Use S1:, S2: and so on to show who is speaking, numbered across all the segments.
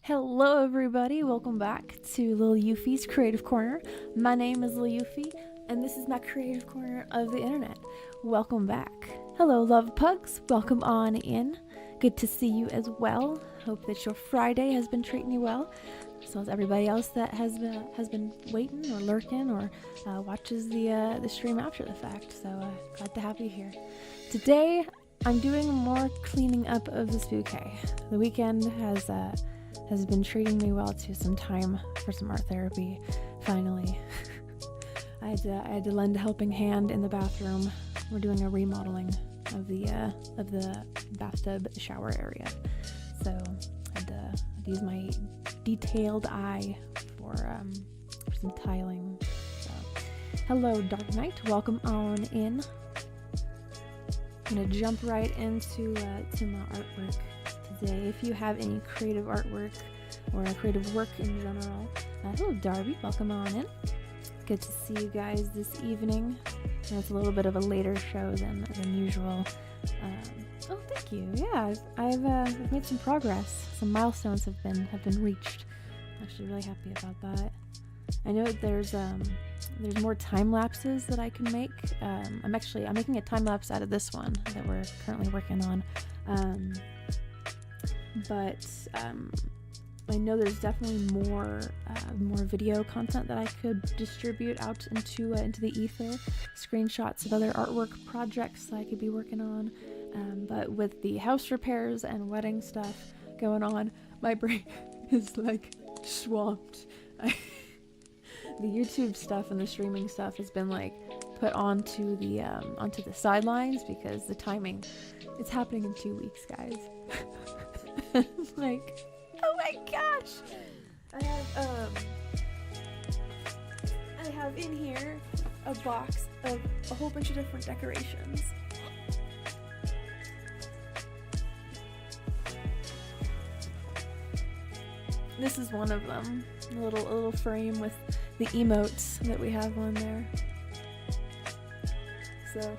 S1: Hello everybody, welcome back to Lil Euphie's Creative Corner. My name is Lil Euphie, and this is my creative corner of the internet. Welcome back. Hello love pugs, welcome on in. Good to see you as well. Hope that your Friday has been treating you well, as well as everybody else that has been waiting or lurking or watches the stream after the fact. So glad to have you here. Today I'm doing more cleaning up of this bouquet. The weekend has been treating me well to some time for some art therapy. Finally, I had to lend a helping hand in the bathroom. We're doing a remodeling of the bathtub shower area, so I had to use my detailed eye for some tiling. So, hello Dark Knight, welcome on in. I'm gonna jump right into to my artwork today. If you have any creative artwork or creative work in general, hello Darby, welcome on in. Good to see you guys this evening. I know it's a little bit of a later show than usual. Oh, thank you. Yeah, I've made some progress. Some milestones have been reached. I'm actually really happy about that. I know that there's more time lapses that I can make. I'm making a time lapse out of this one that we're currently working on. But I know there's definitely more video content that I could distribute out into the ether. Screenshots of other artwork projects that I could be working on. But with the house repairs and wedding stuff going on, my brain is like swamped. The YouTube stuff and the streaming stuff has been like put onto the sidelines because the timing, it's happening in 2 weeks, guys. Like, oh my gosh, I have in here a box of a whole bunch of different decorations. This is one of them, a little frame with the emotes that we have on there. So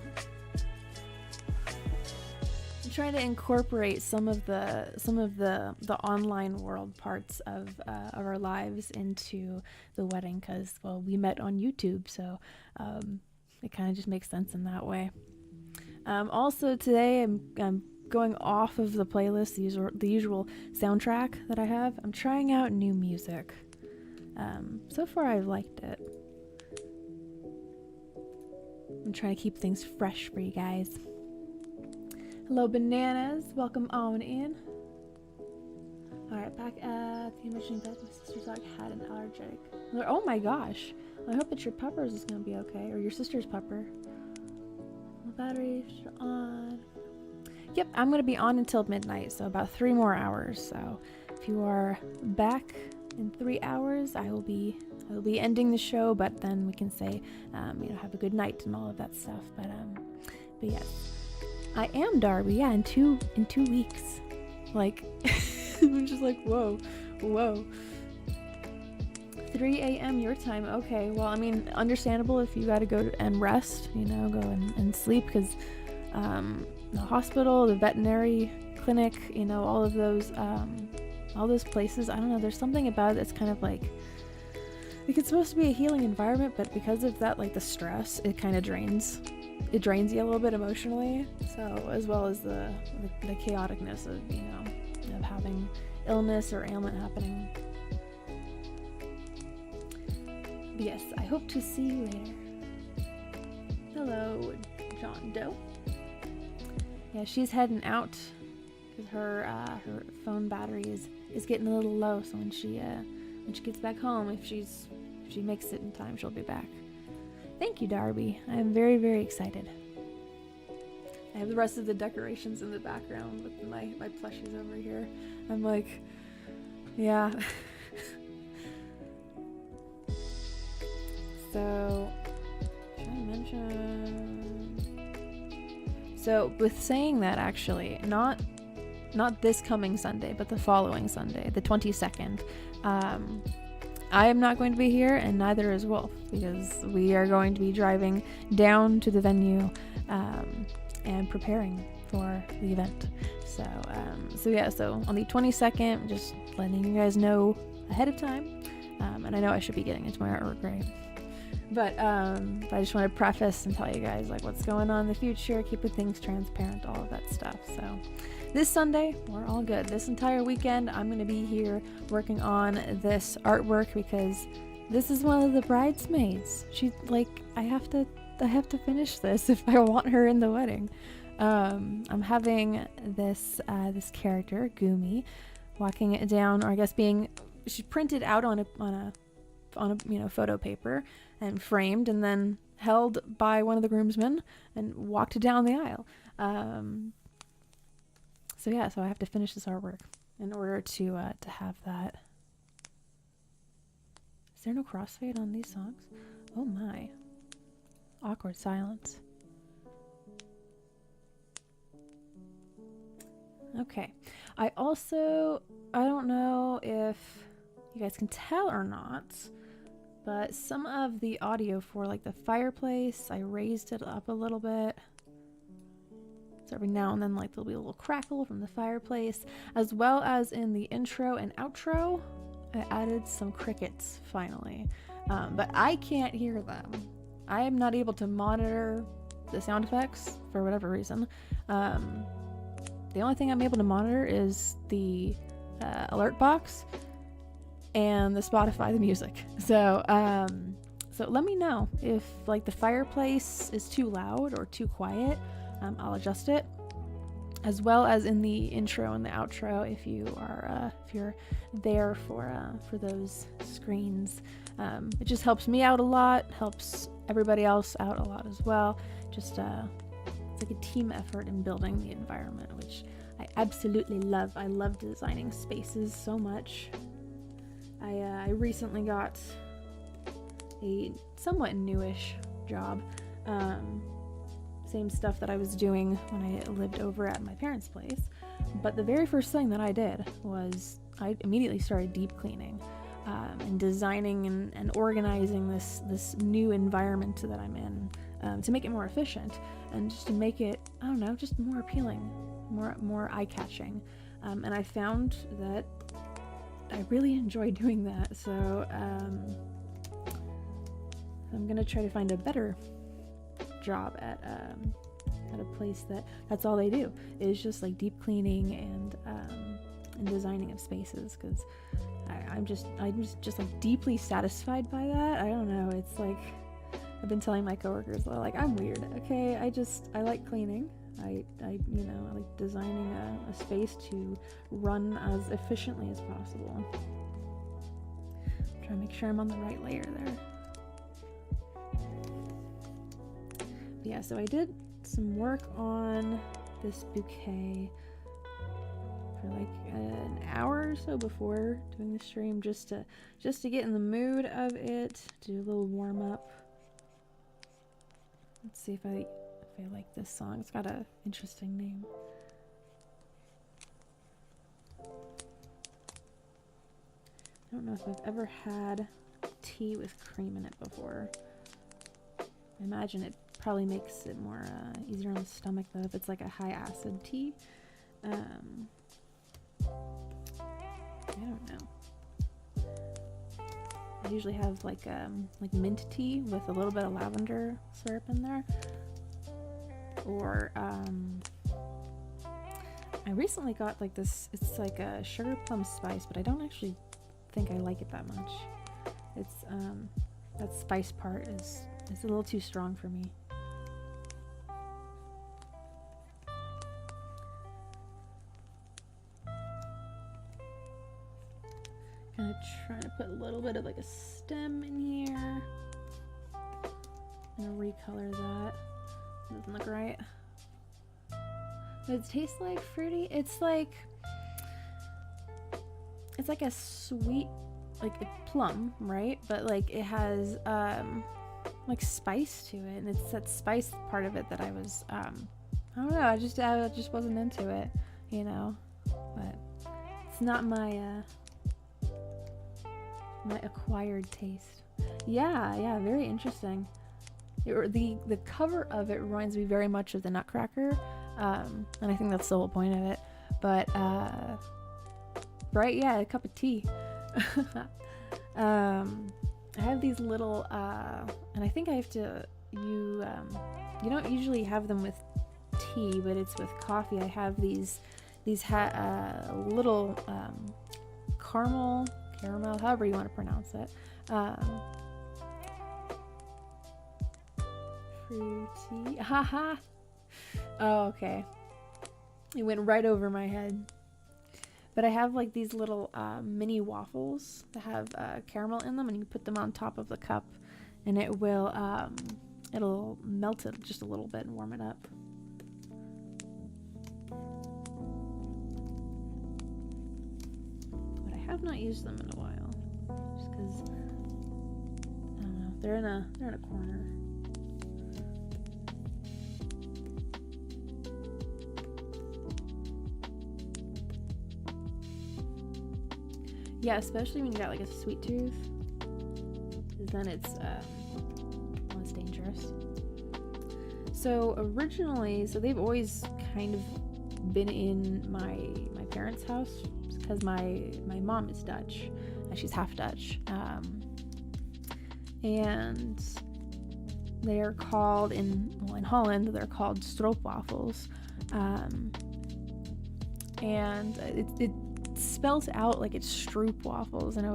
S1: I'm trying to incorporate some of the online world parts of our lives into the wedding, because we met on YouTube, so it kind of just makes sense in that way. Also today I'm going off of the playlist, the usual soundtrack that I have. I'm trying out new music. So far I've liked it. I'm trying to keep things fresh for you guys. Hello Bananas, welcome on in. Alright, back at the mentioning that my sister's dog had an allergic. Oh my gosh, I hope that your pupper's is gonna be okay, or your sister's pupper. The batteries are on. Yep, I'm gonna be on until midnight, so about 3 more hours. So if you are back in 3 hours, I will be ending the show, but then we can say have a good night and all of that stuff. But yes, I am Darby. Yeah, in two weeks. Like, I'm just like, whoa. 3 a.m. your time. Okay, well, I mean, understandable if you gotta go and rest, go and sleep, because the hospital, the veterinary clinic, all those places, I don't know, there's something about it that's kind of like it's supposed to be a healing environment, but because of that, like the stress, it kind of drains you a little bit emotionally, so as well as the chaoticness of of having illness or ailment happening. But yes, I hope to see you later. Hello John Doe. Yeah, she's heading out because her phone battery is getting a little low, so when she gets back home, if she makes it in time, she'll be back. Thank you, Darby. I'm very, very excited. I have the rest of the decorations in the background with my plushies over here. I'm like, yeah. So, should I mention? So, with saying that, actually, not this coming Sunday, but the following Sunday, the 22nd, I am not going to be here, and neither is Wolf, because we are going to be driving down to the venue and preparing for the event. So yeah, so on the 22nd, just letting you guys know ahead of time. And I know I should be getting into my artwork, right? But I just want to preface and tell you guys like what's going on in the future, keeping things transparent, all of that stuff. So this Sunday, we're all good. This entire weekend, I'm going to be here working on this artwork because this is one of the bridesmaids. She's like, I have to finish this if I want her in the wedding. I'm having this character, Gumi, walking it down, or I guess she's printed out on a photo paper and framed and then held by one of the groomsmen and walked down the aisle. So I have to finish this artwork in order to have that. Is there no crossfade on these songs? Oh my. Awkward silence. Okay. I don't know if you guys can tell or not, but some of the audio for like the fireplace, I raised it up a little bit. So every now and then like there'll be a little crackle from the fireplace, as well as in the intro and outro, I added some crickets finally. But I can't hear them. I am not able to monitor the sound effects for whatever reason. The only thing I'm able to monitor is the alert box and the Spotify, the music. So let me know if like the fireplace is too loud or too quiet. I'll adjust it, as well as in the intro and the outro if you're there for those screens. It just helps me out a lot, helps everybody else out a lot as well. Just it's like a team effort in building the environment, which I absolutely love. I love designing spaces so much. I recently got a somewhat newish job. Same stuff that I was doing when I lived over at my parents' place. But the very first thing that I did was I immediately started deep cleaning and designing and organizing this new environment that I'm in to make it more efficient and just to make it, I don't know, just more appealing, more eye-catching. And I found that I really enjoy doing that. So I'm gonna try to find a better job at a place that's all they do is just like deep cleaning and designing of spaces, because I'm just like deeply satisfied by that. I don't know, it's like I've been telling my coworkers, like, I'm weird, okay? I like cleaning. I like designing a space to run as efficiently as possible. I'm trying to make sure I'm on the right layer there. But yeah, so I did some work on this bouquet for like an hour or so before doing the stream, just to get in the mood of it, do a little warm up. Let's see if I like this song. It's got an interesting name. I don't know if I've ever had tea with cream in it before. I imagine it probably makes it more easier on the stomach though if it's like a high acid tea. I don't know. I usually have like mint tea with a little bit of lavender syrup in there. Or I recently got like this, it's like a sugar plum spice, but I don't actually think I like it that much. It's that spice part is a little too strong for me. Gonna try to put a little bit of like a stem in here. I'm gonna recolor that. Doesn't look right. But it tastes like fruity. It's like a sweet, like a plum, right? But like it has like spice to it, and it's that spice part of it that I was I don't know, I just wasn't into it, you know. But it's not my my acquired taste. Yeah, very interesting. The cover of it reminds me very much of the Nutcracker, and I think that's the whole point of it. But right, yeah, a cup of tea. I have these little and I think I have to you don't usually have them with tea, but it's with coffee. I have these little caramel, however you want to pronounce it, fruity, haha. Oh, okay, it went right over my head. But I have like these little mini waffles that have caramel in them, and you put them on top of the cup, and it will it'll melt it just a little bit and warm it up. But I have not used them in a while, just because I don't know, they're in a corner. Yeah, especially when you got like a sweet tooth, because then it's less dangerous. So originally, they've always kind of been in my parents' house, because my mom is Dutch, and she's half Dutch, and they are called in Holland they're called stroopwafels, and it spells out like it's stroopwafels, and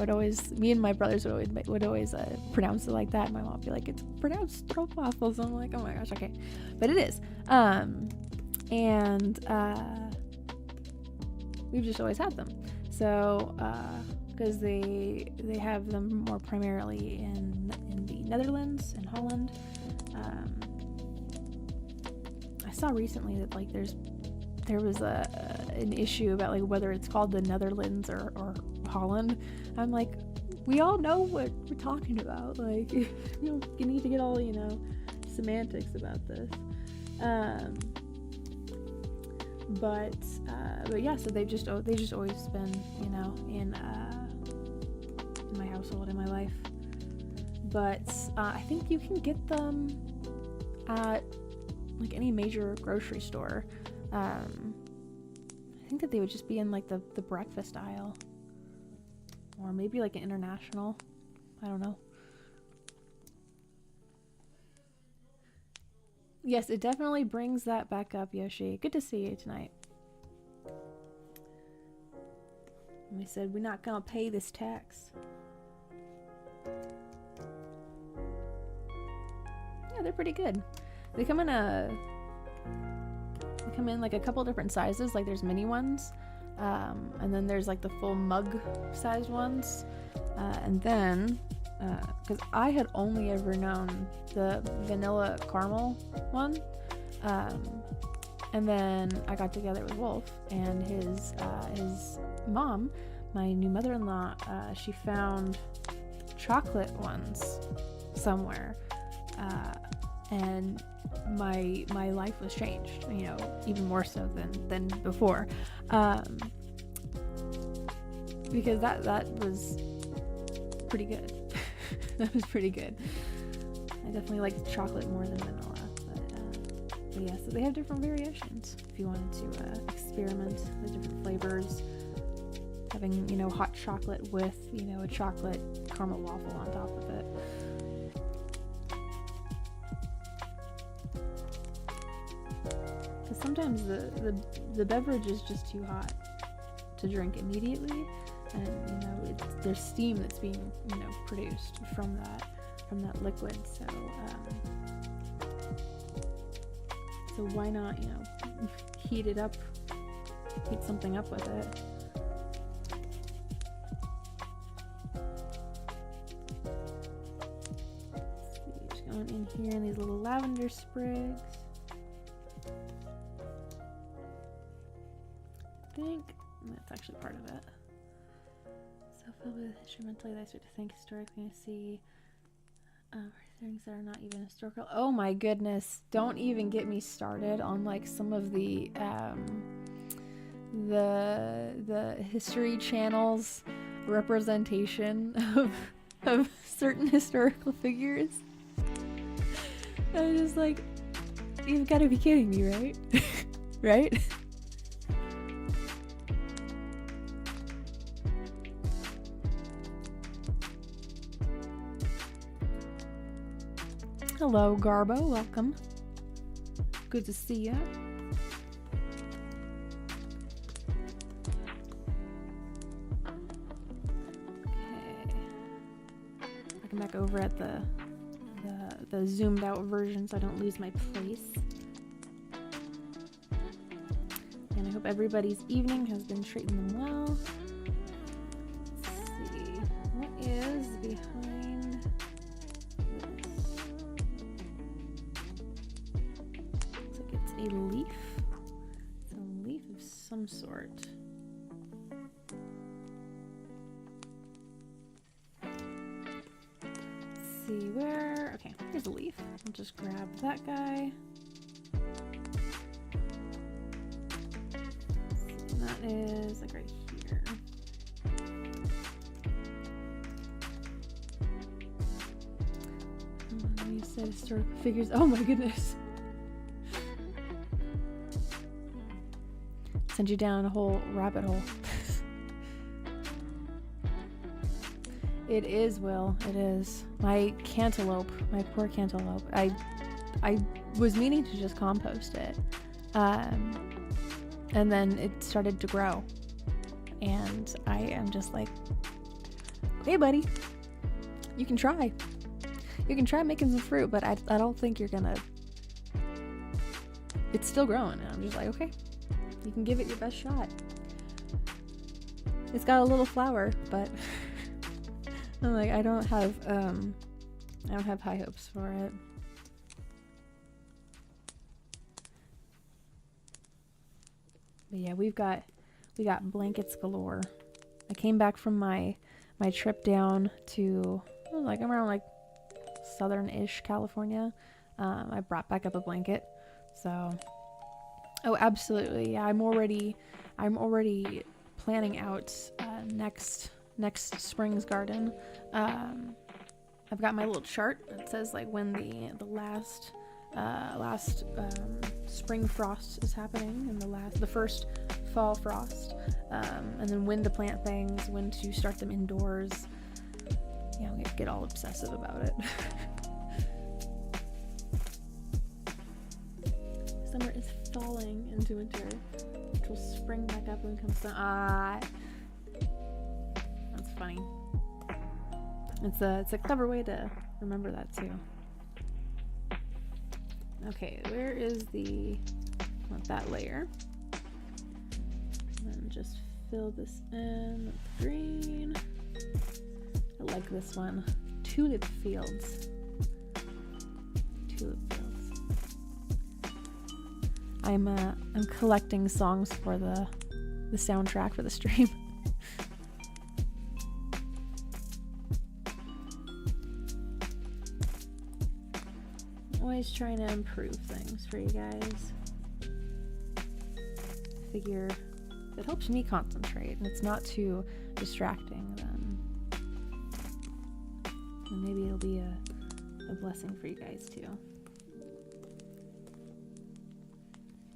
S1: me and my brothers would always pronounce it like that. My mom would be like, it's pronounced stroopwafels. I'm like, oh my gosh, okay, but it is. And we've just always had them. So because they have them more primarily in the Netherlands and Holland. I saw recently that like there was an issue about like whether it's called the Netherlands or Holland. I'm like, we all know what we're talking about. Like, you need to get all semantics about this. But yeah, so they just always been in my household, in my life. But I think you can get them at like any major grocery store. I think that they would just be in like the breakfast aisle, or maybe like an international. I don't know. Yes, it definitely brings that back up, Yoshi. Good to see you tonight. And we said we're not gonna pay this tax. Yeah, they're pretty good. They come in like a couple different sizes. Like there's mini ones, and then there's like the full mug sized ones, and then because I had only ever known the vanilla caramel one, and then I got together with Wolf and his mom, my new mother-in-law. She found chocolate ones somewhere, and my life was changed, even more so than before, because that was pretty good. That was pretty good. I definitely liked chocolate more than vanilla, but yeah, so they have different variations if you wanted to experiment with different flavors, having hot chocolate with a chocolate caramel waffle on top of it. Because sometimes the beverage is just too hot to drink immediately, and there's steam that's being produced from that liquid. So why not heat it up, heat something up with it. Let's see, just going in here in these little lavender sprigs. I think that's actually part of it. So filled with instrumentally, I start to think historically. I see things that are not even historical. Oh my goodness! Don't even get me started on like some of the History Channel's representation of certain historical figures. I'm just like, you've got to be kidding me, right? Right? Hello, Garbo. Welcome. Good to see ya. Okay. Looking back over at the zoomed out version so I don't lose my place. And I hope everybody's evening has been treating them well. Let's see. What is behind this? Looks like it's a leaf. It's a leaf of some sort. Let's see where. Okay, here's a leaf. I'll just grab that guy. That is like right here. You said historical figures. Oh my goodness. Send you down a whole rabbit hole. It is, Will. It is. My cantaloupe, my poor cantaloupe. I was meaning to just compost it. And then it started to grow. And I am just like, okay, buddy, you can try. You can try making some fruit, but I don't think you're gonna. It's still growing. And I'm just like, okay, you can give it your best shot. It's got a little flower, but I'm like, I don't have high hopes for it. But yeah, we got blankets galore. I came back from my trip down to like around like southern-ish California. I brought back up a blanket. So, oh, absolutely. Yeah, I'm already planning out next spring's garden. I've got my little chart that says like when the last spring frost is happening and the first fall frost, and then when to plant things, when to start them indoors. Yeah, I'm gonna get all obsessive about it. Summer is falling into winter, which will spring back up when it comes to that's funny. It's a clever way to remember that too. Okay, where is want that layer? And then just fill this in with green. I like this one. Tulip fields. Tulip fields. I'm collecting songs for the soundtrack for the stream. Always trying to improve things for you guys. I figure if it helps me concentrate and it's not too distracting, then maybe it'll be a blessing for you guys too.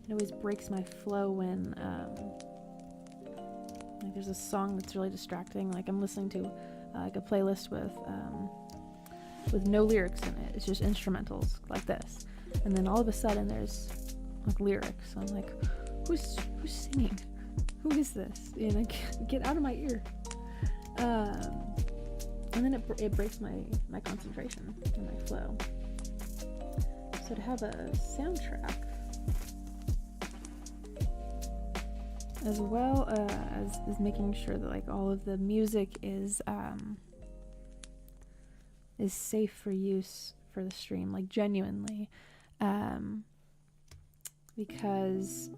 S1: It always breaks my flow when like there's a song that's really distracting. Like I'm listening to like a playlist with no lyrics in it. It's just instrumentals like this, and then all of a sudden there's like lyrics. So I'm like, who's singing? Who is this? You know, get out of my ear. And then it breaks my concentration and my flow. So to have a soundtrack as well as making sure that like all of the music is safe for use for the stream, like genuinely, because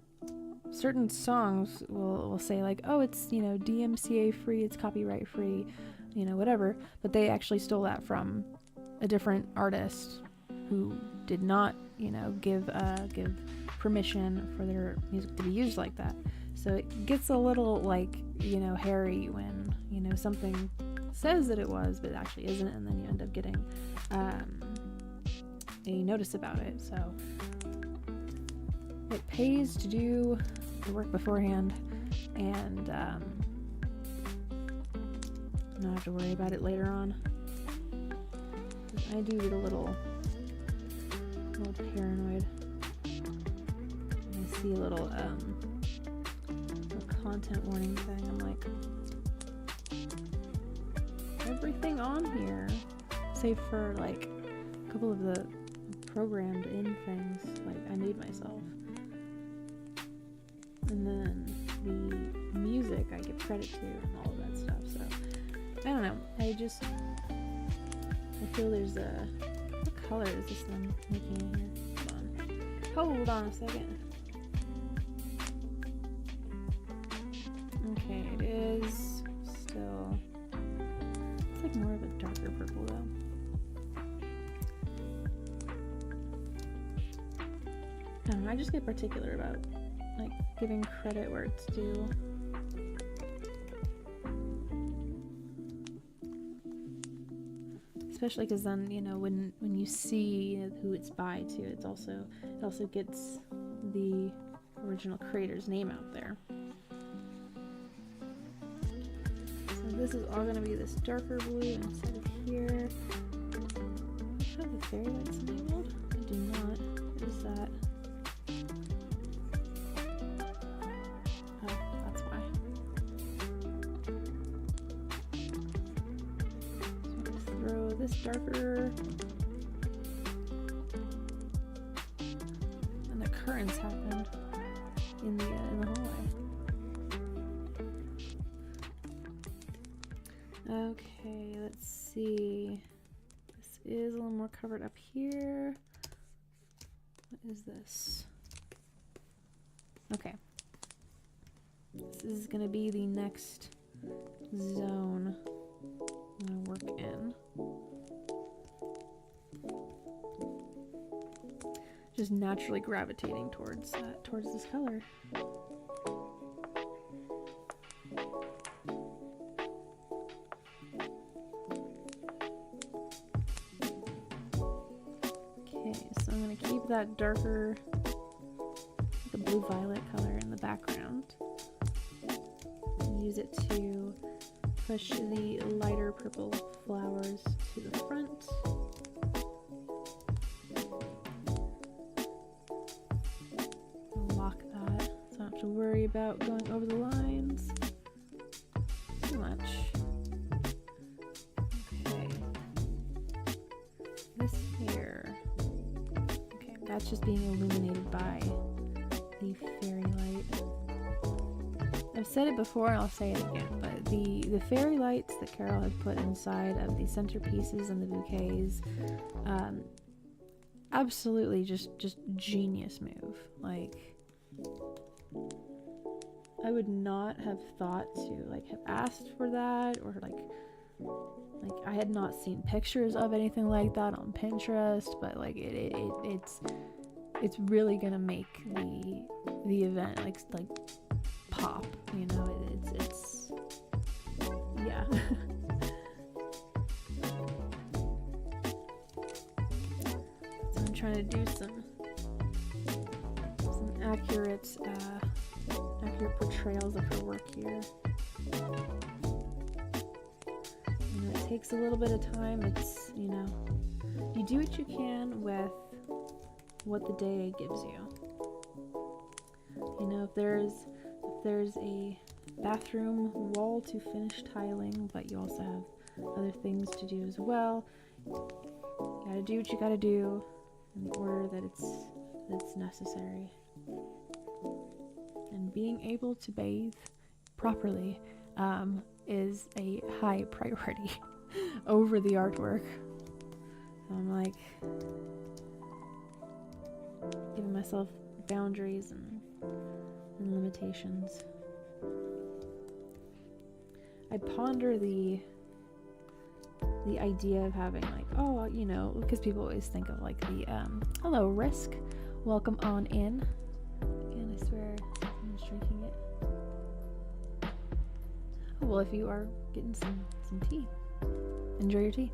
S1: certain songs will say like, oh, it's, you know, DMCA free, it's copyright free, you know, whatever, but they actually stole that from a different artist who did not, you know, give permission for their music to be used like that. So it gets a little like, you know, hairy when, you know, something says that it was but it actually isn't, and then you end up getting a notice about it. So it pays to do the work beforehand and not have to worry about it later on. I do get a little little paranoid. I see a little content warning thing. I'm like, everything on here, save for like a couple of the programmed in things like I made myself, and then the music I give credit to and all of that stuff. So I don't know, I feel there's a, what color is this thing making in here? Hold on a second. Okay, it is still, it's like more of a darker purple though. I don't know, I just get particular about like giving credit where it's due. Especially because then, you know, when you see who it's by too, it also gets the original creator's name out there. So this is all gonna be this darker blue instead of here. I have the fairy lights enabled? I do not. What is that? Oh, that's why. So throw this darker, and the currents happened in the hallway. Okay, let's see. This is a little more covered up here. What is this? Okay. This is gonna be the next zone I'm gonna work in. Just naturally gravitating towards this color. Okay, so I'm gonna keep that darker, the blue-violet color in the background. Use it to push the lighter purple flowers to the front. Lock that, so I don't have to worry about going over the lines too much. Okay. This here. Okay, that's just being illuminated by the fairy light. I've said it before and I'll say it again, but the fairy lights that Carol had put inside of the centerpieces and the bouquets, absolutely just genius move. Like, I would not have thought to like have asked for that, or like I had not seen pictures of anything like that on Pinterest, but like it's really gonna make the event like pop, you know. It's yeah. So I'm trying to do some accurate portrayals of her work here. You know, it takes a little bit of time. It's, you know, you do what you can with what the day gives you. You know, if there's a bathroom wall to finish tiling, but you also have other things to do as well, you gotta do what you gotta do in the order that it's necessary. And being able to bathe properly is a high priority over the artwork. So I'm like giving myself boundaries and limitations. I ponder the idea of having like, oh, you know, because people always think of like the hello Risk, welcome on in. And I swear I'm just drinking it. Oh, well, if you are getting some tea, enjoy your tea.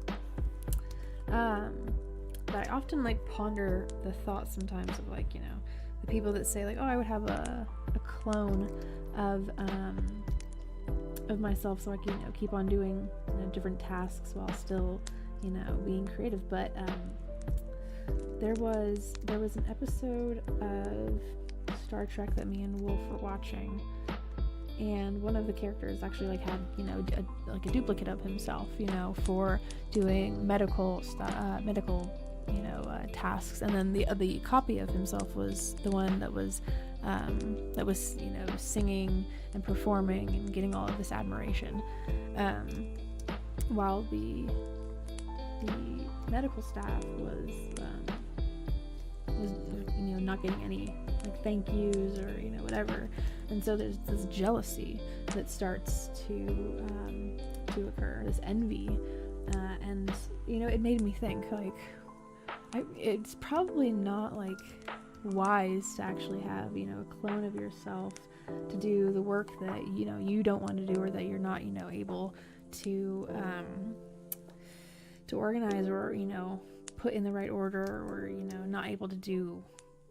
S1: But I often like ponder the thought sometimes of like, you know, the people that say like, oh, I would have a clone of myself so I can, you know, keep on doing, you know, different tasks while still, you know, being creative. But there was an episode of Star Trek that me and Wolf were watching, and one of the characters actually like had, you know, a duplicate of himself, you know, for doing medical you know, tasks, and then the copy of himself was the one that was you know, singing and performing and getting all of this admiration, while the medical staff was you know, not getting any like thank yous or, you know, whatever. And so there's this jealousy that starts to occur, this envy, and you know, it made me think like, it's probably not like wise to actually have, you know, a clone of yourself to do the work that, you know, you don't want to do, or that you're not, you know, able to organize, or, you know, put in the right order, or, you know, not able to do,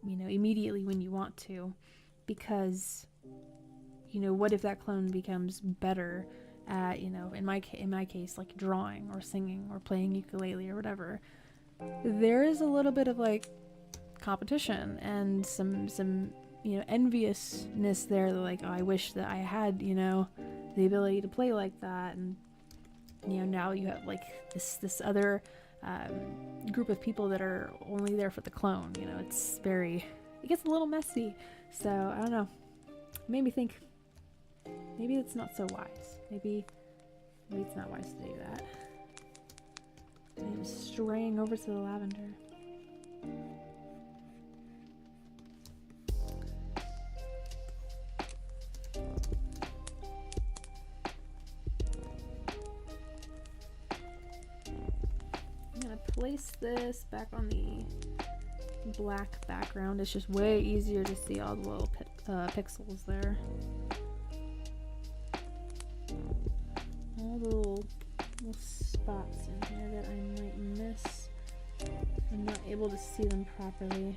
S1: you know, immediately when you want to, because, you know, what if that clone becomes better at, you know, in my case, like drawing or singing or playing ukulele or whatever. There is a little bit of like competition and some you know, enviousness there, like, oh, I wish that I had, you know, the ability to play like that. And, you know, now you have like this other group of people that are only there for the clone. You know, it gets a little messy. So I don't know, it made me think maybe it's not so wise. Maybe it's not wise to do that. I'm straying over to the lavender. I'm gonna place this back on the black background. It's just way easier to see all the little pixels there. All the little spots in here that I might miss. I'm not able to see them properly.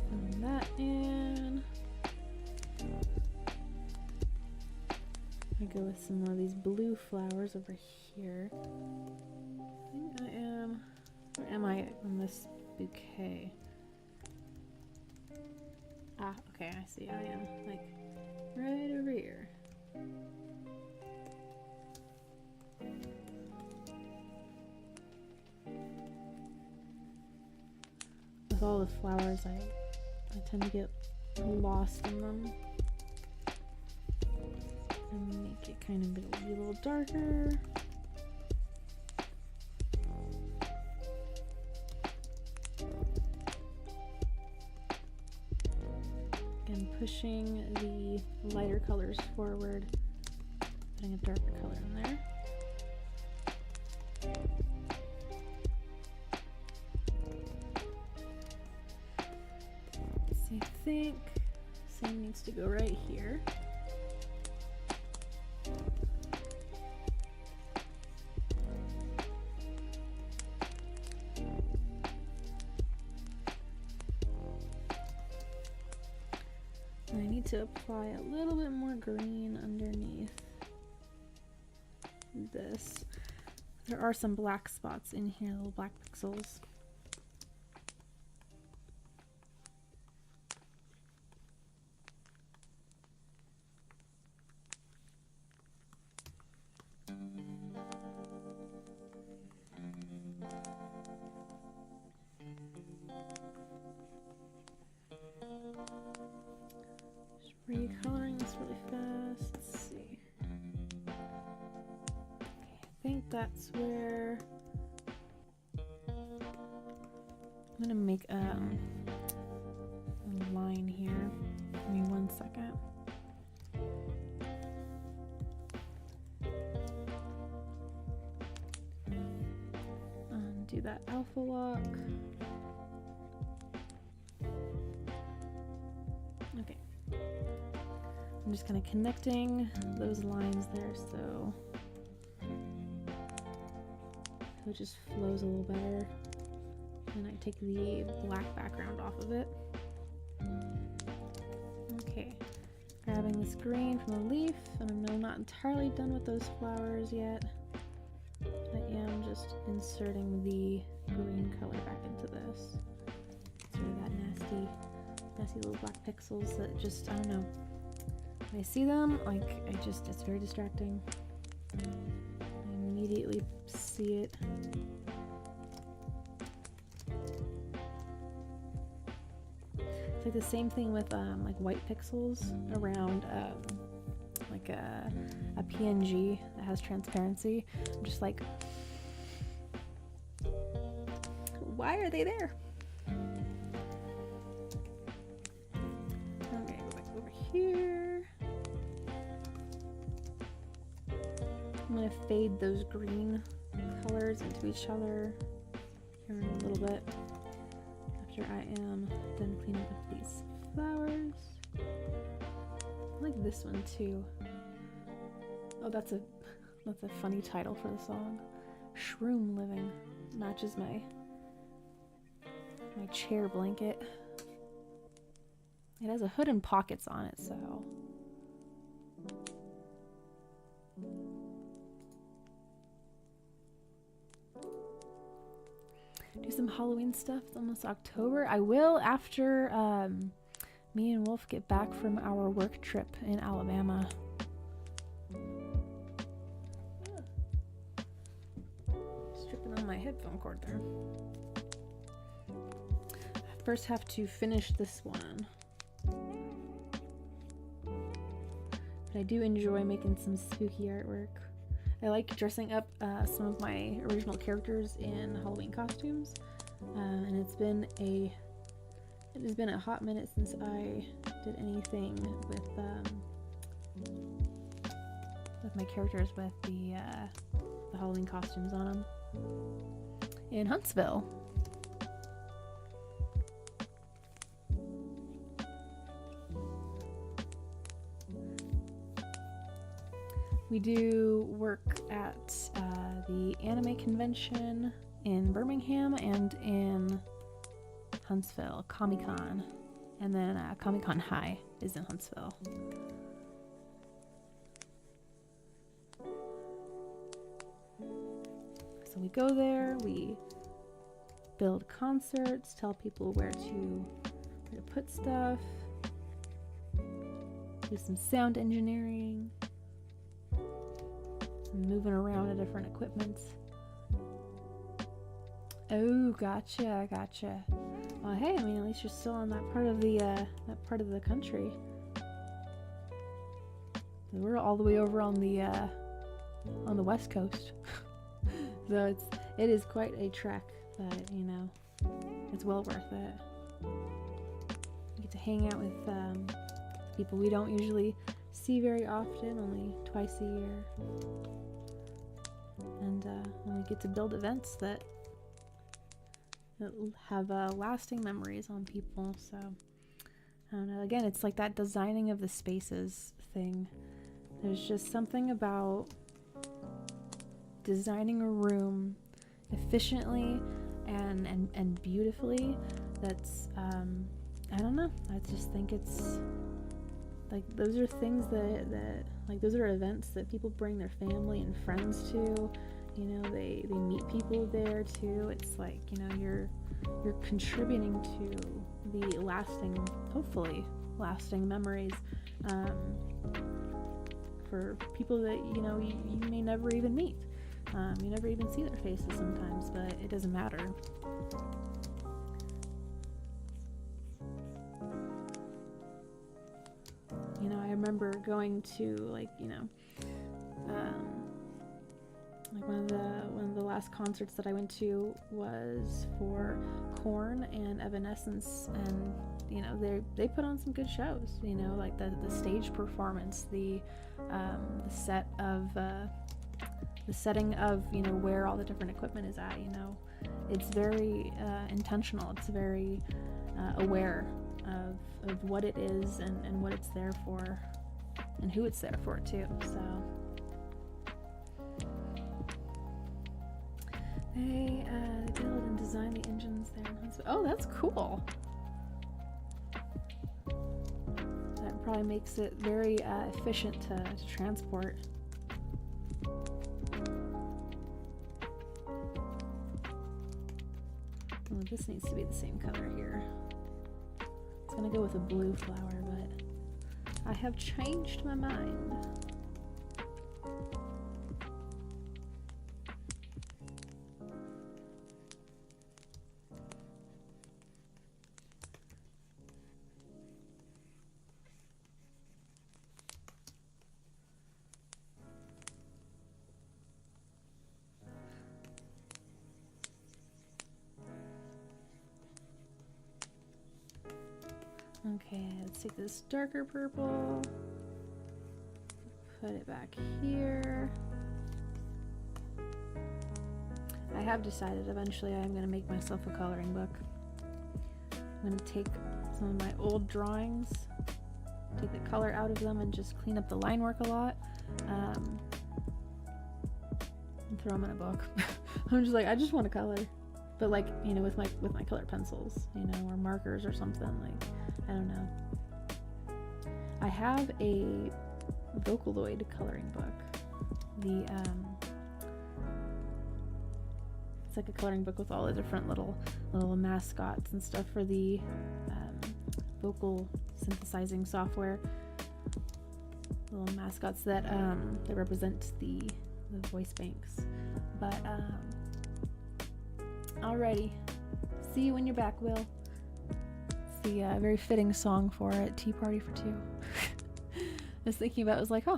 S1: Put that in. I go with some of these blue flowers over here. I think I am. Where am I on this bouquet? Ah, okay, I see. I am like right over here. With all the flowers, I tend to get lost in them. And make it kind of be a little darker. Pushing the lighter colors forward, putting a darker color in there. So I think same needs to go right here. I need to apply a little bit more green underneath this. There are some black spots in here, little black pixels. Recoloring this really fast. Let's see. Okay, I think that's where I'm gonna make a line here. Give me 1 second. Do that alpha lock. Okay. I'm just kind of connecting those lines there so it just flows a little better. And I take the black background off of it. Okay, grabbing this green from the leaf, and I'm not entirely done with those flowers yet. I am just inserting the green color back into this. Sort of that nasty little black pixels that just, I don't know. When I see them, like, it's very distracting. I immediately see it. It's like the same thing with like white pixels around like a PNG that has transparency. I'm just like, why are they there? Okay, go back over here. I'm gonna fade those green colors into each other here in a little bit after I am done cleaning up these flowers. I like this one too. Oh, that's a funny title for the song. Shroom Living matches my chair blanket. It has a hood and pockets on it, so do some Halloween stuff. It's almost October. I will after me and Wolf get back from our work trip in Alabama. Stripping on my headphone cord there. I first have to finish this one. But I do enjoy making some spooky artwork. I like dressing up some of my original characters in Halloween costumes, and it has been a hot minute since I did anything with my characters with the Halloween costumes on them in Huntsville. We do work at the anime convention in Birmingham and in Huntsville, Comic-Con, and then Comic-Con High is in Huntsville. So we go there, we build concerts, tell people where to put stuff, do some sound engineering, moving around to different equipments. Oh, gotcha. Well, hey, I mean, at least you're still on that part of the country. We're all the way over on the West Coast, so it is quite a trek, but you know, it's well worth it. We get to hang out with people we don't usually see very often, only twice a year, and we get to build events that have lasting memories on people. So I don't know, again, it's like that designing of the spaces thing. There's just something about designing a room efficiently and beautifully that's I don't know, I just think it's like those are things that like those are events that people bring their family and friends to. You know, they meet people there too. It's like, you know, you're contributing to the lasting, hopefully lasting memories for people that, you know, you may never even meet. You never even see their faces sometimes, but it doesn't matter. You know, I remember going to, like, you know, like one of the last concerts that I went to was for Korn and Evanescence, and you know, they put on some good shows. You know, like the stage performance, the setting of, you know, where all the different equipment is at. You know, it's very intentional. It's very aware of what it is and what it's there for, and who it's there for too. So they build and design the engines there in Huntsville. Oh, that's cool. That probably makes it very efficient to transport. Oh, this needs to be the same color here. It's gonna go with a blue flower, but I have changed my mind. Okay, let's take this darker purple, put it back here. I have decided eventually I'm going to make myself a coloring book. I'm going to take some of my old drawings, take the color out of them, and just clean up the line work a lot, and throw them in a book. I'm just like, I just want to color, but like, you know, with my colored pencils, you know, or markers or something. Like, I don't know. I have a Vocaloid coloring book. It's like a coloring book with all the different little mascots and stuff for the vocal synthesizing software. Little mascots that represent the voice banks. But alrighty, see you when you're back, Will. It's the very fitting song for it, Tea Party for Two. I was thinking about it, was like, huh,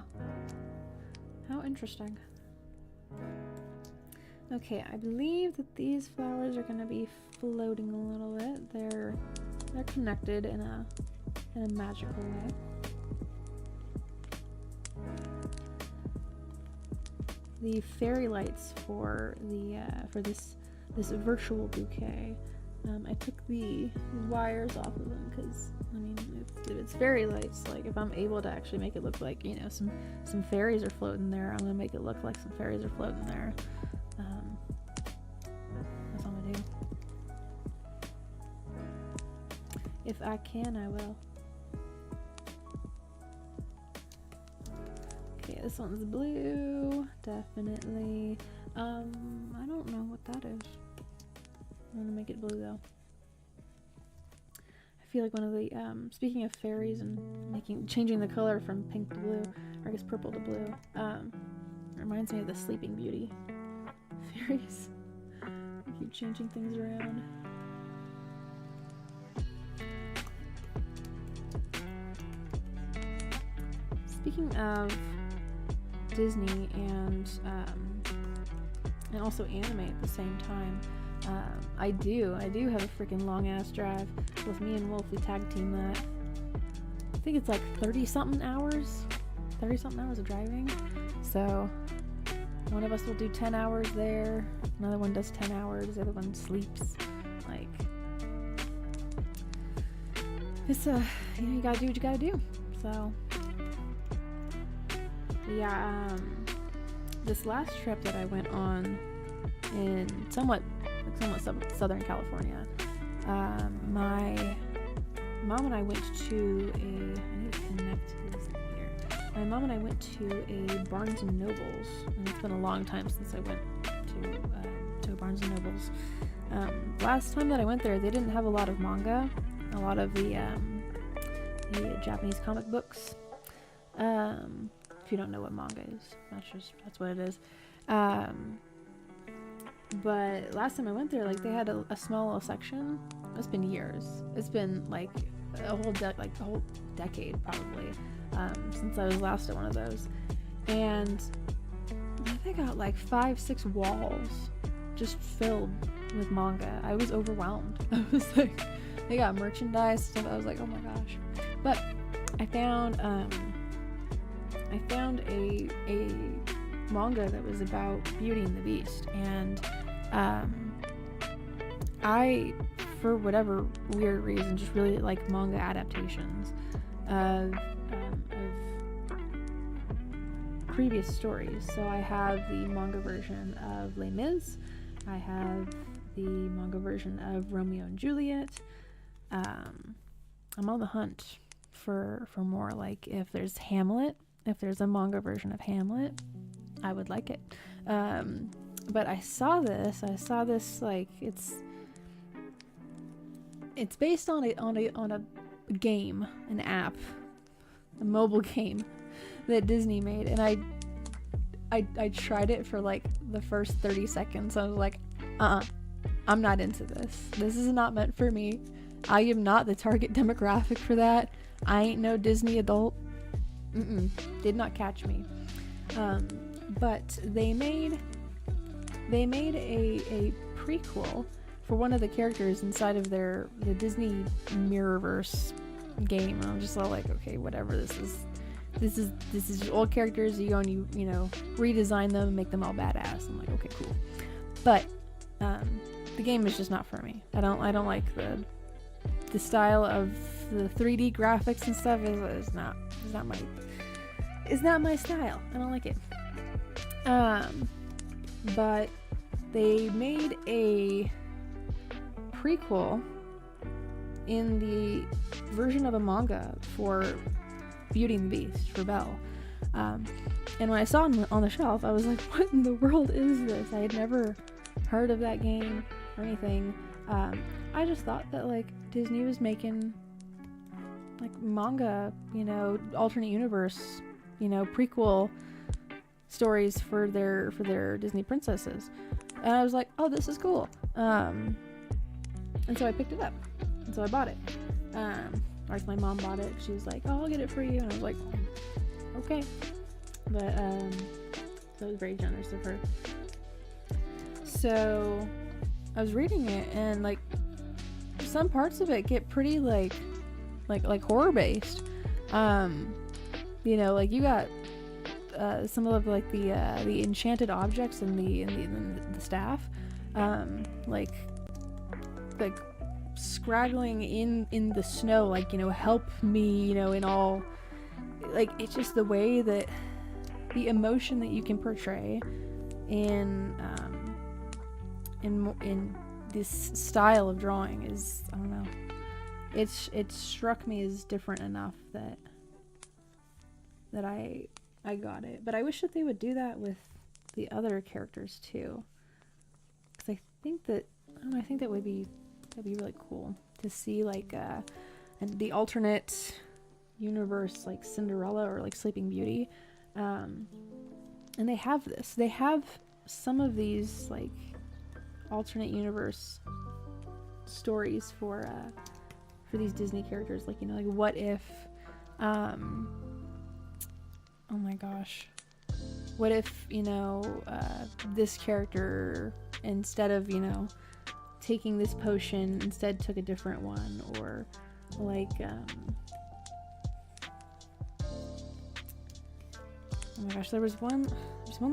S1: how interesting. Okay, I believe that these flowers are gonna be floating a little bit. They're connected in a magical way. The fairy lights for this virtual bouquet. I took the wires off of them because, I mean, if it's fairy lights, like if I'm able to actually make it look like, you know, some fairies are floating there, I'm gonna make it look like some fairies are floating there. That's all I'm gonna do. If I can, I will. Okay, this one's blue, definitely. I don't know what that is. I'm gonna make it blue though. I feel like one of the speaking of fairies and changing the color from pink to blue, or I guess purple to blue, reminds me of the Sleeping Beauty fairies. I keep changing things around. Speaking of Disney and also anime at the same time, I do have a freaking long ass drive. With me and Wolf, we tag team that. I think it's like 30 something hours of driving. So one of us will do 10 hours there, another one does 10 hours, the other one sleeps. Like, it's you know, you gotta do what you gotta do. So yeah, this last trip that I went on in somewhat Southern California, my mom and I went to I need to connect this here. My mom and I went to a Barnes and Nobles, and it's been a long time since I went to a Barnes and Nobles. Last time that I went there, they didn't have a lot of manga, a lot of the Japanese comic books. If you don't know what manga is, that's what it is. But last time I went there, like, they had a small little section. It's been years. It's been like a whole decade probably, since I was last at one of those. And they got like 5-6 walls just filled with manga. I was overwhelmed. I was like, they got merchandise stuff. I was like, oh my gosh. But I found a manga that was about Beauty and the Beast, and I, for whatever weird reason, just really like manga adaptations of previous stories. So I have the manga version of Les Mis, I have the manga version of Romeo and Juliet. I'm on the hunt for more. Like if there's Hamlet, if there's a manga version of Hamlet, I would like it. But I saw this like it's based on a game, an app, a mobile game that Disney made, and I tried it for like the first 30 seconds. I was like, I'm not into this. This is not meant for me. I am not the target demographic for that. I ain't no Disney adult. Did not catch me. But they made a prequel for one of the characters inside of the Disney Mirrorverse game. And I'm just all like, okay, whatever. This is old characters. You go and you redesign them and make them all badass. I'm like, okay, cool. But the game is just not for me. I don't like the style of the 3D graphics and stuff. Is not my style. I don't like it. But they made a prequel in the version of a manga for Beauty and the Beast, for Belle. And when I saw it on the shelf, I was like, what in the world is this? I had never heard of that game or anything. I just thought that like Disney was making like manga, alternate universe, prequel stories for their Disney princesses. And I was like, oh, this is cool. And so I picked it up. And so I bought it. Or my mom bought it. She was like, oh, I'll get it for you. And I was like, okay. But that was very generous of her. So I was reading it, and like some parts of it get pretty like horror based. Like you got some of like the enchanted objects and the staff, like scraggling in the snow, like help me, in all, like it's just the way that the emotion that you can portray in this style of drawing is, I don't know, it struck me as different enough that I got it. But I wish that they would do that with the other characters too, because I think that would be really cool to see, like and the alternate universe, like Cinderella or like Sleeping Beauty. And they have some of these like alternate universe stories for these Disney characters, like like what if oh my gosh, what if this character, instead of taking this potion, instead took a different one, or like oh my gosh, there's one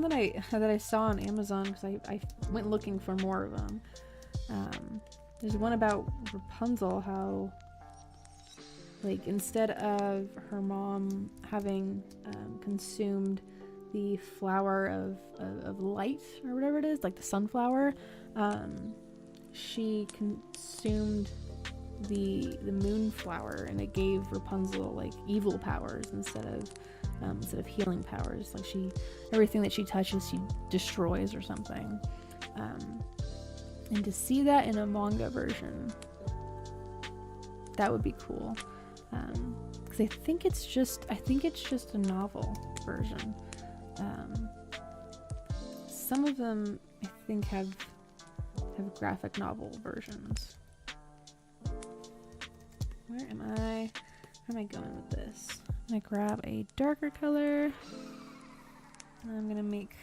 S1: that I saw on Amazon, because I went looking for more of them. There's one about Rapunzel, how like instead of her mom having consumed the flower of light, or whatever it is, like the sunflower, she consumed the moonflower, and it gave Rapunzel like evil powers instead of healing powers. Like everything that she touches, she destroys or something. And to see that in a manga version, that would be cool. Because I think it's just a novel version. Some of them I think have graphic novel versions. Where am I going with this? I'm gonna grab a darker color, and I'm gonna make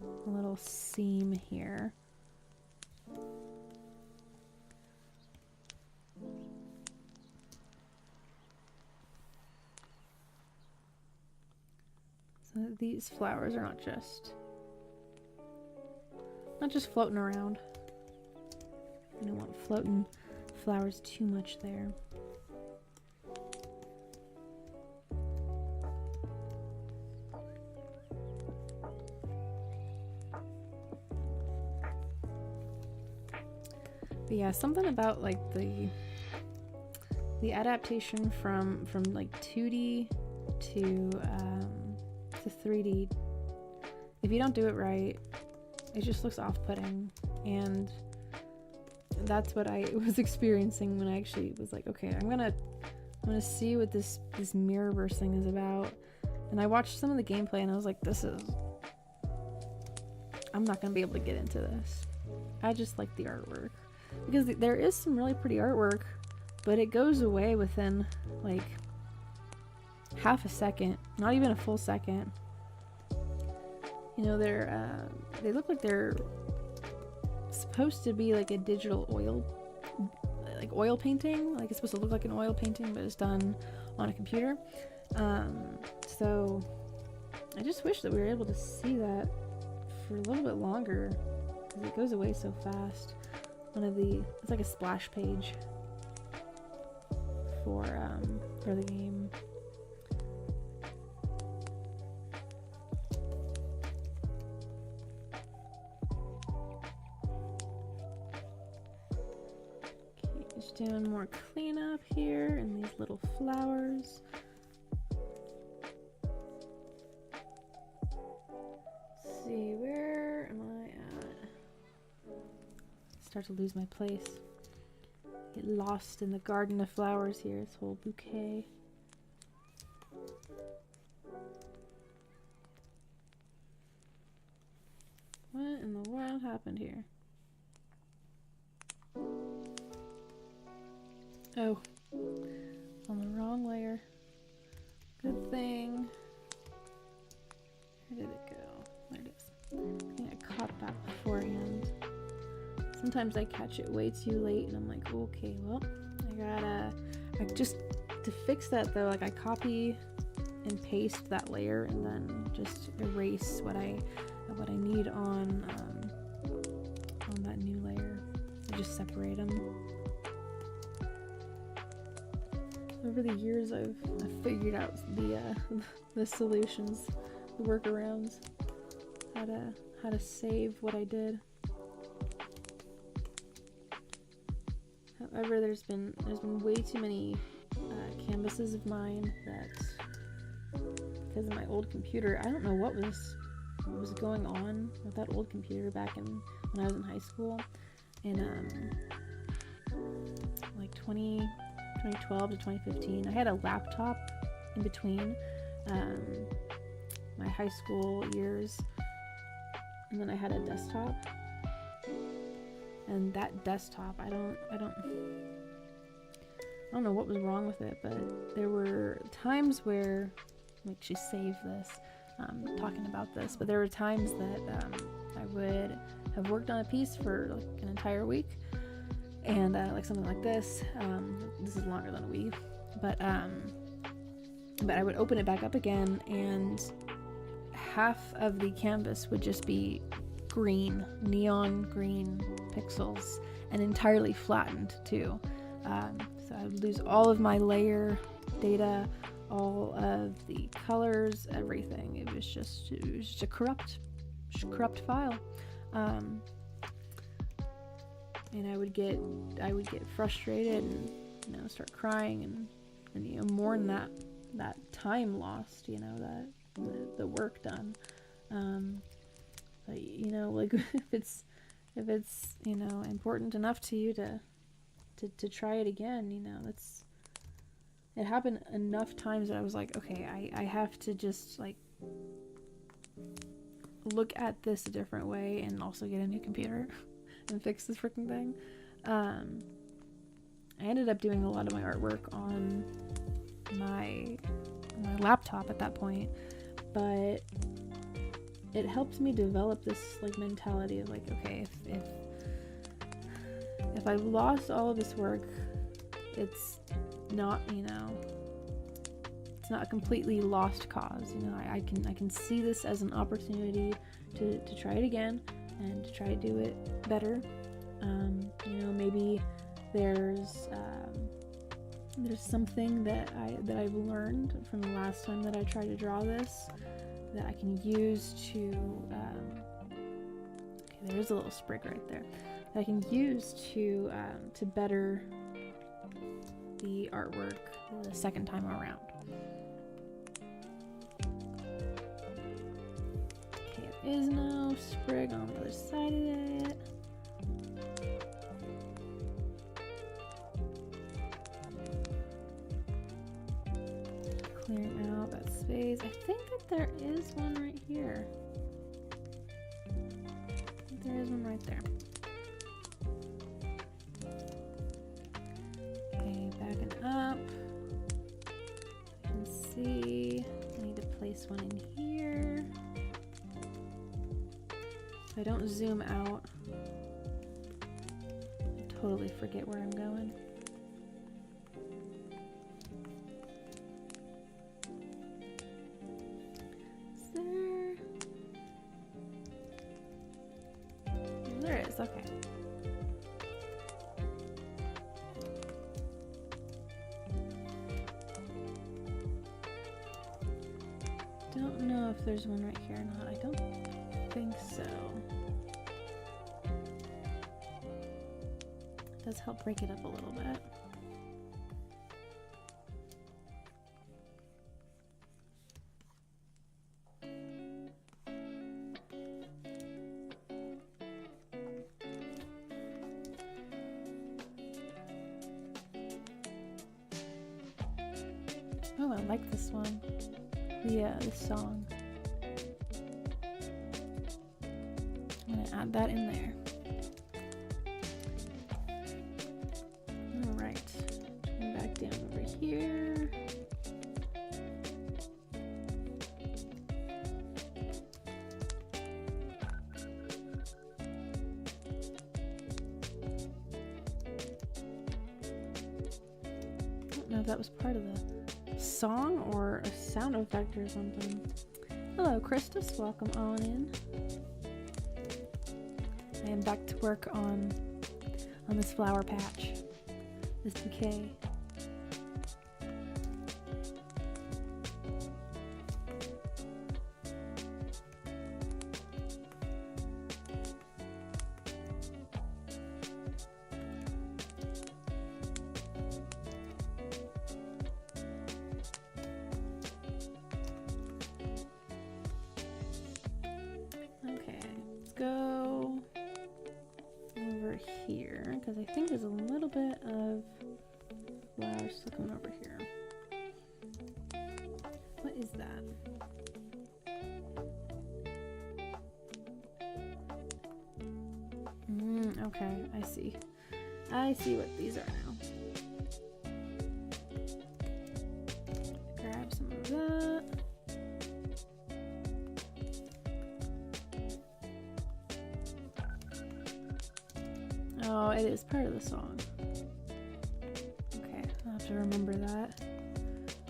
S1: a little seam here. So that these flowers are not just floating around. I don't want floating flowers too much there. But yeah, something about like the the adaptation from like 2D to 3D, if you don't do it right, it just looks off-putting. And that's what I was experiencing when I actually was like, okay, I'm gonna see what this Mirrorverse thing is about. And I watched some of the gameplay and I was like, I'm not gonna be able to get into this. I just like the artwork, because there is some really pretty artwork, but it goes away within like half a second, not even a full second. You know, they look like they're supposed to be like a digital oil painting. Like, it's supposed to look like an oil painting, but it's done on a computer. So I just wish that we were able to see that for a little bit longer, because it goes away so fast. It's like a splash page for the game. Okay, just doing more cleanup here and these little flowers. Let's see, where am I at? Start to lose my place. Get lost in the garden of flowers here. This whole bouquet. What in the world happened here? Oh, on the wrong layer. Good thing. Where did it go? There it is. I think I caught that beforehand. Sometimes I catch it way too late and I'm like, okay, well, to fix that though, like I copy and paste that layer and then just erase what I need on that new layer. I just separate them. Over the years, I've figured out the solutions, the workarounds, how to save what I did. However, there's been way too many canvases of mine that, because of my old computer, I don't know what was going on with that old computer back when I was in high school, in like 2012 to 2015. I had a laptop in between my high school years, and then I had a desktop. And that desktop, I don't know what was wrong with it, but there were times where, like, she saved this, talking about this, but there were times that I would have worked on a piece for like an entire week, and like something like this. This is longer than a week, but I would open it back up again, and half of the canvas would just be green, neon green pixels, and entirely flattened too. So I would lose all of my layer data, all of the colors, everything. It was just a corrupt file. And I would get frustrated and, you know, start crying and you know, mourn that time lost, you know, that the work done. But, you know, like if it's you know, important enough to you to try it again, you know, it happened enough times that I was like, okay, I have to just like look at this a different way and also get a new computer and fix this freaking thing. I ended up doing a lot of my artwork on my laptop at that point, but it helped me develop this like mentality of like, okay, if I've lost all of this work, it's not, you know, it's not a completely lost cause. You know, I can see this as an opportunity to try it again and to try to do it better. You know, maybe there's something that I've learned from the last time that I tried to draw this that I can use to okay, there's a little sprig right there that I can use to better the artwork the second time around. Okay, there is no sprig on the other side of it. Clearing out that space. I think that there is one right here. I think there is one right there. Okay, backing up. You can see I need to place one in here. If I don't zoom out, I totally forget where I'm going. There is, okay. Don't know if there's one right here or not. I don't think so. It does help break it up a little bit. Oh, I like this one. This song. I'm gonna add that in there. Alright. Turn back down over here. I don't know if that was part of the song or a sound effect or something. Hello Christus, welcome on in. I am back to work on this flower patch, this bouquet. Go over here because I think there's a little bit of flowers still coming over here. What is that? Okay, I see. I see what these are now. Grab some of that. Oh, it is part of the song. Okay, I'll have to remember that.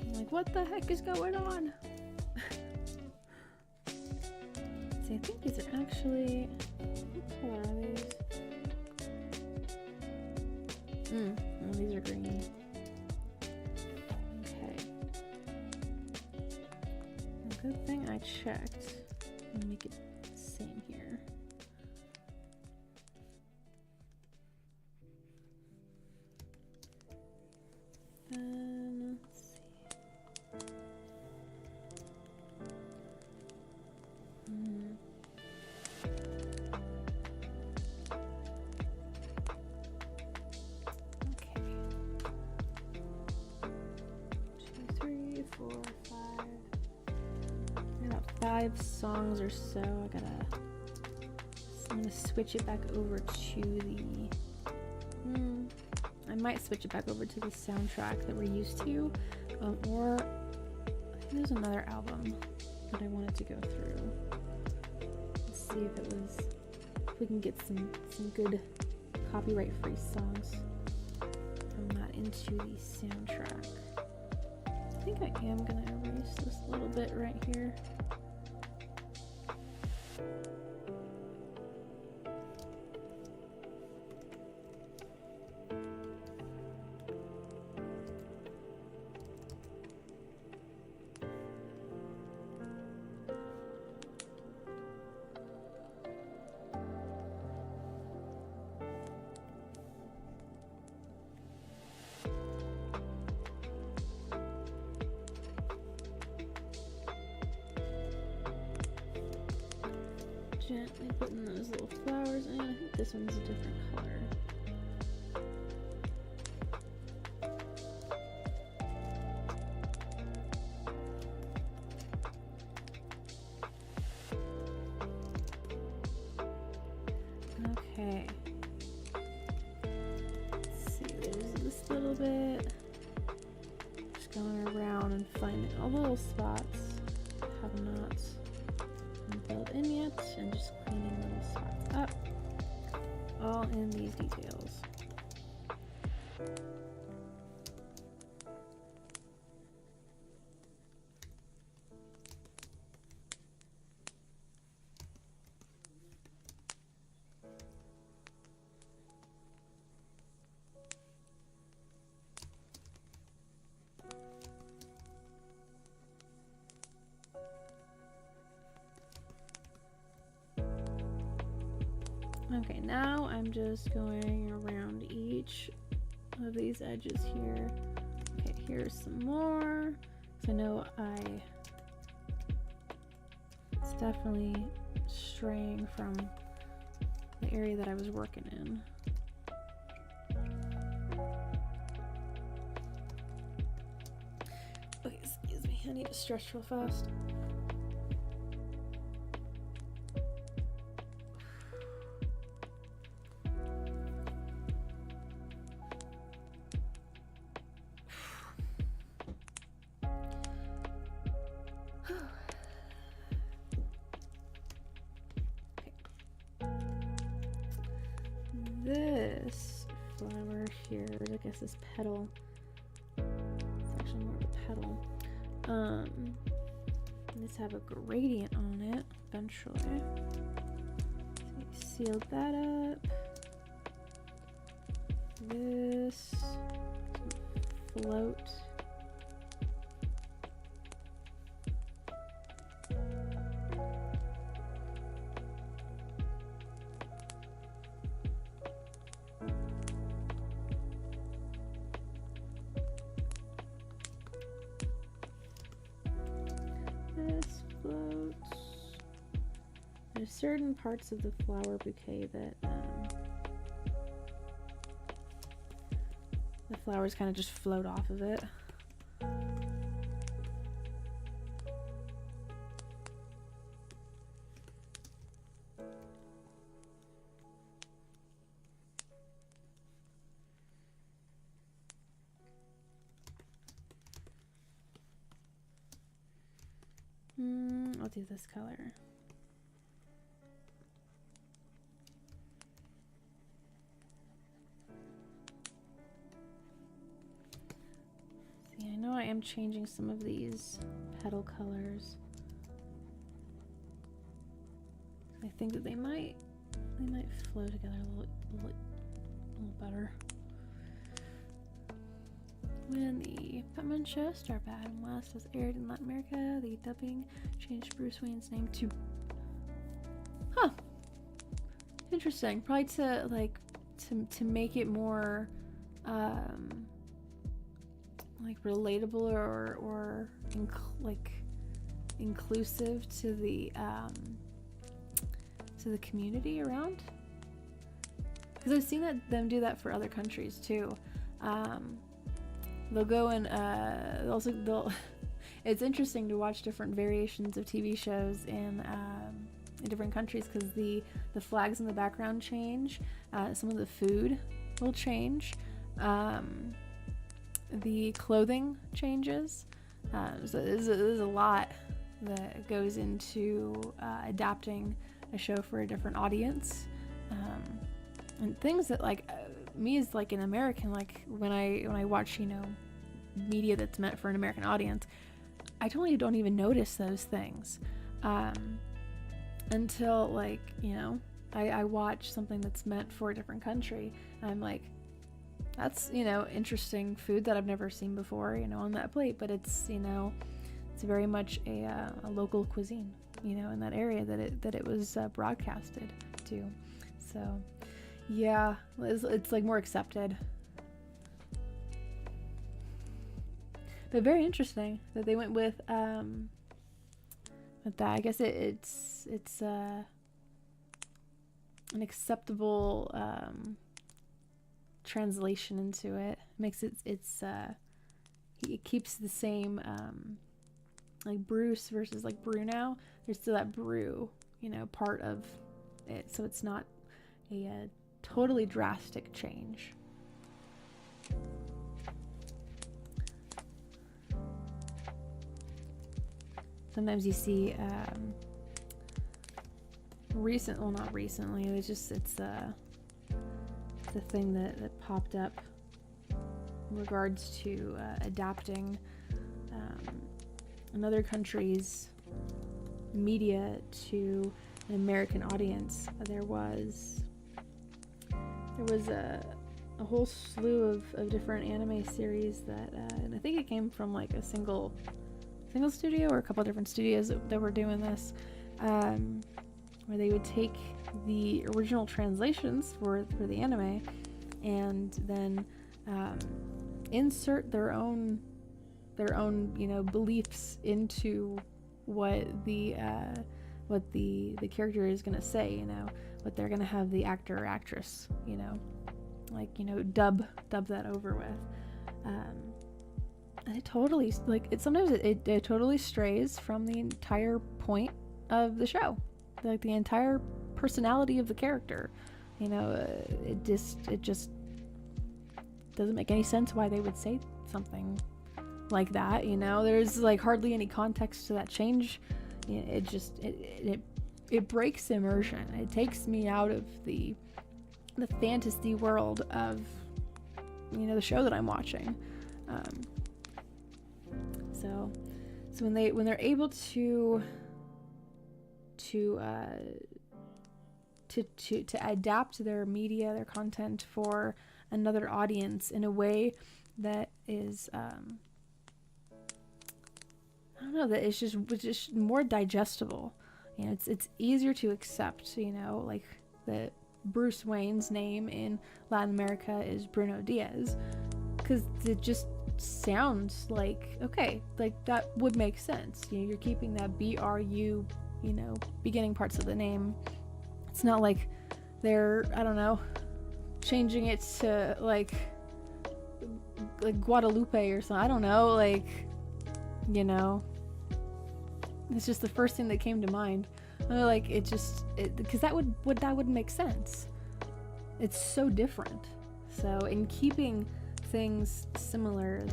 S1: I'm like, what the heck is going on? See, I think these are actually... What color are these? Oh, these are green. Okay. Good thing I checked. Let me make it the same here. Let's see. Okay. 2, 3, 4, 5. About 5 songs or so. I'm gonna switch it back over to the. I might switch it back over to the soundtrack that we're used to, or I think there's another album that I wanted to go through. Let's see if we can get some good copyright-free songs from that into the soundtrack. I think I am gonna erase this little bit right here. gently putting those little flowers in. I think this one's a different color. Okay. Let's see, there's this little bit. Just going around and finding all the little spots that have not been filled in yet, and just cleaning little spots up. All in these details. Okay, now I'm just going around each of these edges here. Okay, here's some more. So I know it's definitely straying from the area that I was working in. Okay, excuse me, I need to stretch real fast. This flower here, I guess this petal, it's actually more of a petal. Let's have a gradient on it eventually. So you sealed that up. This float. There's certain parts of the flower bouquet that the flowers kind of just float off of it. I'll do this color. See, I know I am changing some of these petal colors. I think that they might flow together a little better. When the Batman show Star Bad and West was aired in Latin America, the dubbing changed Bruce Wayne's name to... Huh. Interesting. Probably to, like, to make it more, like, relatable or inclusive to the community around. Because I've seen them do that for other countries, too. They'll go and they'll it's interesting to watch different variations of TV shows in different countries, because the flags in the background change, some of the food will change, the clothing changes, so there's a lot that goes into adapting a show for a different audience, and things that, like, me as, like, an American, like, when I watch, you know, media that's meant for an American audience, I totally don't even notice those things until, like, you know, I watch something that's meant for a different country, and I'm like, that's, you know, interesting food that I've never seen before, you know, on that plate, but it's, you know, it's very much a local cuisine, you know, in that area that it was broadcasted to. So yeah, it's like more accepted. But very interesting that they went with that. I guess it's an acceptable translation into it. Makes it it keeps the same like Bruce versus like Bruno. There's still that brew, you know, part of it, so it's not a totally drastic change. Sometimes you see not recently, it's the thing that popped up in regards to adapting another country's media to an American audience. There was a whole slew of different anime series that and I think it came from like a single studio or a couple different studios that were doing this, where they would take the original translations for the anime and then insert their own you know beliefs into what the character is gonna say, you know, what they're gonna have the actor or actress, you know, like, you know, dub that over with. And it totally, like, sometimes it totally strays from the entire point of the show, like the entire personality of the character, you know. It just doesn't make any sense why they would say something like that, you know. There's like hardly any context to that change. It breaks immersion. It takes me out of the fantasy world of, you know, the show that I'm watching. So when they're able to adapt their media, their content for another audience in a way that is I don't know, that it's just more digestible. You know, it's easier to accept, you know, like that Bruce Wayne's name in Latin America is Bruno Diaz, because it just sounds like, okay, like that would make sense. You know, you're keeping that BRU, you know, beginning parts of the name. It's not like they're, I don't know, changing it to like Guadalupe or something. I don't know, like, you know, it's just the first thing that came to mind. Like, because that wouldn't make sense. It's so different. So in keeping things similar,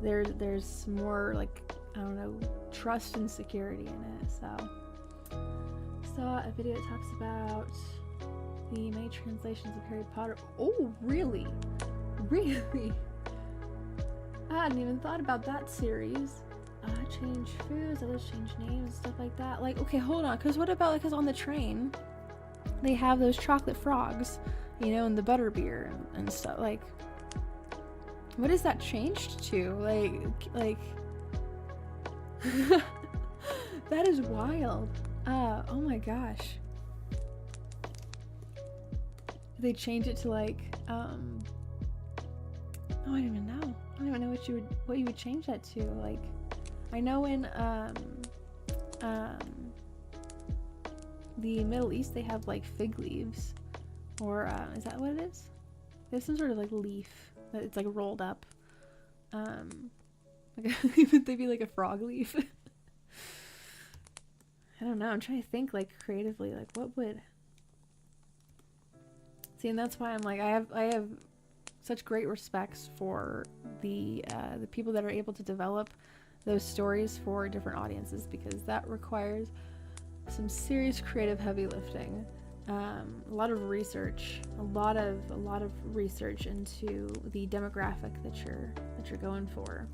S1: there's more, like, I don't know, trust and security in it. So saw a video that talks about the many translations of Harry Potter. Oh, really? I hadn't even thought about that series. Change foods, others change names, stuff like that. Like, okay, hold on, because what about, because on the train they have those chocolate frogs, you know, and the butterbeer and stuff. Like, what is that changed to? Like that is wild. Oh my gosh. They change it to like oh, I don't even know. I don't even know what you would change that to. Like, I know in the Middle East they have like fig leaves, or is that what it is? There's some sort of like leaf that it's like rolled up. Like would they be like a frog leaf? I don't know. I'm trying to think like creatively, like what would. See, and that's why I'm like, I have such great respects for the people that are able to develop those stories for different audiences, because that requires some serious creative heavy lifting, a lot of research into the demographic that you're going for.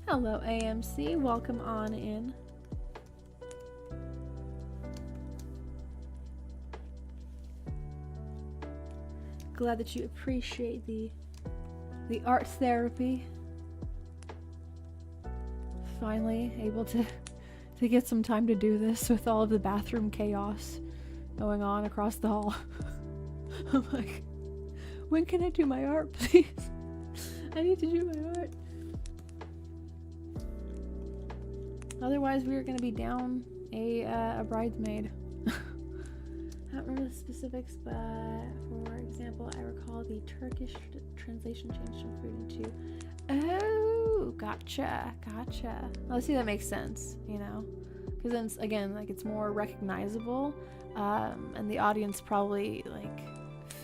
S1: Hello AMC, welcome on in. Glad that you appreciate the art therapy. Finally able to get some time to do this with all of the bathroom chaos going on across the hall. I'm like, when can I do my art, please? I need to do my art. Otherwise, we were going to be down a bridesmaid. I don't remember the specifics, but for example, I recall the Turkish translation changed from food into. Oh, gotcha. Well, see, that makes sense, you know, because then again, like, it's more recognizable, and the audience probably like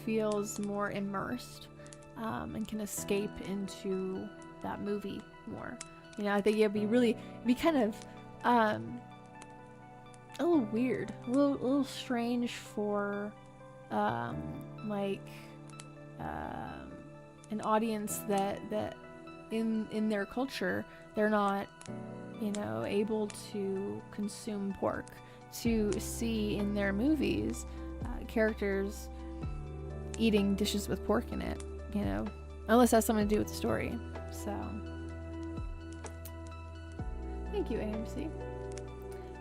S1: feels more immersed, and can escape into that movie more. You know, I think it'd be kind of a little weird, a little strange for like an audience that in their culture they're not, you know, able to consume pork, to see in their movies characters eating dishes with pork in it, you know, unless it has something to do with the story. So thank you, AMC.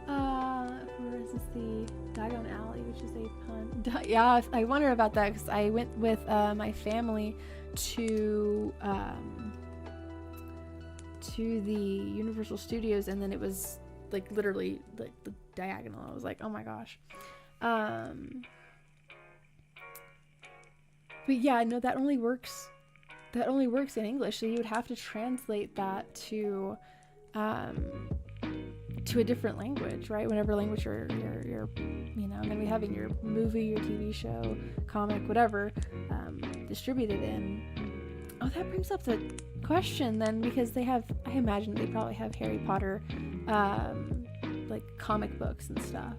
S1: For instance, the Diagon Alley, which is a pun. Yeah, I wonder about that because I went with my family to the Universal Studios, and then it was like literally like the diagonal. I was like, oh my gosh. But yeah, no, that only works in English, so you would have to translate that to a different language, right? Whatever language you're you know, going to be having your movie, your TV show, comic, whatever, distributed in. Oh, that brings up the question then, because I imagine they probably have Harry Potter, like comic books and stuff.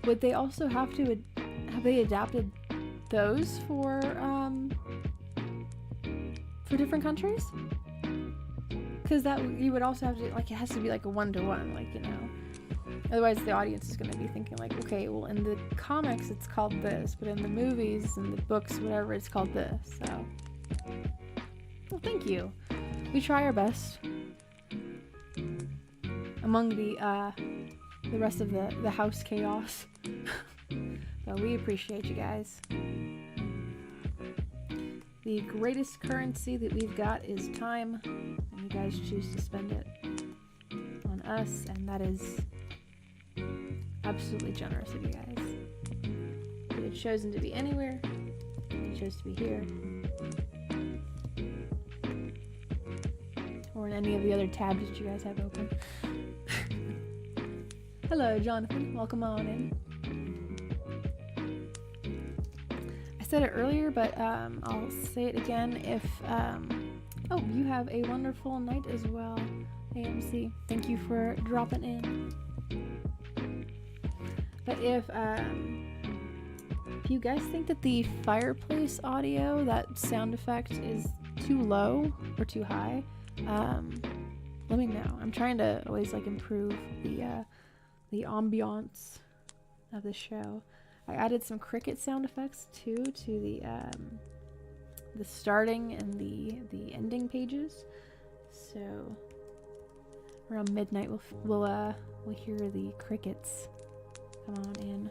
S1: Would they also have they adapted those for different countries? Because that you would also have to, like, it has to be like a 1-to-1, like, you know. Otherwise, the audience is going to be thinking like, okay, well, in the comics it's called this, but in the movies and the books, whatever, it's called this. So, well, thank you. We try our best. Among the rest of the house chaos. So we appreciate you guys. The greatest currency that we've got is time, and you guys choose to spend it on us, and that is absolutely generous of you guys. If you had chosen to be anywhere, you chose to be here, or in any of the other tabs that you guys have open. Hello, Jonathan. Welcome on in. I said it earlier, but I'll say it again. If oh, you have a wonderful night as well, AMC. Thank you for dropping in. But if you guys think that the fireplace audio, that sound effect, is too low or too high, let me know. I'm trying to always like improve the ambiance of the show. I added some cricket sound effects too to the starting and the ending pages. So around midnight we'll hear the crickets come on in.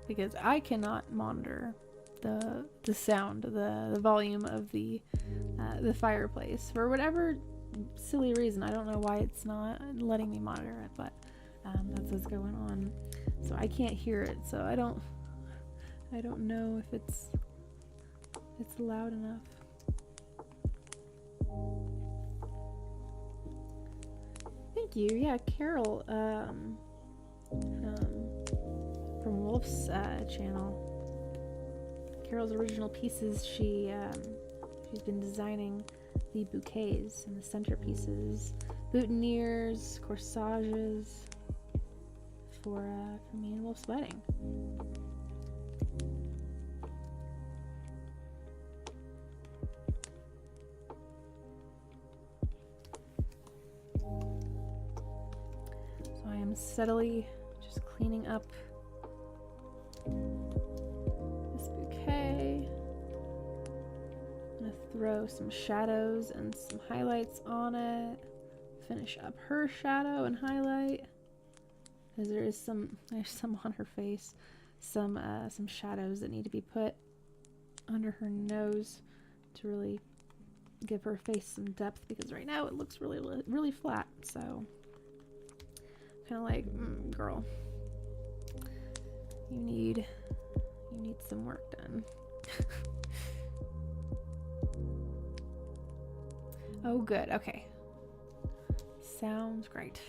S1: Because I cannot monitor the sound, the volume of the fireplace for whatever silly reason. I don't know why it's not letting me monitor it, but that's what's going on. So I can't hear it. So I don't know if it's loud enough. Thank you. Yeah, Carol from Wolf's channel. Carol's original pieces. She's been designing the bouquets and the centerpieces, boutonnieres, corsages for me and Wolf's wedding. So I am steadily just cleaning up this bouquet. I'm gonna throw some shadows and some highlights on it. Finish up her shadow and highlight, because there's some on her face. Some shadows that need to be put under her nose. to really give her face some depth, because right now it looks really flat. So kind of like, girl, you need some work done. Oh, good. Okay. Sounds great.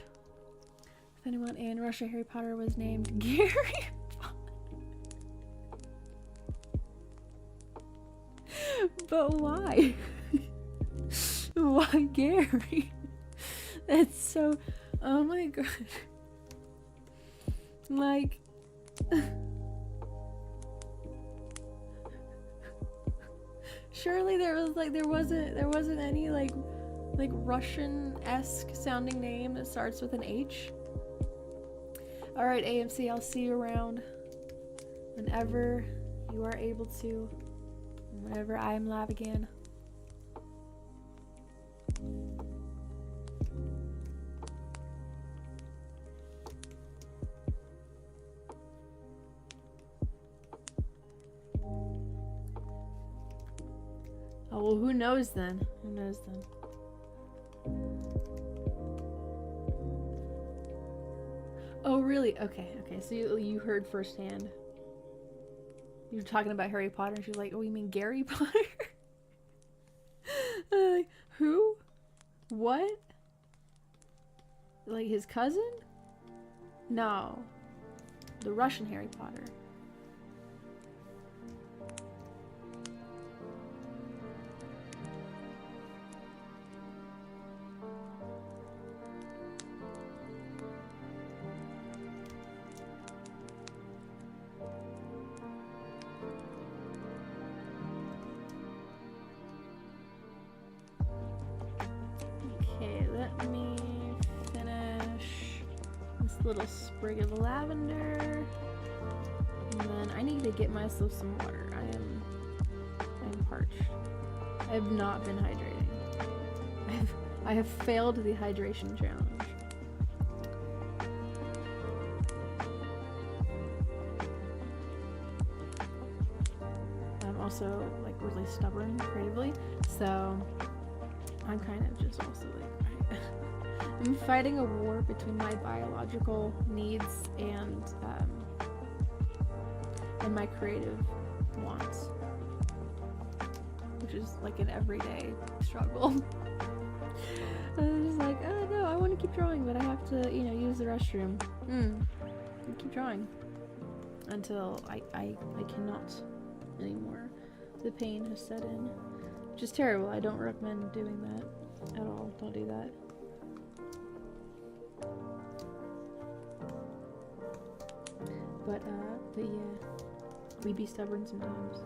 S1: If anyone in Russia Harry Potter was named Gary but why? Why Gary? That's so... Oh my god. Like... Surely there wasn't any like Russian-esque sounding name that starts with an H. Alright, AMC, I'll see you around whenever you are able to. Whenever I am live again. Oh, well, who knows then? Who knows then? Oh, really? Okay. So you heard firsthand. You were talking about Harry Potter, and she was like, "Oh, you mean Gary Potter?" Like, who? What? Like his cousin? No, the Russian Harry Potter. Little sprig of lavender, and then I need to get myself some water. I'm parched. I have not been hydrating. I have failed the hydration challenge. I'm also like really stubborn creatively, so I'm kind of just also like I'm fighting a war between my biological needs and my creative wants, which is like an everyday struggle. I was just like, oh no, I want to keep drawing, but I have to, use the restroom. Keep drawing until I cannot anymore. The pain has set in, which is terrible. I don't recommend doing that at all. Don't do that. But yeah, we be stubborn sometimes.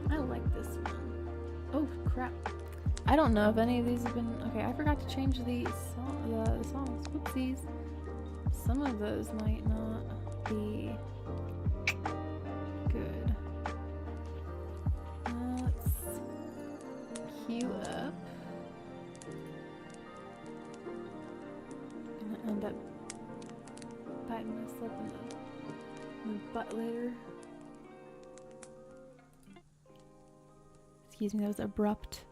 S1: I like this one. Oh crap! I don't know if any of these have been. Okay, I forgot to change the songs. Whoopsies. Some of those might not be good. Let's queue up. I'm gonna end up biting myself in the butt later. Excuse me, that was abrupt.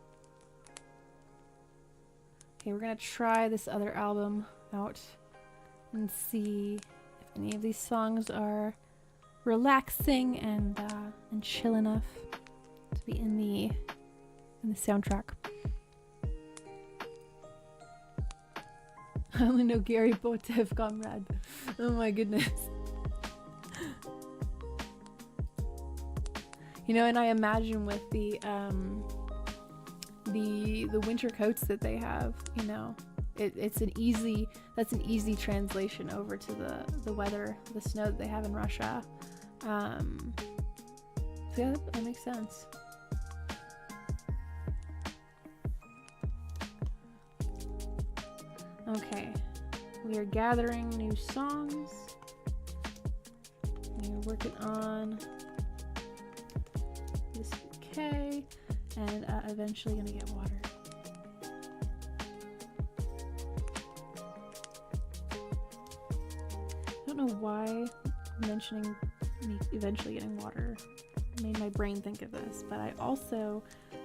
S1: Okay, we're gonna try this other album out and see if any of these songs are relaxing and chill enough to be in the soundtrack. I only know Gary Botev, comrade. Oh my goodness. And I imagine with the winter coats that they have, that's an easy translation over to the weather, the snow that they have in Russia. So yeah, that makes sense. Okay, we are gathering new songs. We are working on this bouquet. and eventually gonna get water. I don't know why mentioning me eventually getting water made my brain think of this, but I also,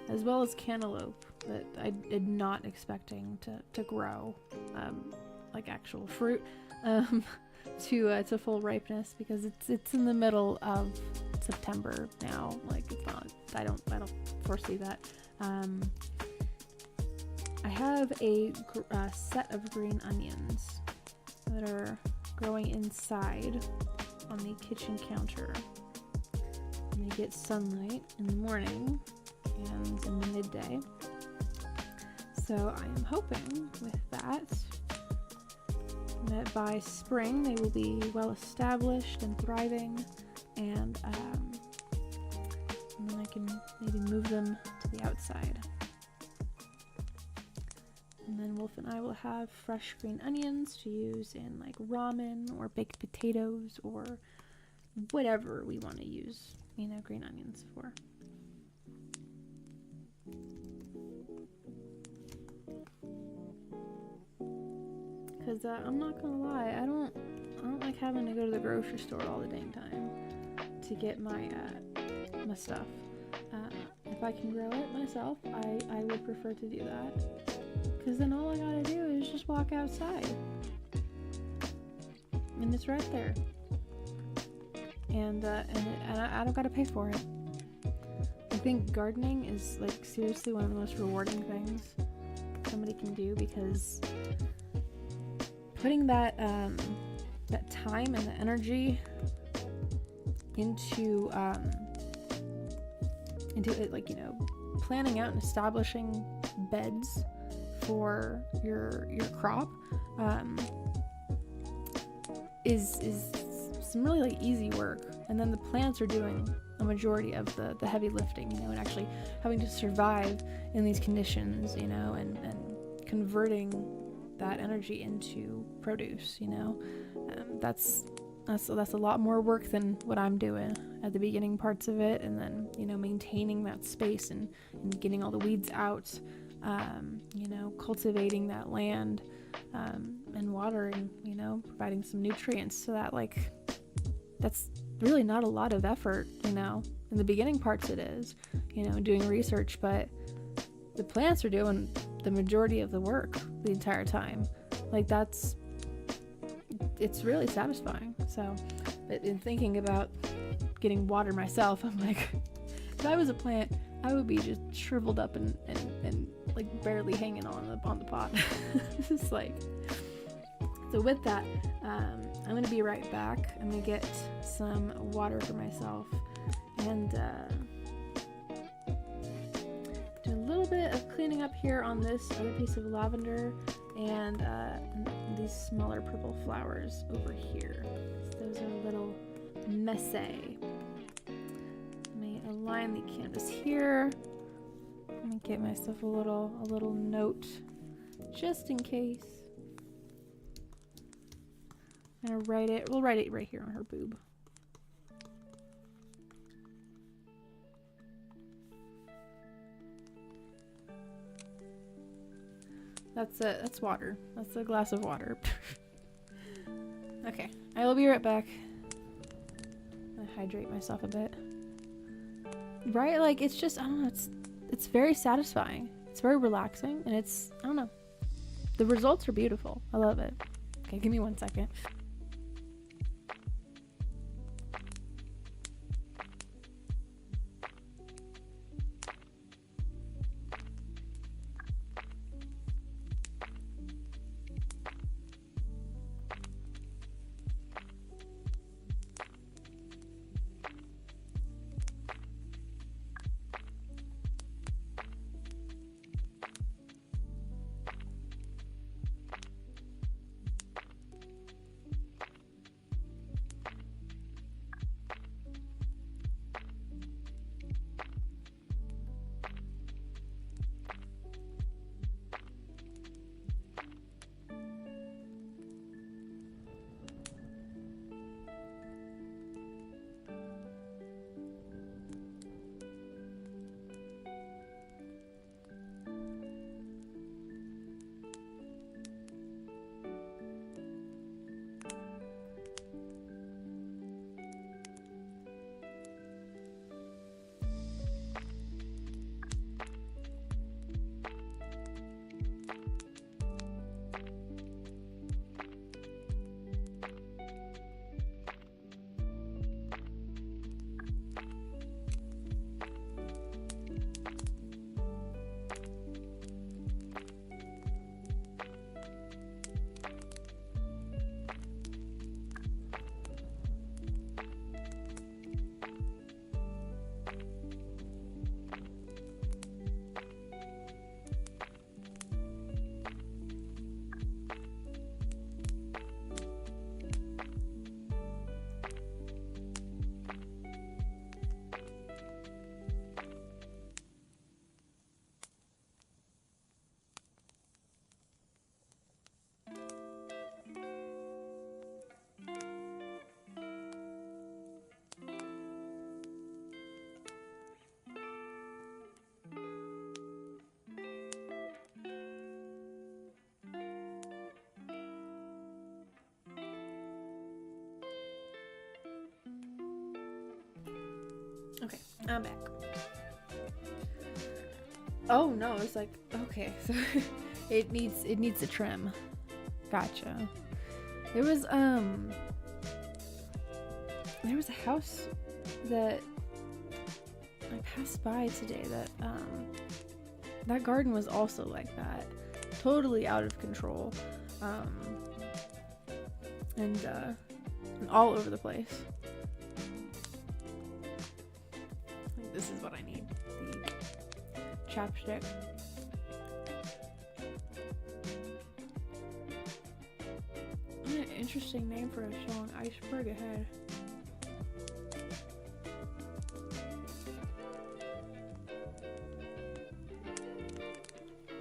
S1: as well as cantaloupe, that I did not expecting to grow, like actual fruit, to full ripeness, because it's in the middle of September now. Like, it's not. I don't foresee that. I have a set of green onions that are growing inside on the kitchen counter. And they get sunlight in the morning and in the midday. So I am hoping with that by spring they will be well established and thriving, and then I can maybe move them to the outside. And then Wolf and I will have fresh green onions to use in like ramen or baked potatoes or whatever we want to use, green onions for. Because I'm not gonna lie, I don't like having to go to the grocery store all the dang time to get my my stuff. If I can grow it myself, I would prefer to do that. Because then all I gotta do is just walk outside, and it's right there. And I don't gotta pay for it. I think gardening is like seriously one of the most rewarding things somebody can do, because putting that time and the energy into it, like, planning out and establishing beds for your crop is some really like easy work, and then the plants are doing a majority of the heavy lifting, and actually having to survive in these conditions, and converting that energy into produce. That's a lot more work than what I'm doing at the beginning parts of it, and then maintaining that space and getting all the weeds out, cultivating that land, and watering, providing some nutrients, so that that's really not a lot of effort. In the beginning parts it is, doing research, but the plants are doing the majority of the work the entire time. It's really satisfying. So, but in thinking about getting water myself, I'm like, if I was a plant, I would be just shriveled up and like barely hanging on the pot. Just like, so with that, I'm gonna be right back. I'm gonna get some water for myself and do a little bit of cleaning up here on this other piece of lavender and these smaller purple flowers over here. So those are a little messy. Let me align the canvas here. Let me get myself a little note just in case. I'm gonna write it. We'll write it right here on her boob. That's water. That's a glass of water. Okay, I will be right back. I'm gonna hydrate myself a bit. Right? Like, it's just, I don't know, it's very satisfying. It's very relaxing, and it's, I don't know. The results are beautiful. I love it. Okay, give me 1 second. Okay, I'm back. Oh no, it's like, okay, so it needs a trim. Gotcha. There was a house that I passed by today that that garden was also like that. Totally out of control. And all over the place. I think this is what I need. The chapstick. What an interesting name for a song. Iceberg Ahead.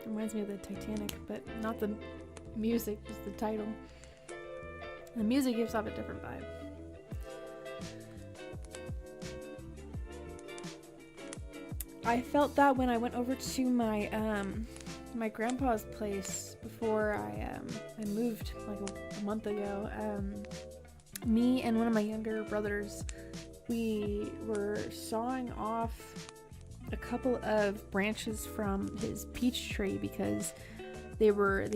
S1: Reminds me of the Titanic, but not the music, just the title. The music gives off a different vibe. I felt that when I went over to my my grandpa's place before I moved like a month ago. Me and one of my younger brothers, we were sawing off a couple of branches from his peach tree because they were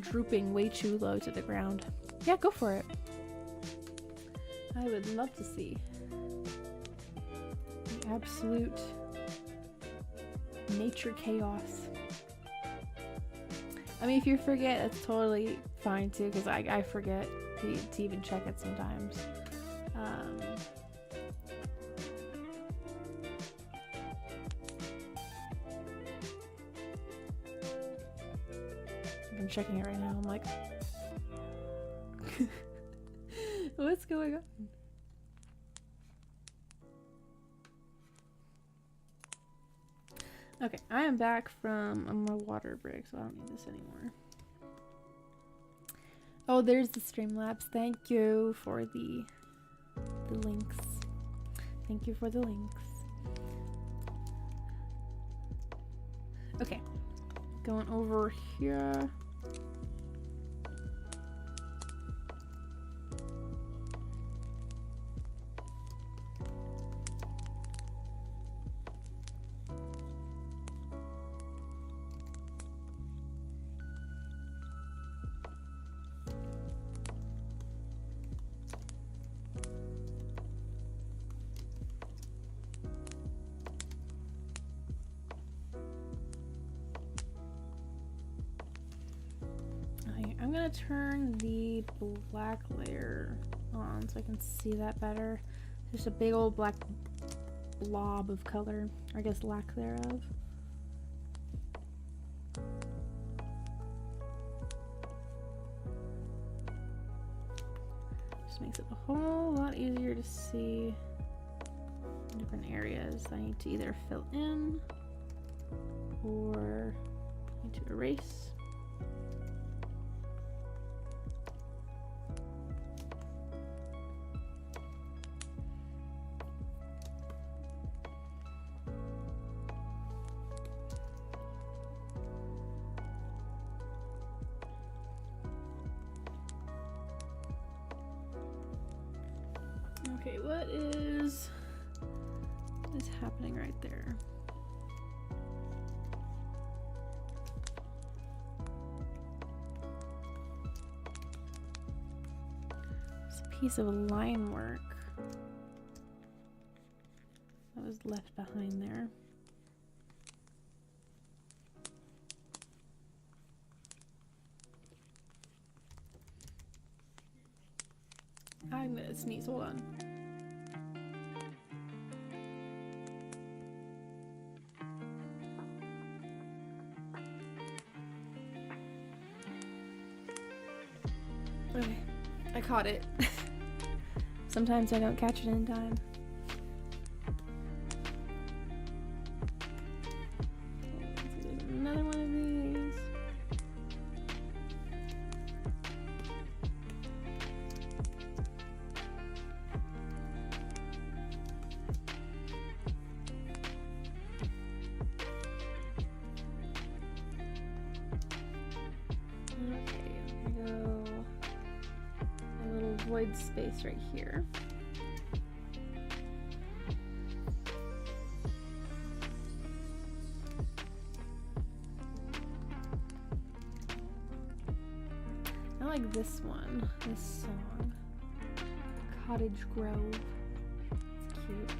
S1: drooping way too low to the ground. Yeah, go for it. I would love to see the absolute nature chaos. I mean, if you forget, it's totally fine too, because I forget to even check it sometimes. I'm checking it right now. I'm like, what's going on? Okay, I am back from my water break, so I don't need this anymore. Oh, there's the Streamlabs. Thank you for the links. Thank you for the links. Okay, going over here. I'm gonna turn the black layer on so I can see that better. Just a big old black blob of color, or I guess lack thereof. Just makes it a whole lot easier to see different areas I need to either fill in or need to erase. Okay, what is happening right there? It's a piece of line work that was left behind there. I'm gonna sneeze, hold on. Okay, I caught it. Sometimes I don't catch it in time. Another one of these. Okay, we go a little void space right here. like this one, this song, Cottage Grove. It's cute.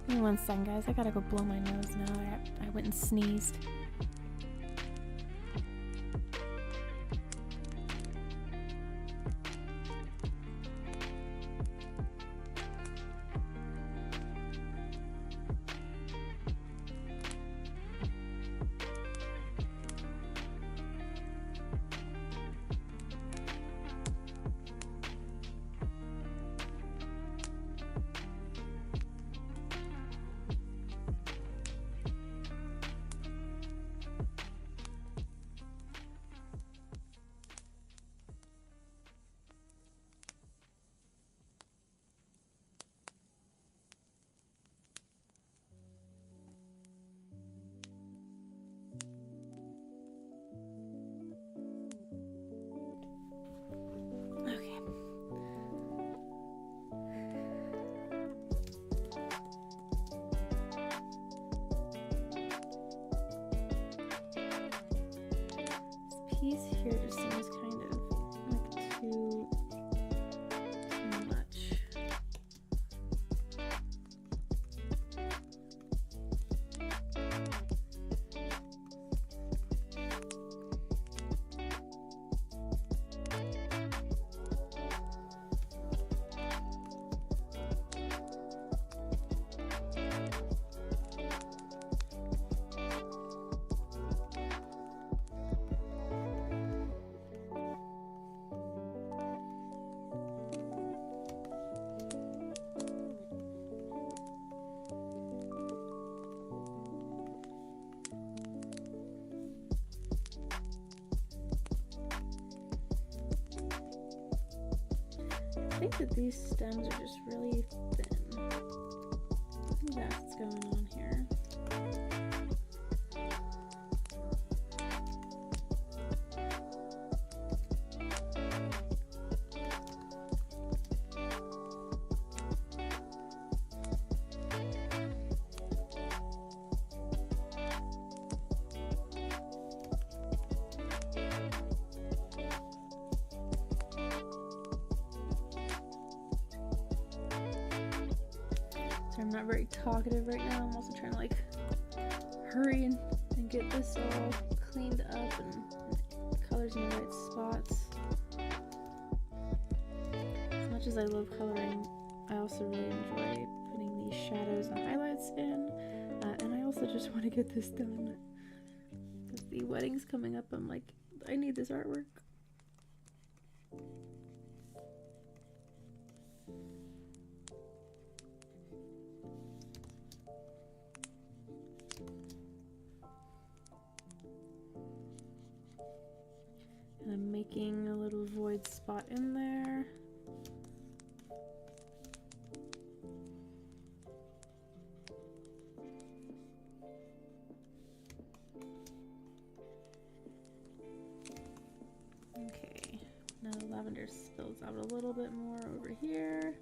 S1: Give me 1 second, guys. I gotta go blow my nose now. I went and sneezed. Piece here just seems kind of like too much. I think that these stems are just really thin. I think that's what's going on here. I'm not very talkative right now. I'm also trying to like hurry and get this all cleaned up and colors in the right spots. As much as I love coloring, I also really enjoy putting these shadows and highlights in, and I also just want to get this done because the wedding's coming up. I'm like, I need this artwork. And I'm making a little void spot in there. Okay, now the lavender spills out a little bit more over here.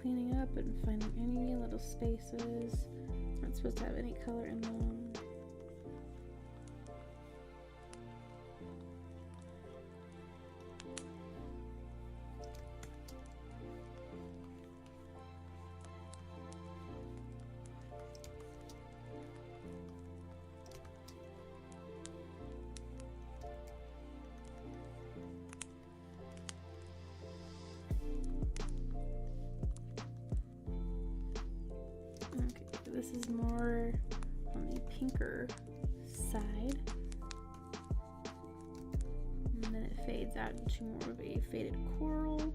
S1: Cleaning up and finding any little spaces. Aren't supposed to have any color in them. darker side. And then it fades out into more of a faded coral.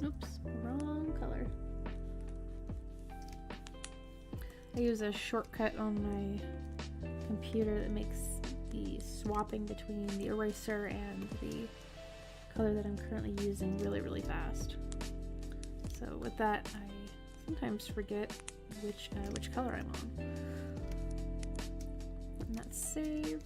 S1: Oops, wrong color. I use a shortcut on my computer that makes the swapping between the eraser and the color that I'm currently using really, really fast. So with that, I sometimes forget which color I'm on. And that's save.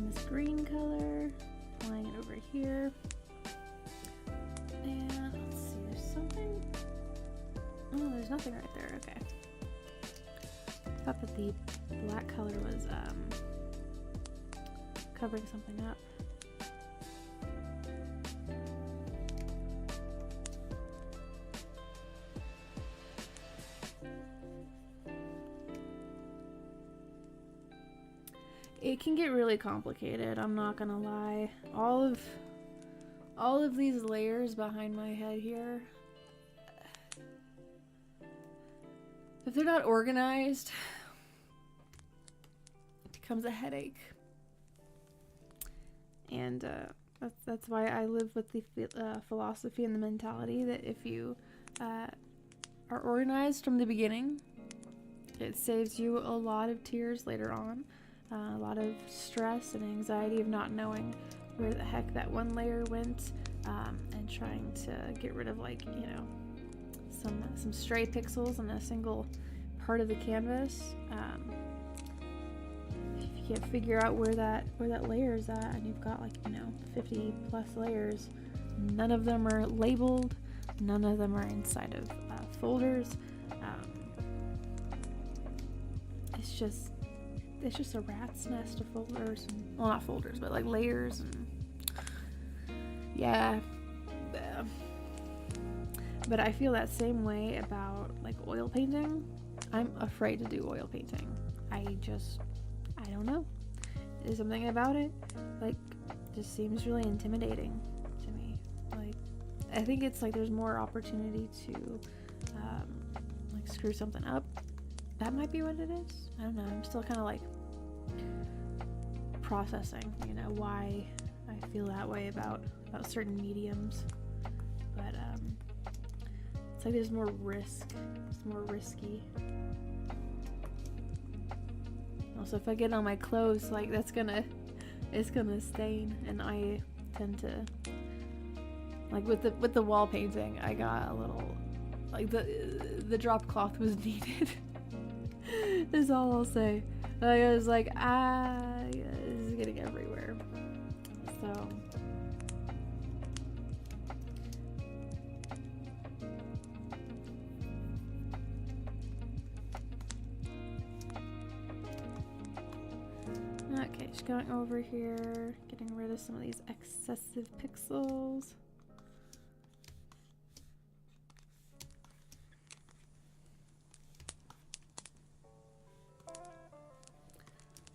S1: This green color, applying it over here, and let's see, there's something, oh, there's nothing right there, okay. I thought that the black color was covering something up. It can get really complicated, I'm not gonna lie. All of these layers behind my head here, if they're not organized, it becomes a headache. And that's why I live with the philosophy and the mentality that if you are organized from the beginning, it saves you a lot of tears later on. A lot of stress and anxiety of not knowing where the heck that one layer went, and trying to get rid of, like, you know, some stray pixels on a single part of the canvas. If you can't figure out where that layer is at, and you've got, like, you know, 50 plus layers, none of them are labeled, none of them are inside of folders. It's just a rat's nest of folders, and, well, not folders, but like layers, and yeah. But I feel that same way about like oil painting. I'm afraid to do oil painting. I don't know. There's something about it, like, just seems really intimidating to me. Like, I think it's like there's more opportunity to like screw something up. That might be what it is. I don't know. I'm still kind of like processing, you know, why I feel that way about certain mediums. But it's like there's more risk. It's more risky. Also, if I get on my clothes, like, it's gonna stain, and I tend to, like, with the wall painting, I got a little, like, the drop cloth was needed. Is all I'll say. Like, I was like, this is getting everywhere. So Okay, just going over here, getting rid of some of these excessive pixels.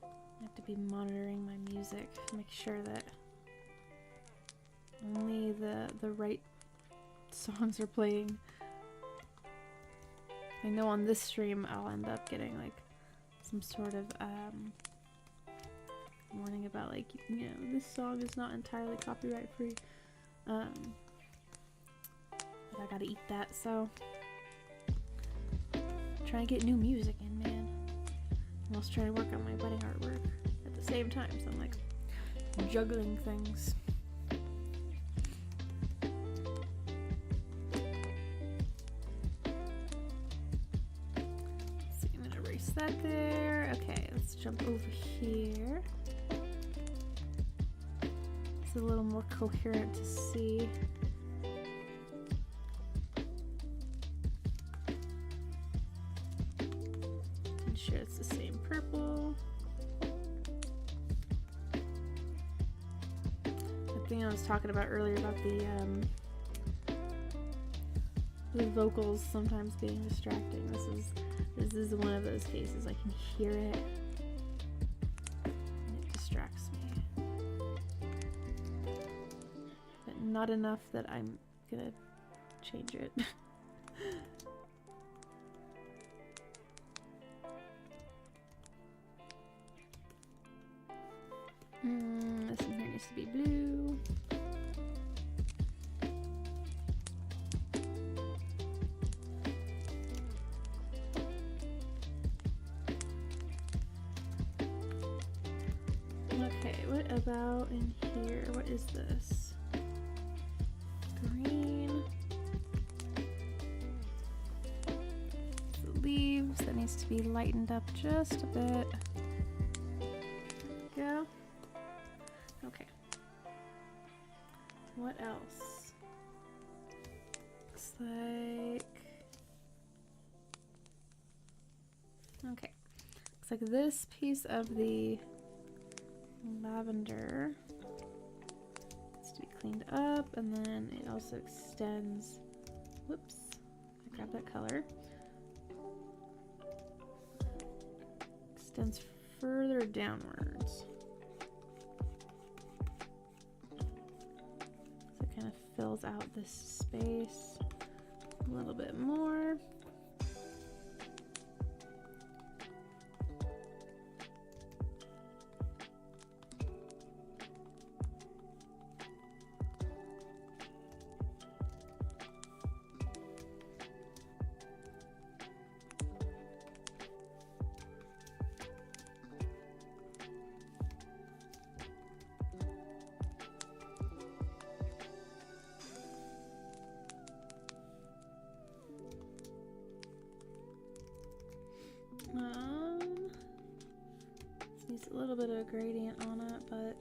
S1: I have to be monitoring my music to make sure that only the right songs are playing. I know on this stream I'll end up getting like some sort of warning about like, you know, this song is not entirely copyright free. But I gotta eat that, so trying to get new music in, man. I'm also trying to work on my wedding artwork at the same time, so I'm like juggling things. So I'm gonna erase that there. Okay, let's jump over here. It's a little more coherent to see. Ensure it's the same purple. The thing I was talking about earlier about the vocals sometimes being distracting. This is one of those cases. I can hear it and it distracts me, but not enough that I'm gonna change it. This one here needs to be blue. Okay, what about in here? What is this? Green. The leaves, that needs to be lightened up just a bit. There we go. Okay. What else? Looks like... Okay. Looks like this piece of the lavender needs to be cleaned up, and then it also extends... Whoops. I grabbed that color. Extends further downwards. Kind of fills out this space a little bit more. This needs a little bit of a gradient on it, but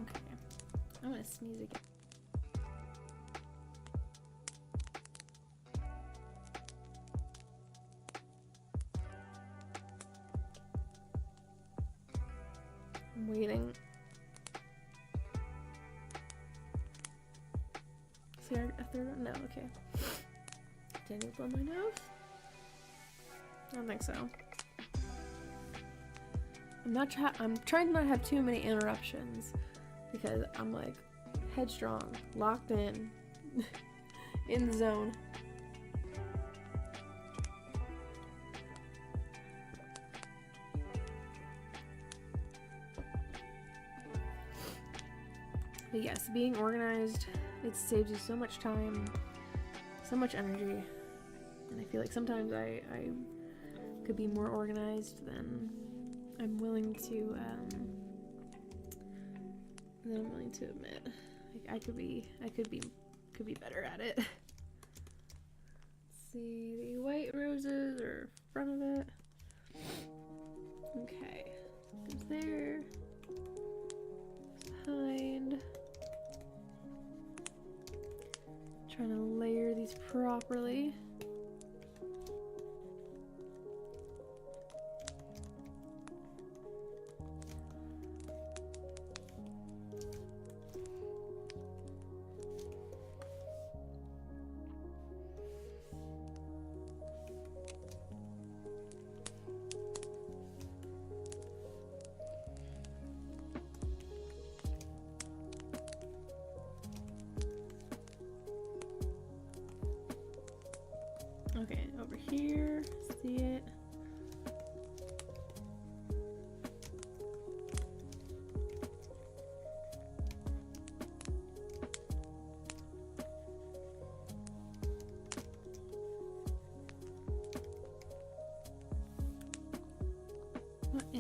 S1: okay. I'm gonna sneeze again. I'm waiting. Is there a third one? No, okay. Did I blow my nose? I don't think so. I'm trying to not have too many interruptions because I'm like headstrong, locked in, in the zone. But yes, being organized, it saves you so much time, so much energy, and I feel like sometimes I could be more organized than I'm willing to admit. Like I could be better at it. Let's see, the white roses are front of it. Okay, goes there. Behind. Trying to layer these properly.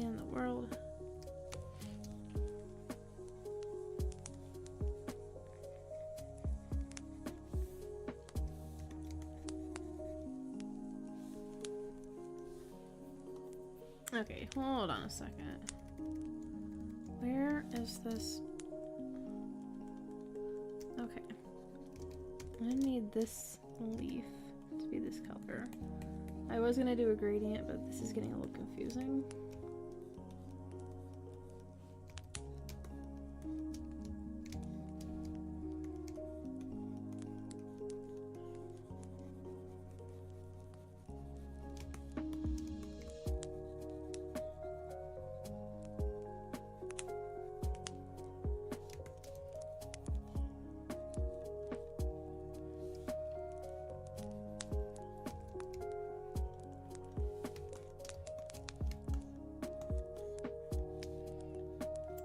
S1: in the world? Okay, hold on a second. Where is this? Okay. I need this leaf to be this color. I was gonna do a gradient, but this is getting a little confusing.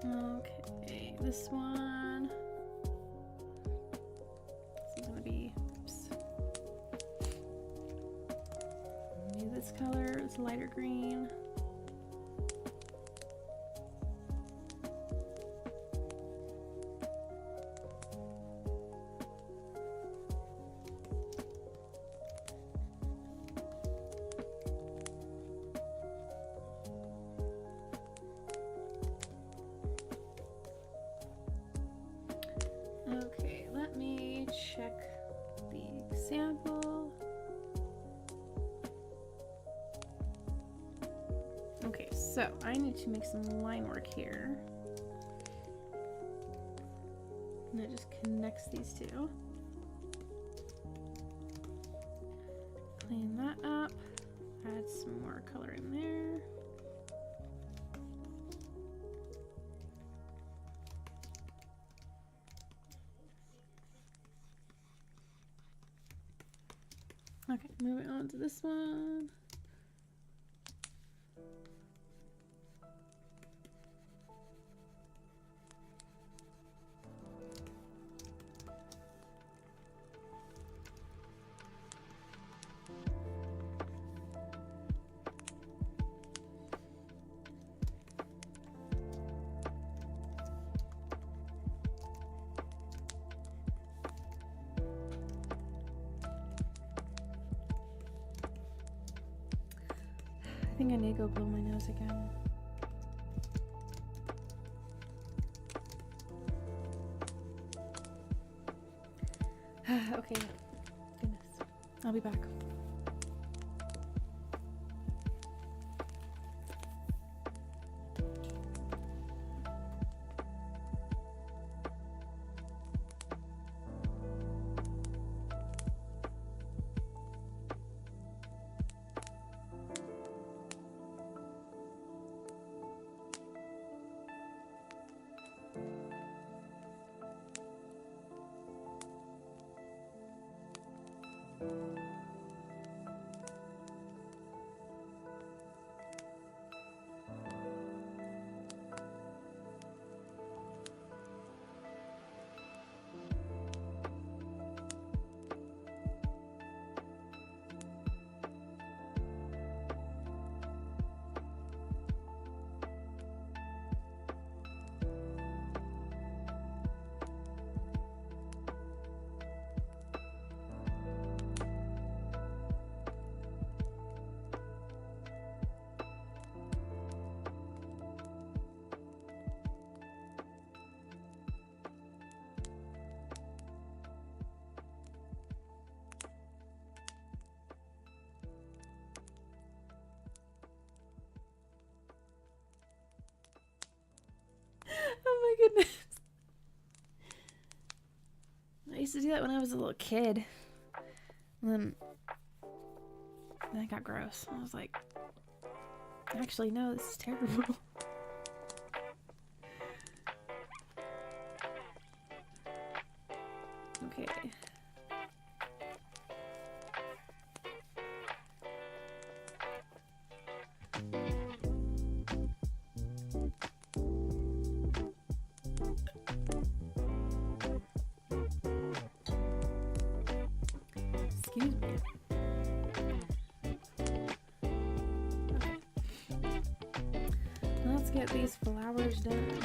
S1: Okay, this one. This is gonna be, oops. Maybe this color is lighter green. Okay, let me check the example. Okay, so I need to make some line work here. And it just connects these two. Clean that up. Add some more color in there. Okay, moving on to this one. I think I need to go blow my nose again. Okay, goodness. I'll be back. Oh my goodness. I used to do that when I was a little kid. And then it got gross. I was like, actually, no, this is terrible. Okay. Excuse me. get these flowers done.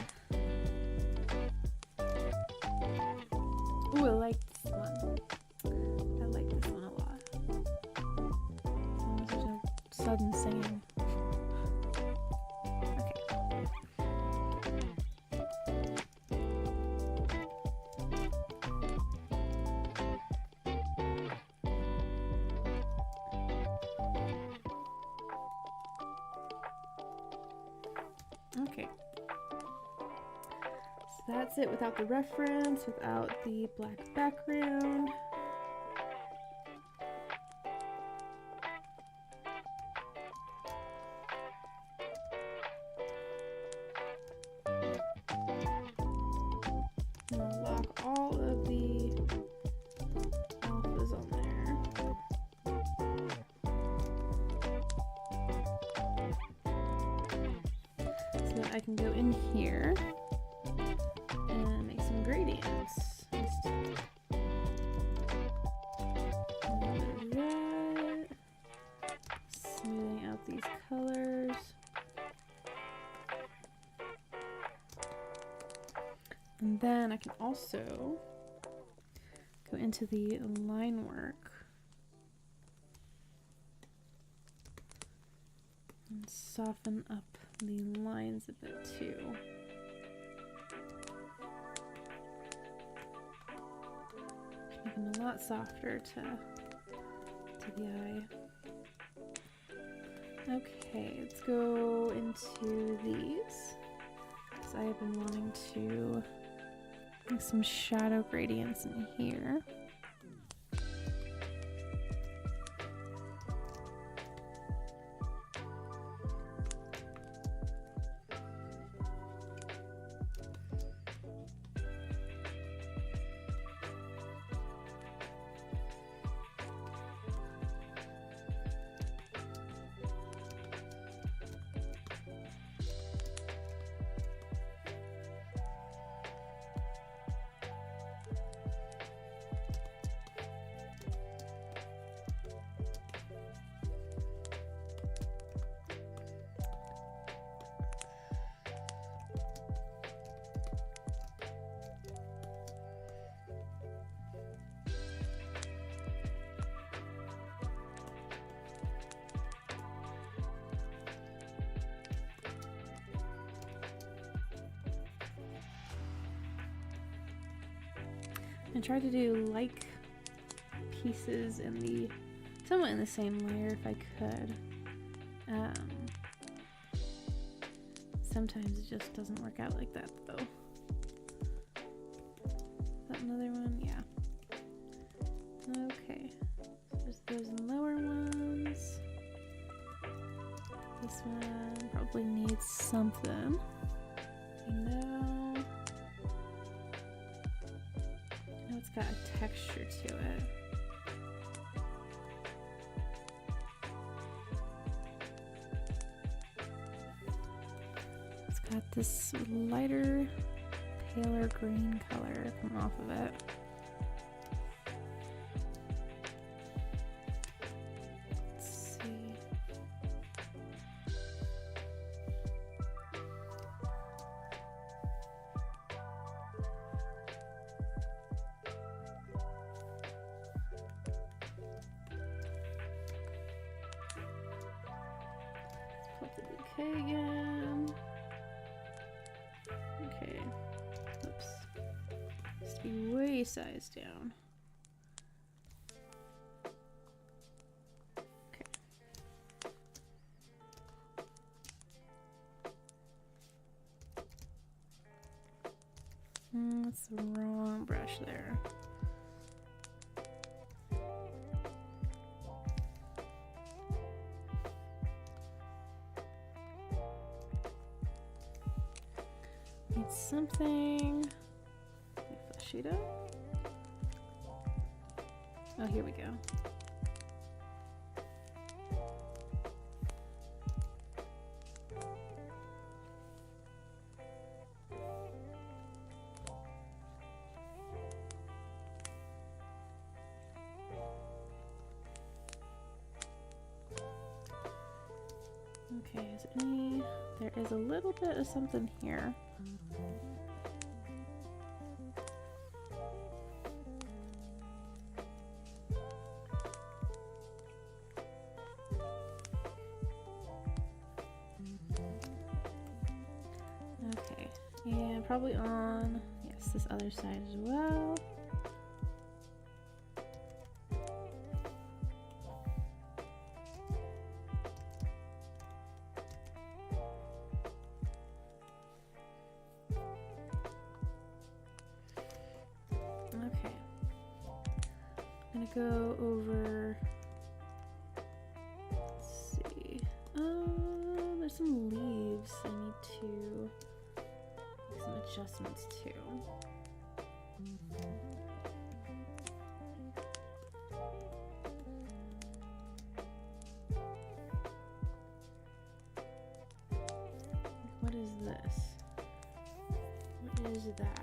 S1: Ooh, I like this one. I like this one a lot. Oh, there's no sudden singing. Okay. So that's it without the reference, without the black background. And I'll lock all of the alphas on there. So that I can go in here and make some gradients. Just that. Smoothing out these colors. And then I can also go into the line work and soften up the lines a bit too. Make them a lot softer to the eye. Okay, let's go into these. So I have been wanting to make some shadow gradients in here. And try to do like pieces in the somewhat in the same layer if I could. Sometimes it just doesn't work out like that though. Is that another one? Yeah. Okay. So there's those lower ones. This one probably needs something. I know. It's got a texture to it. It's got this lighter, paler green color coming off of it. Let's see. Flip the bouquet again. Okay. Oops. Needs to be way sized down. Okay. That's the wrong brush there. Need something. Flush it up. Oh, here we go. Okay, is any... There is a little bit of something here. Okay, and probably on, yes, this other side as well. Okay, I'm gonna go over, let's see, there's some leaves I need to make some adjustments to. What is this? What is that?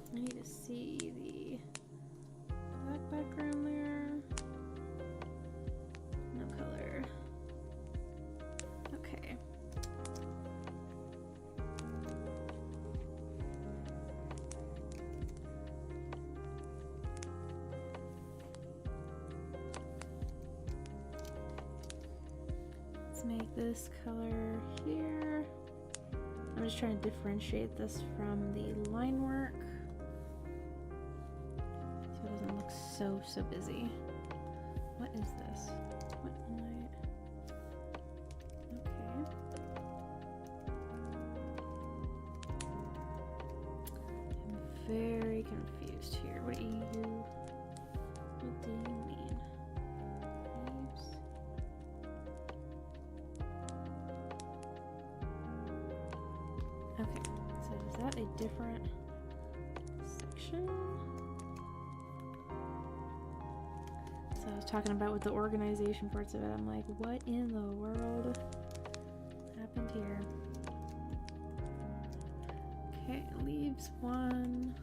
S1: I need to see the black background there. No color. Okay. Let's make this color here. I'm just trying to differentiate this from the line work, so it doesn't look so busy. What is this? What am I? Okay. I'm very confused here. What do you mean? Leaves? Okay, so is that a different section? So I was talking about with the organization parts of it, I'm like, what in the world happened here? Okay, leaves one.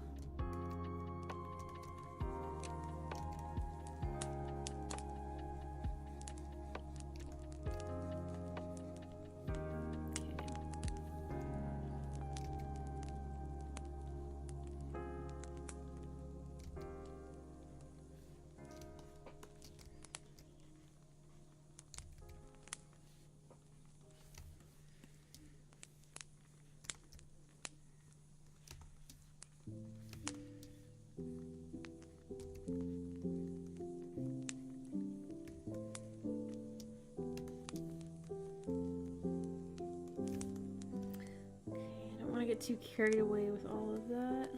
S1: Get too carried away with all of that.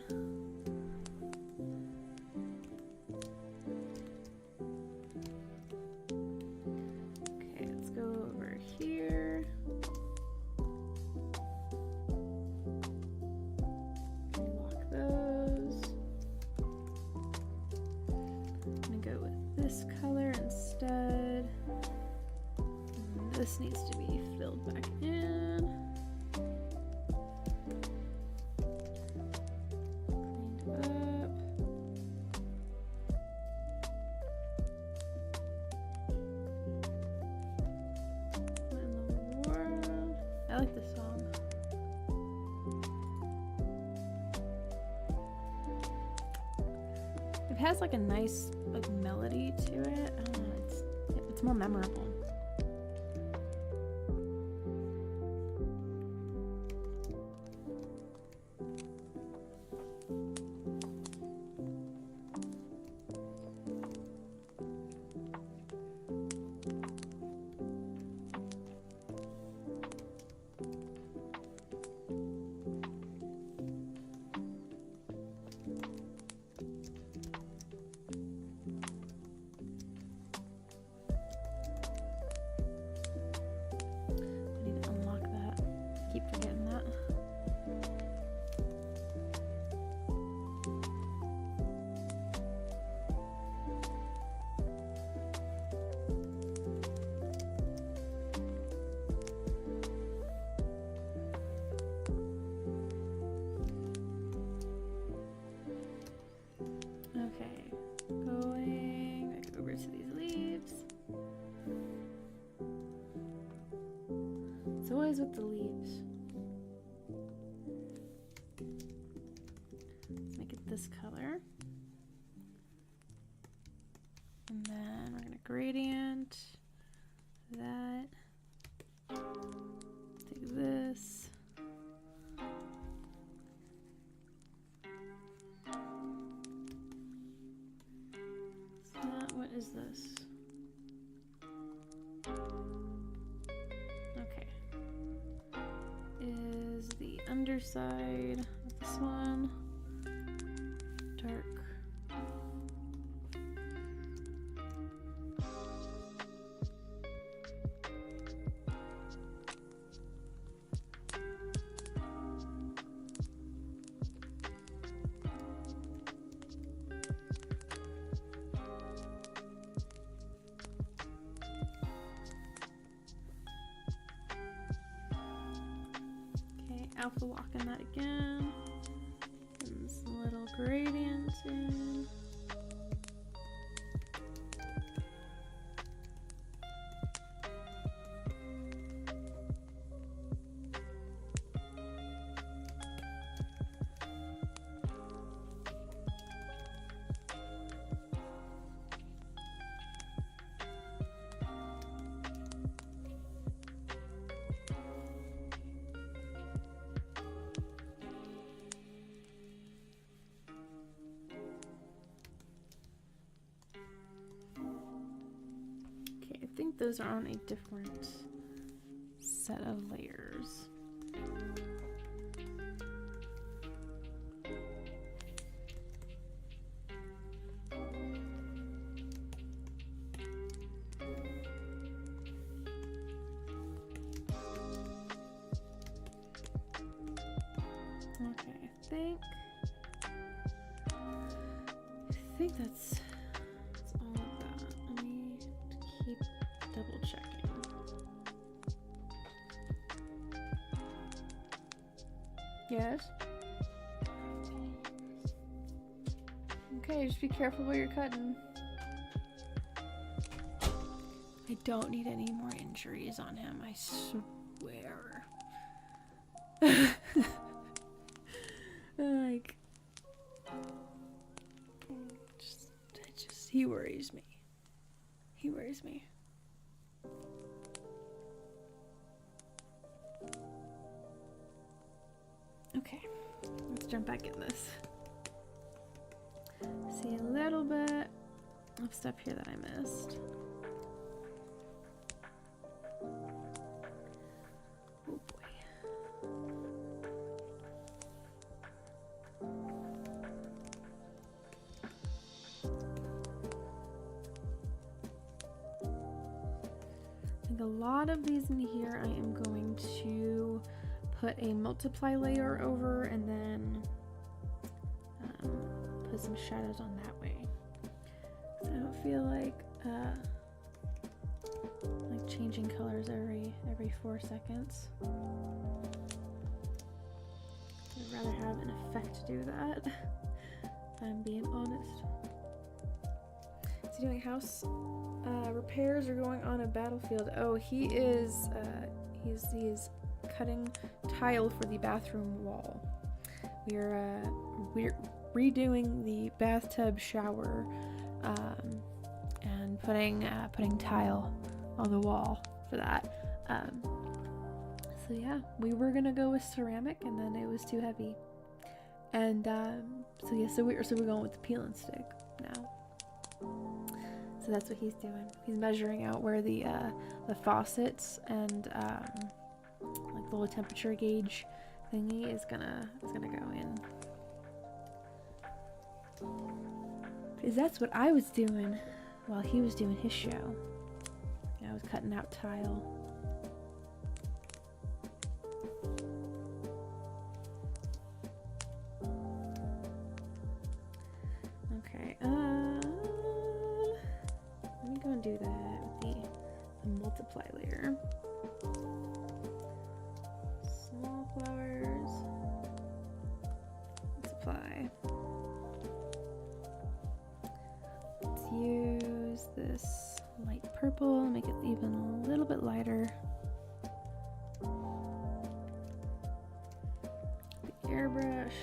S1: Okay, let's go over here. Lock those. I'm gonna go with this color instead. And this needs to be filled back in. I like this song. It has like a nice like melody to it. I don't know, it's more memorable. always with the leaves. Let's make it this color. And then we're gonna gradient that. Take this. What is this? Okay. Is the underside of this one dark? Alpha locking that again, and some little gradient in. I think those are on a different set of layers. Okay, I think that's all of that. Let me keep double checking. Yes? Okay, just be careful where you're cutting. I don't need any more injuries on him, I swear. Like, he worries me. He worries me. Okay, let's jump back in this. See a little bit of stuff here that I missed. Oh boy. I think a lot of these in here I am going to put a multiply layer over and then put some shadows on that way. So I don't feel like changing colors every 4 seconds. I'd rather have an effect do that, if I'm being honest. Is he doing house repairs or going on a battlefield? Oh, he is he's cutting tile for the bathroom wall. We're redoing the bathtub shower and putting tile on the wall for that. So yeah, we were gonna go with ceramic and then it was too heavy. And so yeah, so we're going with the peel and stick now. So that's what he's doing. He's measuring out where the faucets and like the little temperature gauge thingy is gonna go in. Because that's what I was doing while he was doing his show. I was cutting out tile. Okay, let me go and do that with the multiply layer. Small flowers, multiply. Let's use this light purple, make it even a little bit lighter. brush.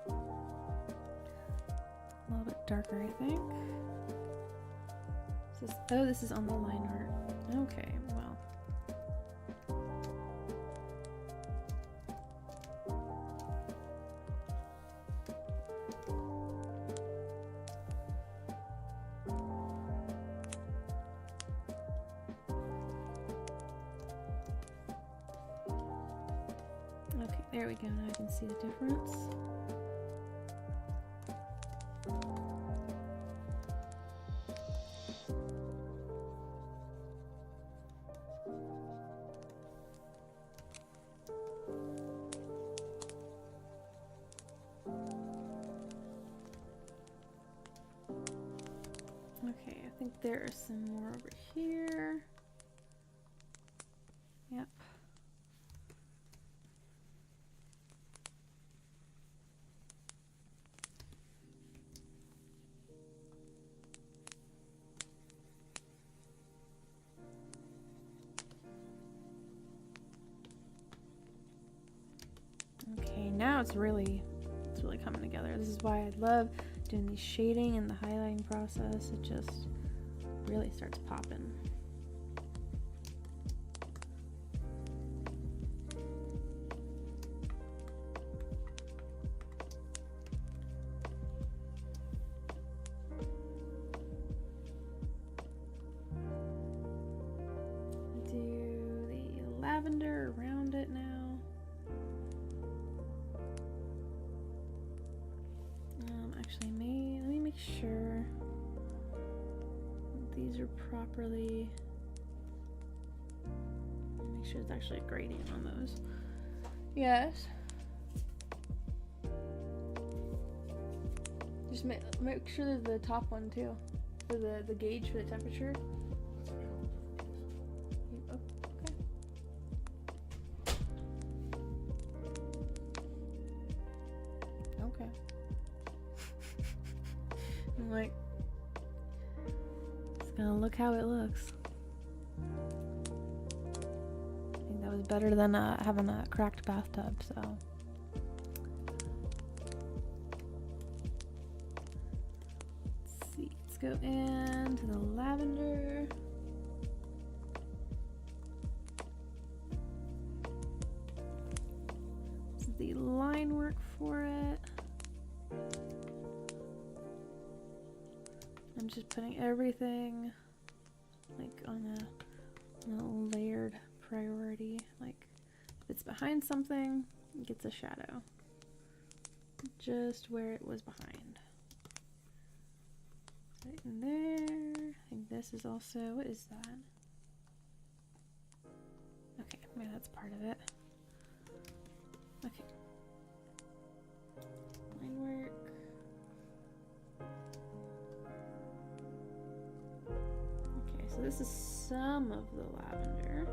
S1: A little bit darker, I think. Oh, this is on the line art. Okay, well. Okay, there we go. Now I can see the difference. Okay, I think there are some more over here. Yep. Okay, now it's really coming together. This is why I love doing the shading and the highlighting process. It just really starts popping. Do the lavender around it now. Actually, let me make sure these are properly. Make sure it's actually a gradient on those. Yes. Just make sure there's the top one too, for the gauge for the temperature. Oh, okay. Okay. I'm like, it's gonna look how it looks. I think that was better than having a cracked bathtub, so. Let's see, let's go into the lavender. This is the line work for it. I'm just putting everything like on a layered priority. Like if it's behind something, it gets a shadow. Just where it was behind. Right in there. I think this is also, what is that? Okay, maybe that's part of it. Okay. Line work. So this is some of the lavender.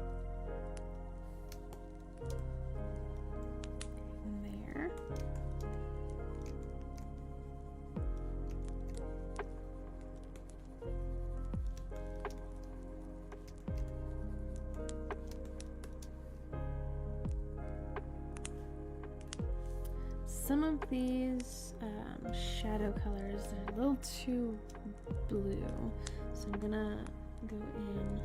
S1: In there. Some of these shadow colors are a little too blue, so I'm gonna go in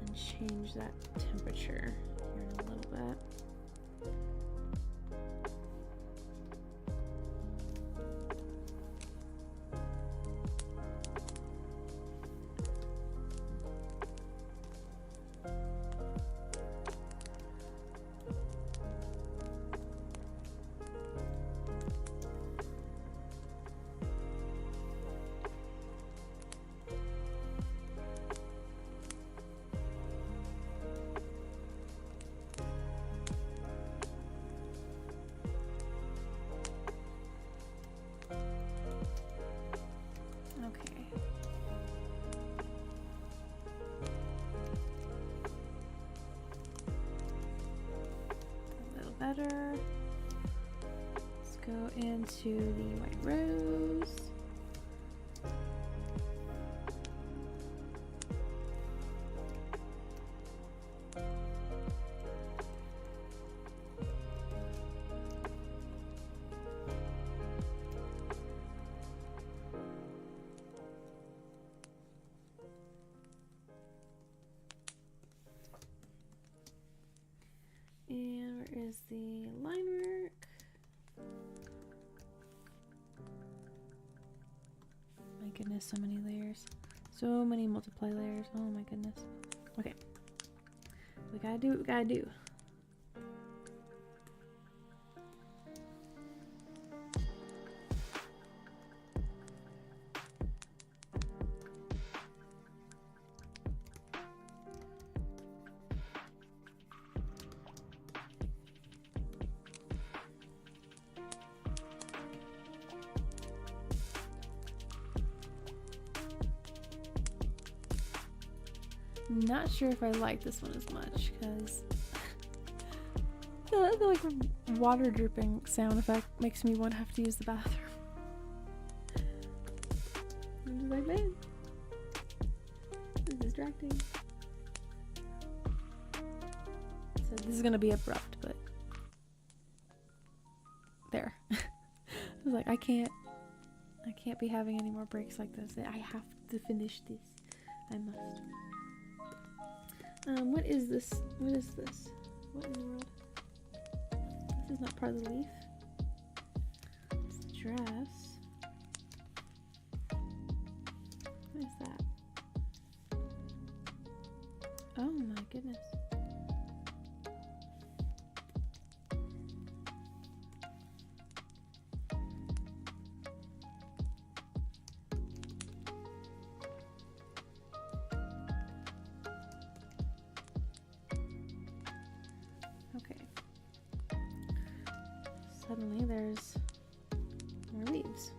S1: and change that temperature here in a little bit. Better. Let's go into the white rose. is the line work. My goodness, so many layers. So many multiply layers. Oh my goodness. Okay. We gotta do what we gotta do. Not sure if I like this one as much because the like water dripping sound effect makes me want to have to use the bathroom. I'm just like, man, this is distracting. So this is gonna be abrupt, but there. I was like, I can't be having any more breaks like this. I have to finish this. I must. What is this? What is this? What in the world? This is not part of the leaf. It's the dress. What is that? Oh my goodness. Suddenly there's more leaves.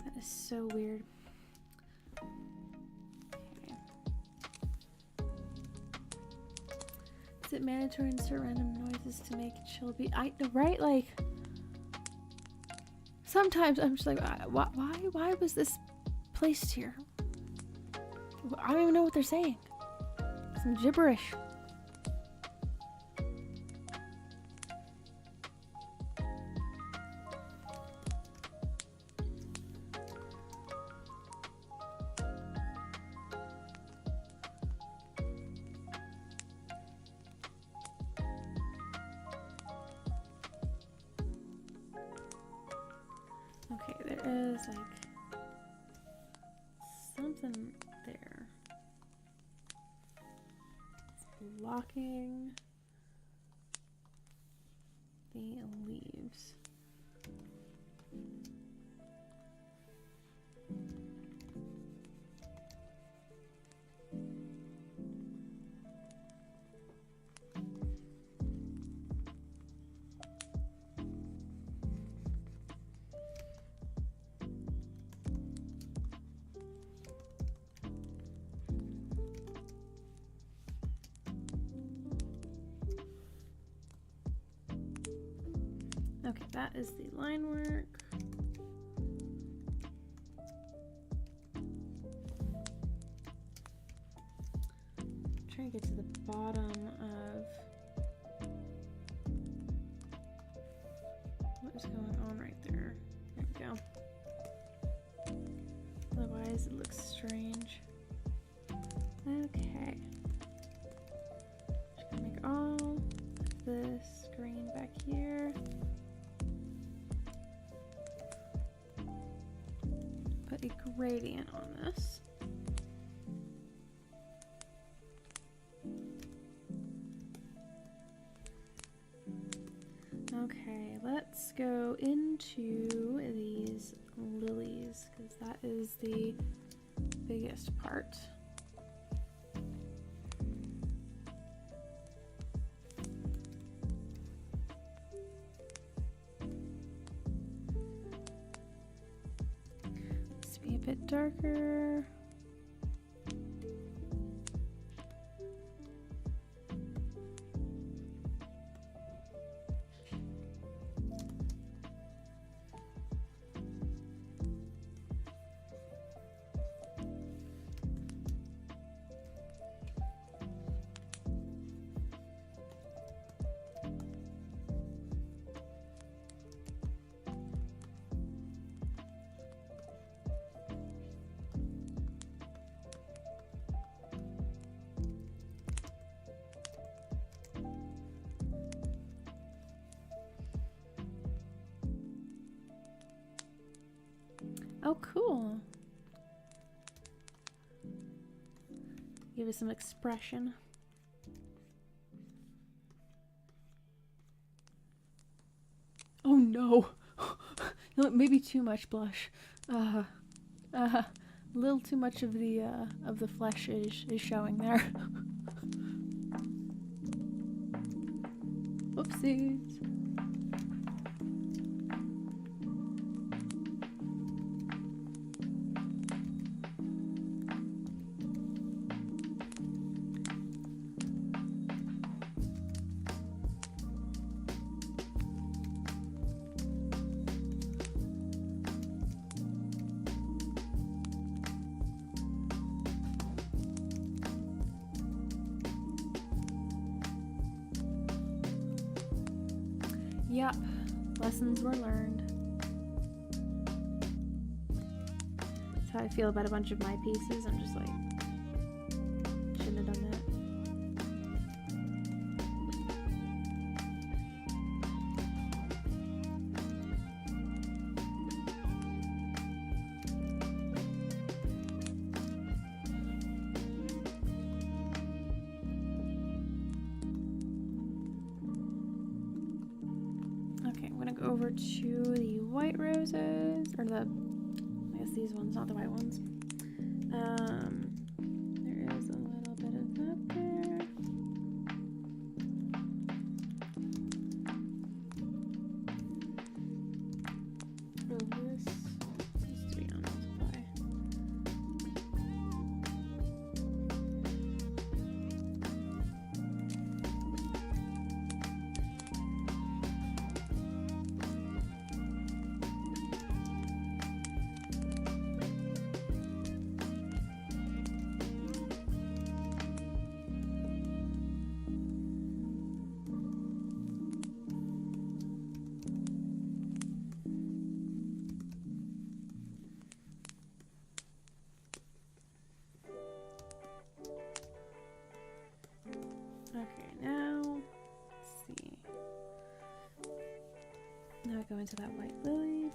S1: That is so weird. Is it mandatory to insert random noises to make a chill beat? Right? Like, sometimes I'm just like, why was this placed here? I don't even know what they're saying. Some gibberish. Okay, there is like something there. It's blocking the leaves. Okay, that is the line work. I'm trying to get to the bottom of what is going on right there. There we go. Otherwise, it looks strange. Okay. Just gonna make all this green back here. Put a gradient on this. Okay, let's go into these lilies because that is the biggest part. Let's be a bit darker. Oh, cool. Give it some expression. Oh no! Maybe too much blush. A little too much of the flesh is showing there. Oopsies. Yep, lessons were learned. That's how I feel about a bunch of my pieces. I'm just like, shouldn't have done that. Go over to the white roses, or I guess these ones, not the white ones. There is a little bit of that there. Oh, this needs to be on multiply. Okay, now, let's see. Now I go into that white lily.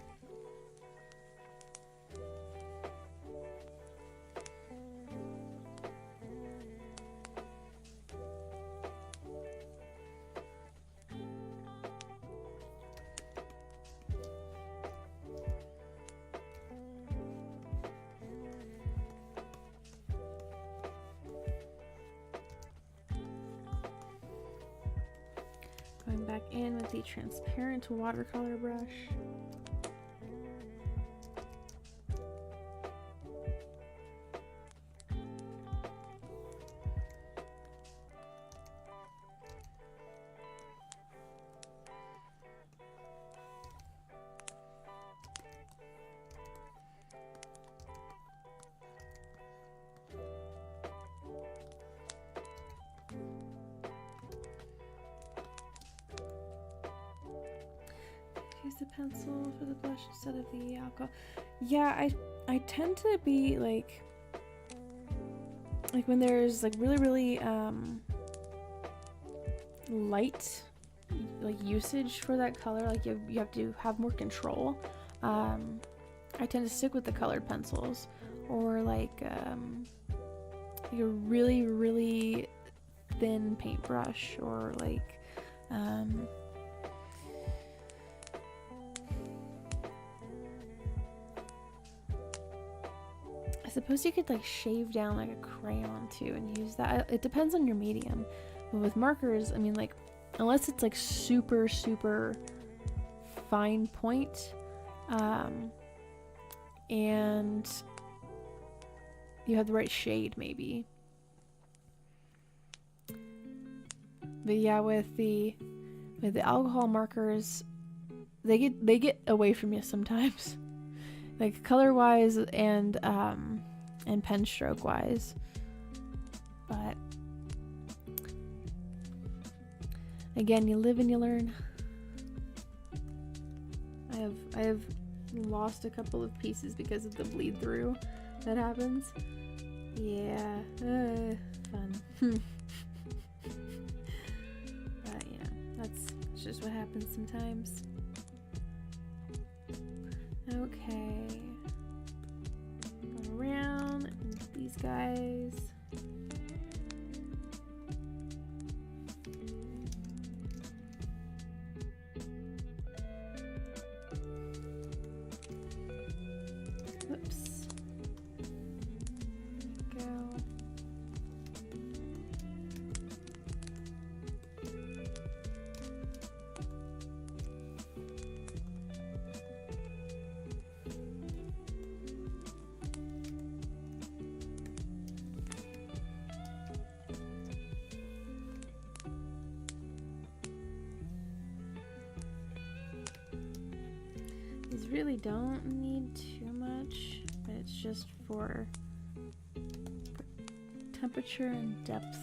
S1: Going back in with the transparent watercolor brush. Use the pencil for the blush instead of the alcohol. Yeah, I tend to be like when there's like really light like usage for that color, like you have to have more control. I tend to stick with the colored pencils, or like a really thin paintbrush, or like I suppose you could like shave down like a crayon too and use that. It depends on your medium. But with markers, I mean, like, unless it's like super fine point, and you have the right shade maybe. But yeah, with the alcohol markers, they get away from you sometimes. Like color wise and pen stroke wise, but again, you live and you learn. I have lost a couple of pieces because of the bleed through that happens. Yeah, fun. But yeah, that's just what happens sometimes. Okay. guys. Whoops. There we go. These really don't need too much, but it's just for temperature and depth.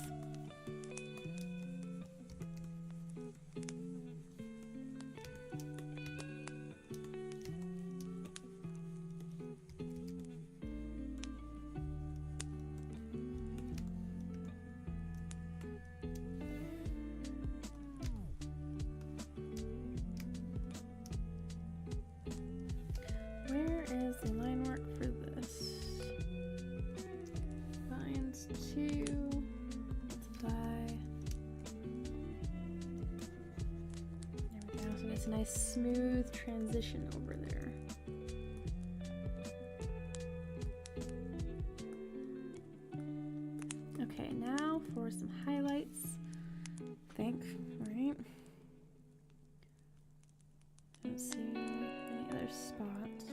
S1: Where is the line work for this? Lines 2, multiply. There we go, so it's a nice smooth transition over there. Okay, now for some highlights. I think, right? Don't see any other spots.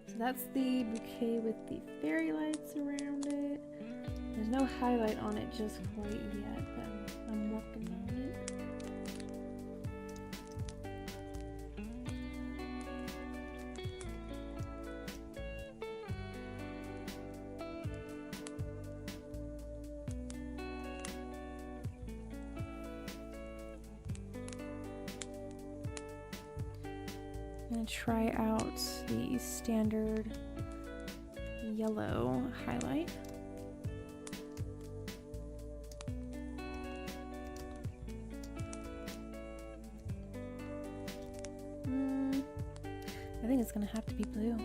S1: So that's the bouquet with the fairy lights around it. There's no highlight on it just quite yet, but I'm working on it. I'm gonna try out the standard yellow highlight. I think it's gonna have to be blue.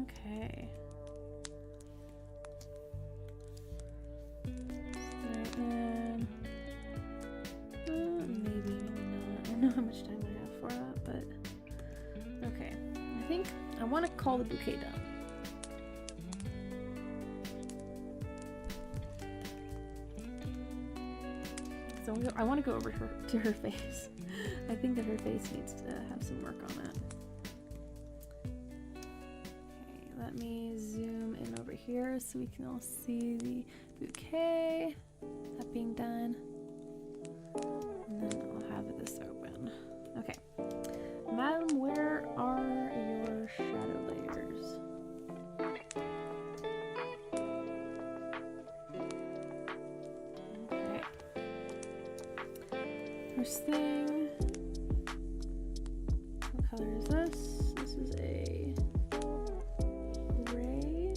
S1: Okay. Maybe not. I don't know how much time I have for that, but okay. I think I want to call the bouquet done. So I want to go over to her face. I think that her face needs to have some work on it. Let me zoom in over here so we can all see the bouquet. That being done. And then I'll have this open. Okay. Madam, where are your shadow layers? Okay. First thing. What color is this? This is a gray.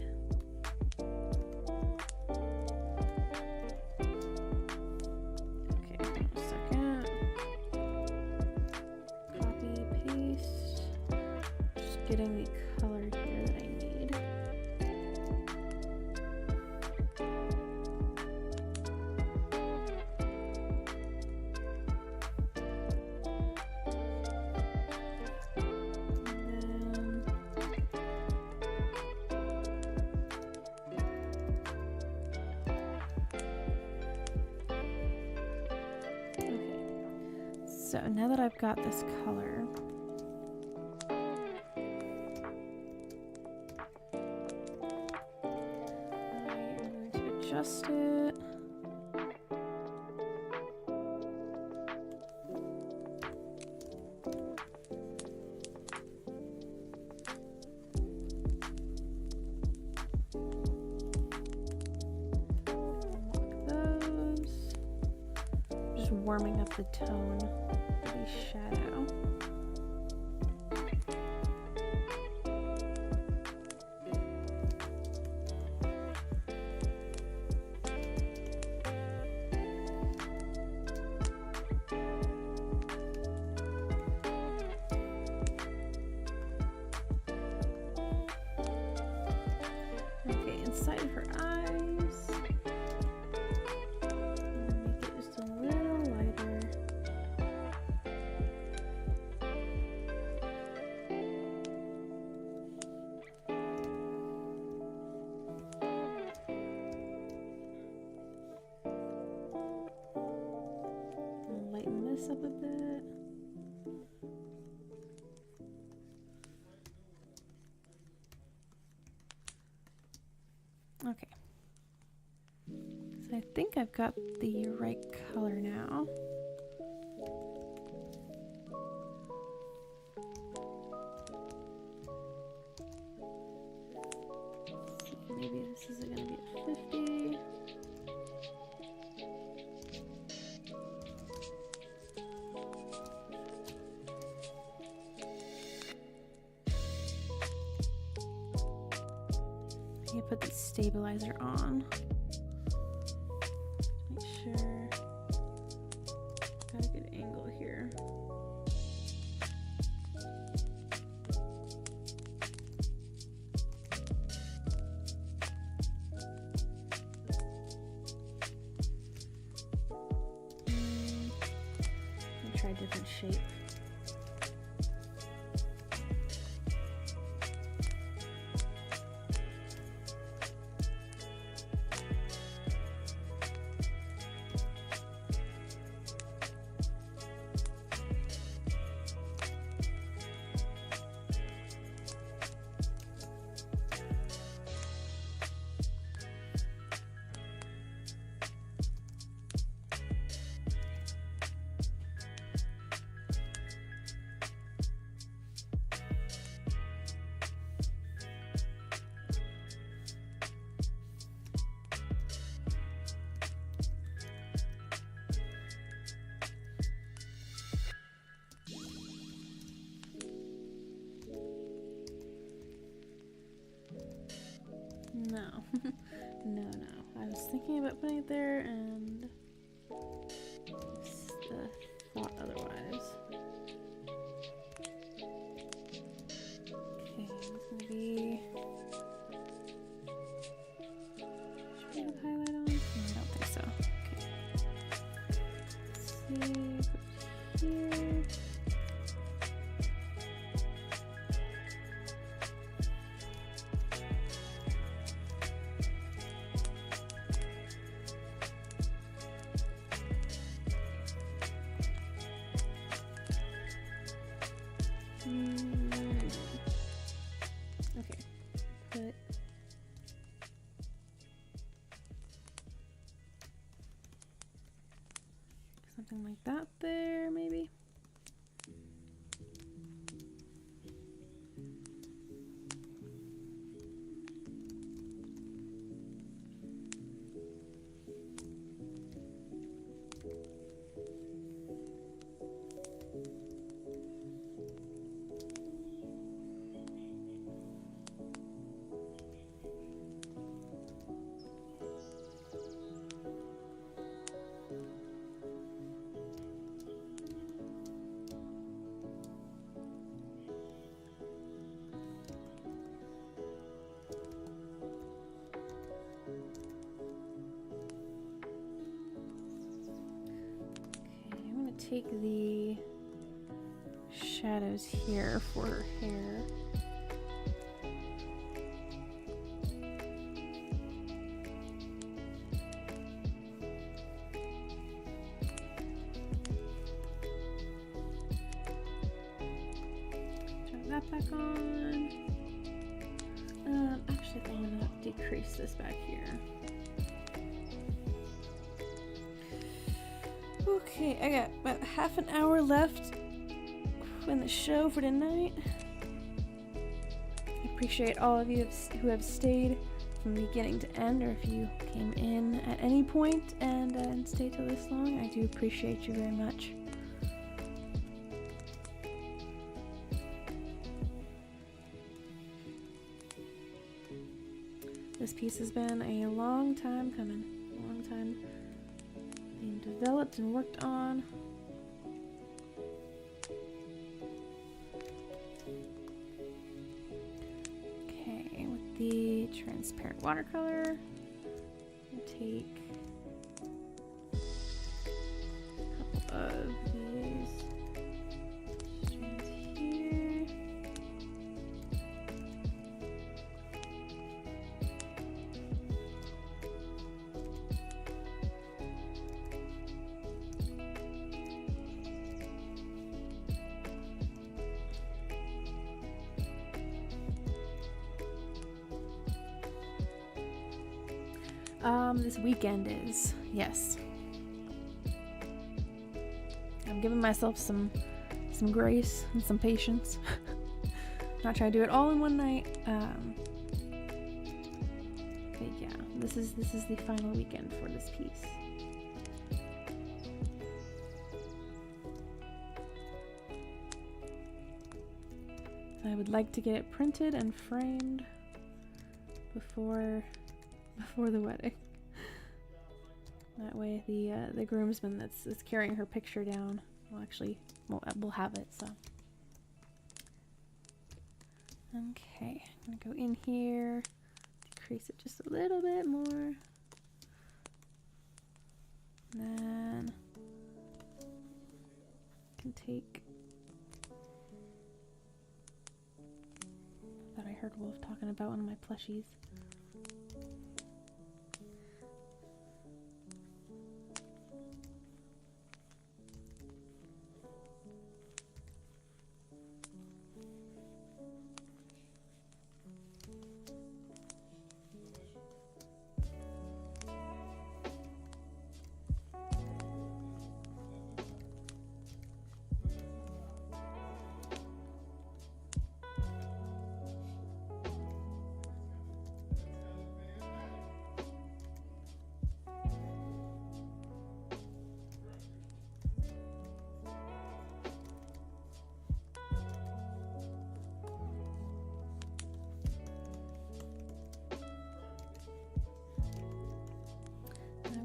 S1: Okay, a second. Copy, paste. Just getting the color here that I need. So now that I've got this color, adjust it. Warming up the tone of the shadow. Okay, inside of her eyes. Make it just a little lighter. And lighten this up a bit. Okay. So I think I've got the right color now. Maybe this is going to be at 50. You put the stabilizer on. Make sure got a good angle here. Try a different shape. No, no. I was thinking about putting it there and thought otherwise. Okay, it's gonna be. Should we have highlight on? No, I don't think so. Okay. Let's see. Put it here. Okay, put something like that there, maybe. Take the shadows here for her hair. Turn that back on. Actually, I'm gonna decrease this back here. Okay, I got about half an hour left in the show for tonight. I appreciate all of you who have stayed from beginning to end, or if you came in at any point and stayed till this long. I do appreciate you very much. This piece has been a long time coming, a long time being developed and worked on. Okay, with the transparent watercolor, I'll take a couple of these strands here. This weekend is, yes. I'm giving myself some grace and some patience. Not trying to do it all in one night. But yeah, this is the final weekend for this piece. I would like to get it printed and framed before the wedding. That way the groomsman that's carrying her picture down will have it, so. Okay, I'm gonna go in here, decrease it just a little bit more. And then I can take, I thought I heard Wolf talking about one of my plushies.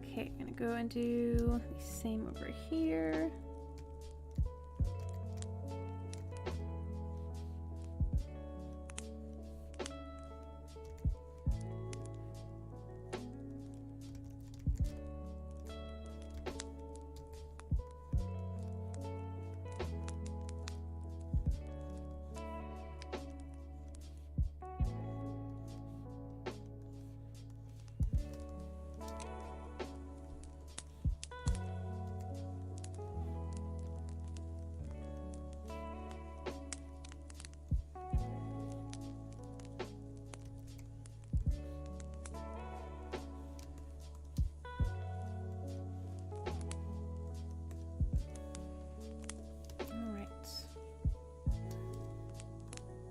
S1: Okay, I'm gonna go and do the same over here.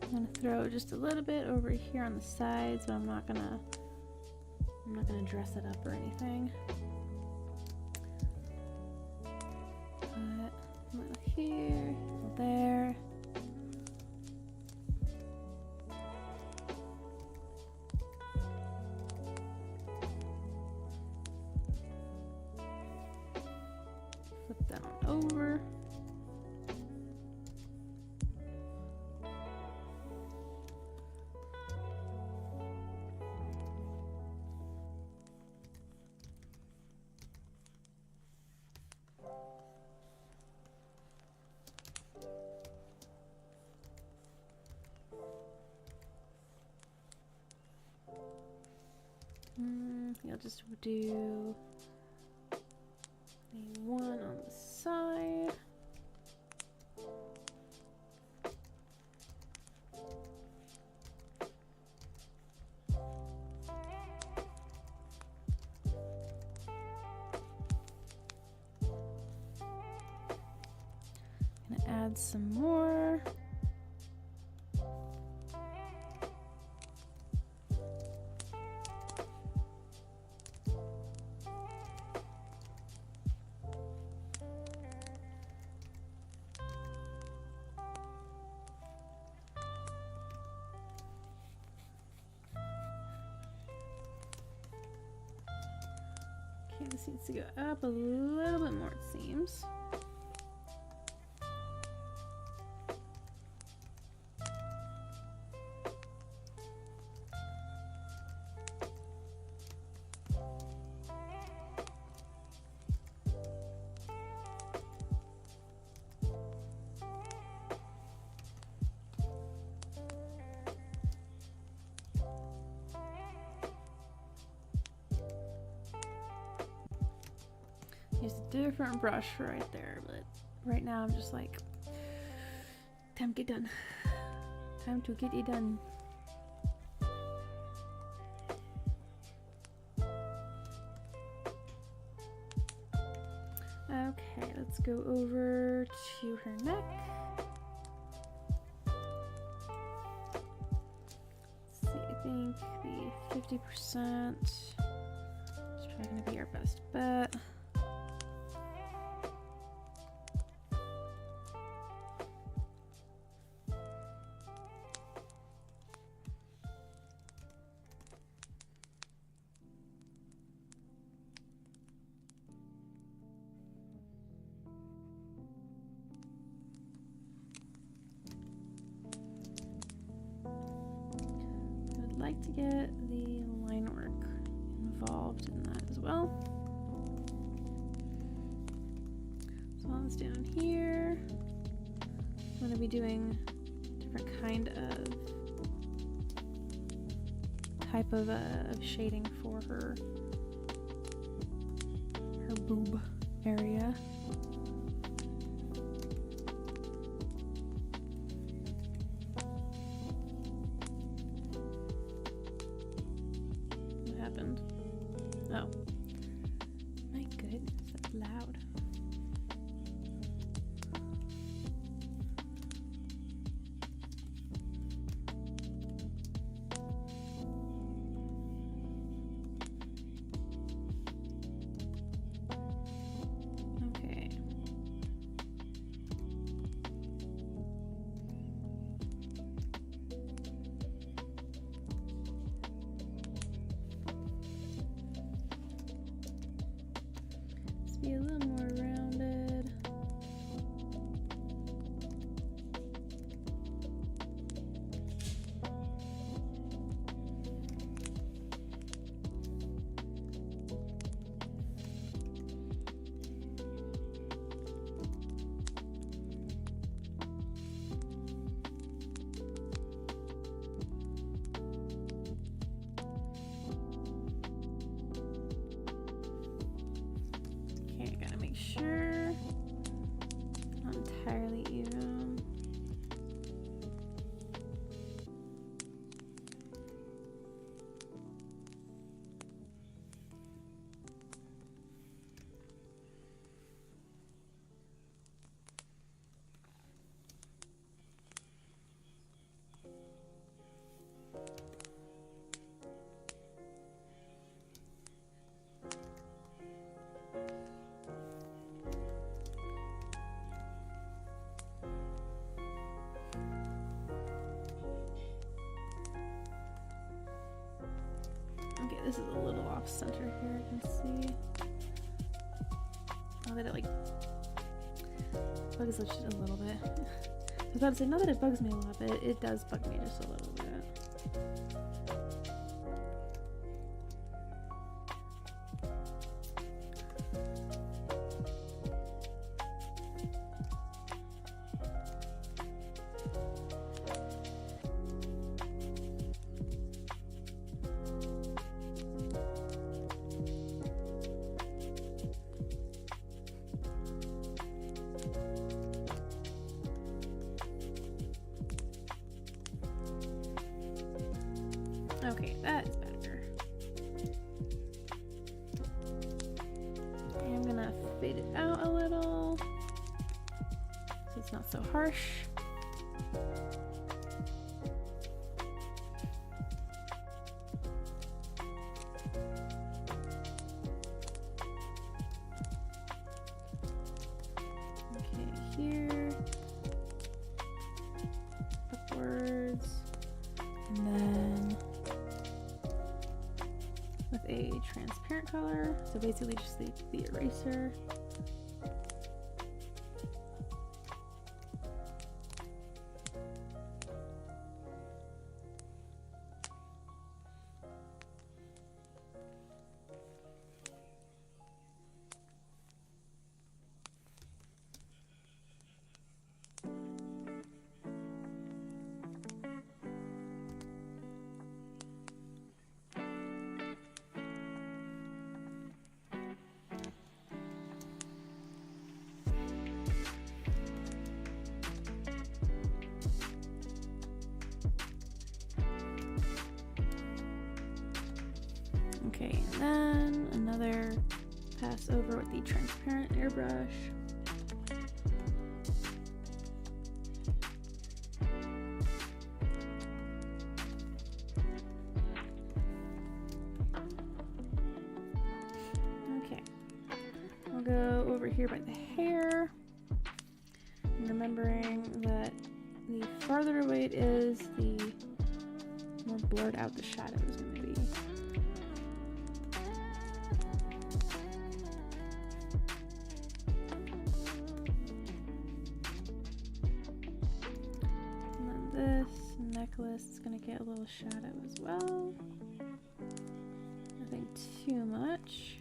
S1: I'm gonna throw just a little bit over here on the sides, but I'm not gonna dress it up or anything. But a little here, a little there. Flip that on over. I'll just do the one on the side. add some more. Okay, this needs to go up a little bit more, it seems. Use a different brush for right there, but right now I'm just like, time to get done. Time to get it done. Okay, let's go over to her neck. Let's see, I think the 50% is probably gonna be our best bet. Like to get the line work involved in that as well. So while it's down here, I'm going to be doing a different kind of type of shading for her boob area. Oh, my goodness, that's loud. Okay. Be a little more rounded. Sure, not entirely even. Okay, this is a little off center here, I can see. Now that it like bugs us just a little bit. I was about to say, not that it bugs me a lot, but it does bug me just a little bit. Okay, that is better. I'm gonna fade it out a little so it's not so harsh. Okay, here. Upwards. And then with a transparent color. So basically just the eraser. Okay, and then another pass over with the transparent airbrush. Okay, I'll go over here by the hair, and remembering that the farther away it is, the more blurred out the shadow is going to be. This necklace is going to get a little shadow as well. Nothing too much.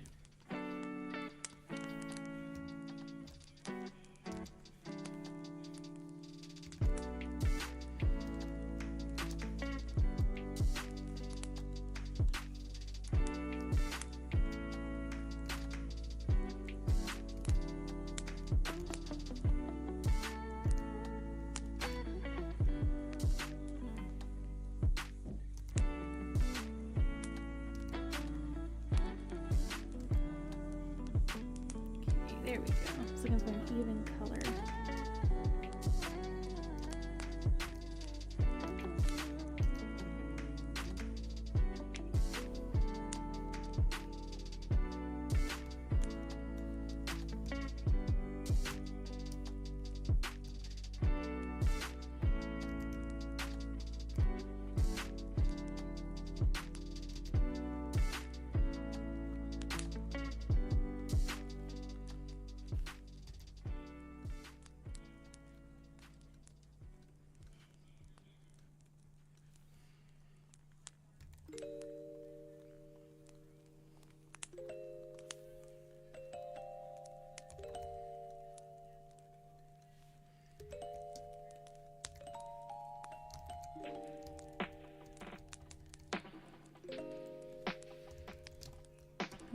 S1: There we go. Just looking for an even color.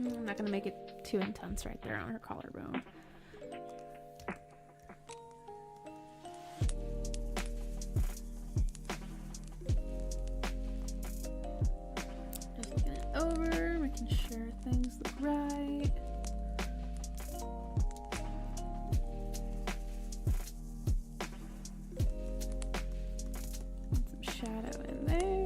S1: I'm not going to make it too intense right there on her collarbone. Just looking it over, making sure things look right. And some shadow in there.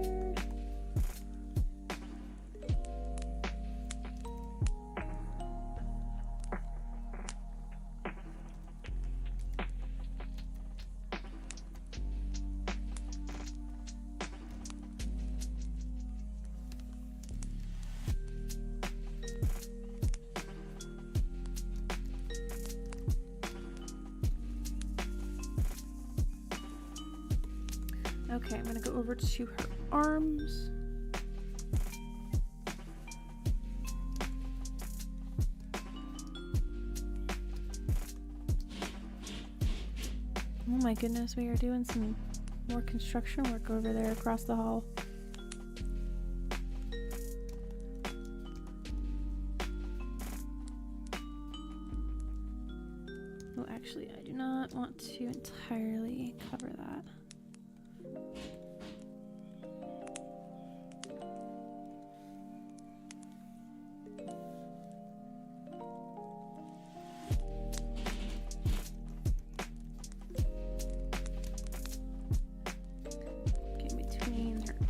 S1: Okay, I'm gonna go over to her arms. Oh my goodness, we are doing some more construction work over there across the hall. Well, actually, I do not want to entirely cover that.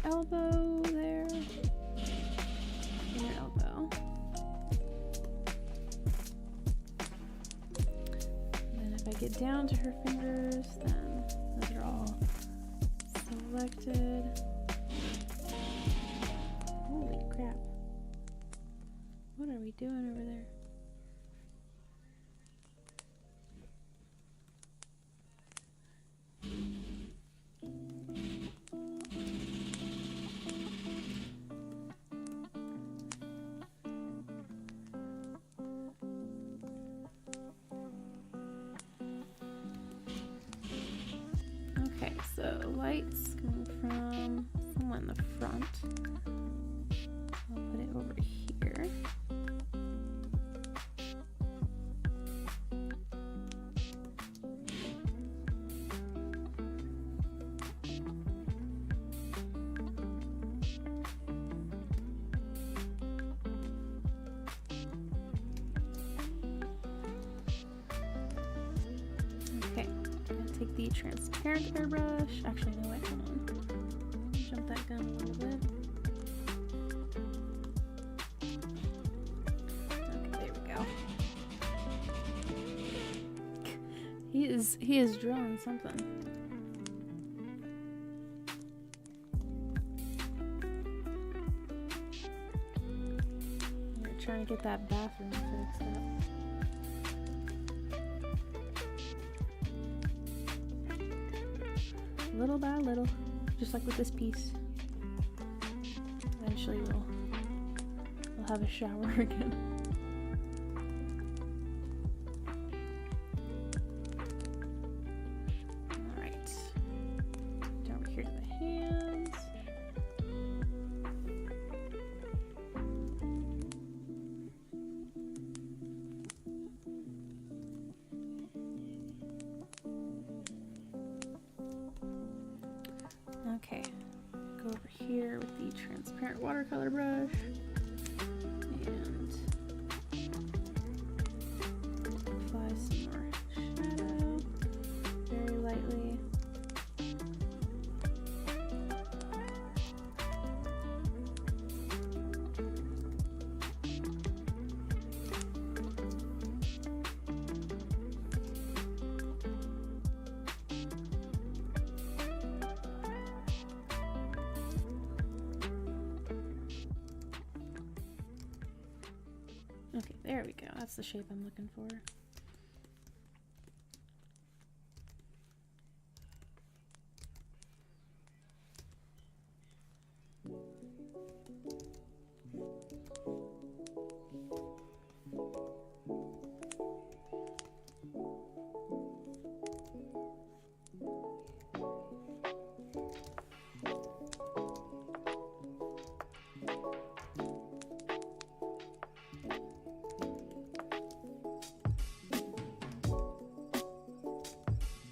S1: elbow there. Inner elbow. And then if I get down to her fingers, then those are all selected. Holy crap. What are we doing over there? Okay, so lights coming from somewhere in the front. I'll put it over here. Okay, I'm gonna take the transparent airbrush. Actually, no, wait, hold on. Jump that gun a little bit. Okay, there we go. He is drawing something. We're trying to get that bathroom fixed up. Little by little, just like with this piece. Eventually we'll have a shower again. Alright. Down over here to the hands. Okay, go over here with the transparent watercolor brush and apply some more shadow very lightly. Okay, there we go. That's the shape I'm looking for.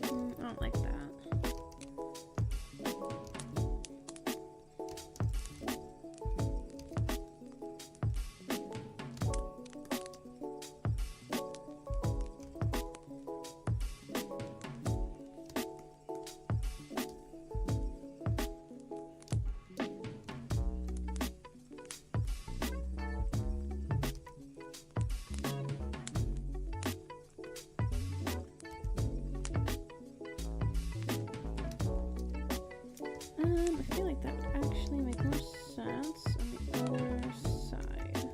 S1: I don't like that. I feel like that would actually make more sense on the other side.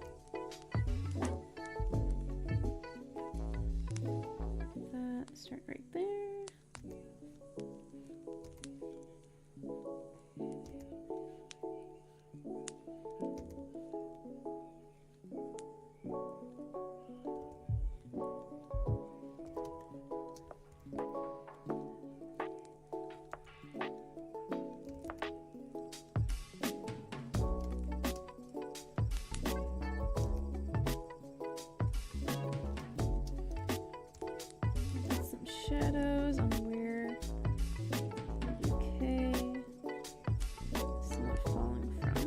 S1: That start right there. Shadows on where the bouquet is somewhat falling from.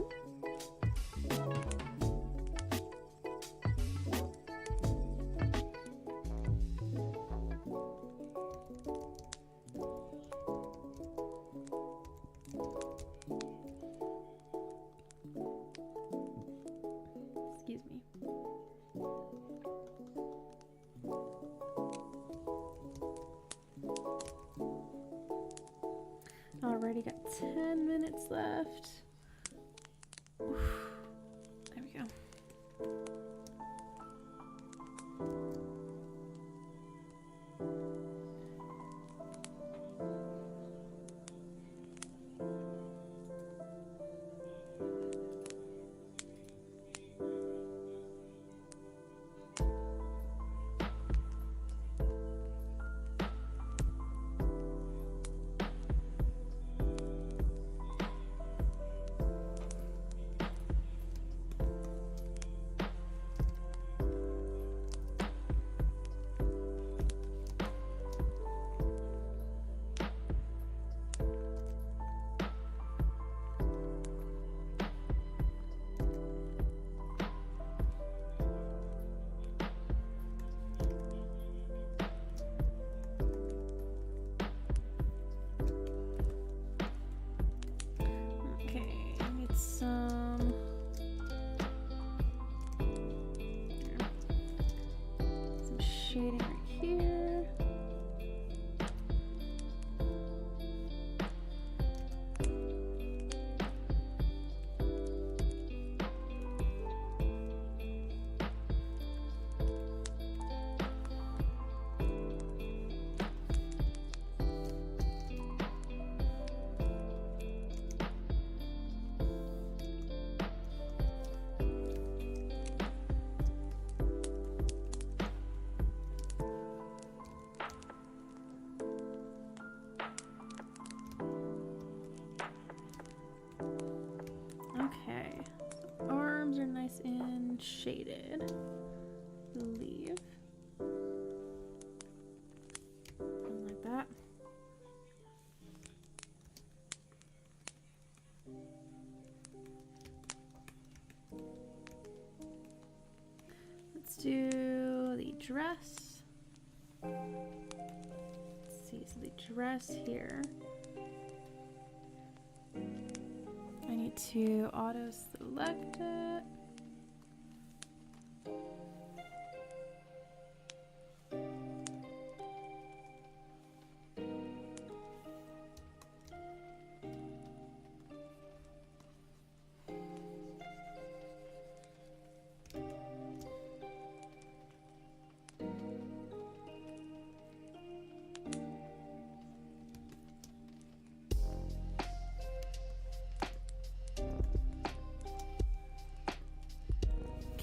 S1: already got 10 minutes left. Oof. There we go. Some shading right here. Okay, so arms are nice and shaded, I believe. Like that. Let's do the dress. Let's see, so the dress here. I need to auto select it.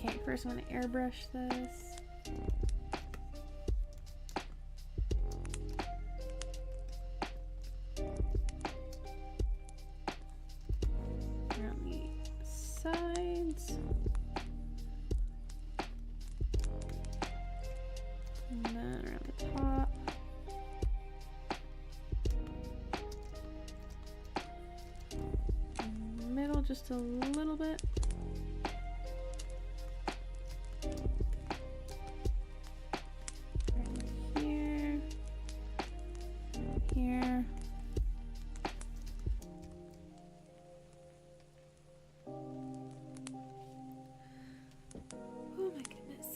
S1: Okay, first I'm going to airbrush this. Around the sides. And then around the top. In the middle just a little bit. Here. Oh my goodness.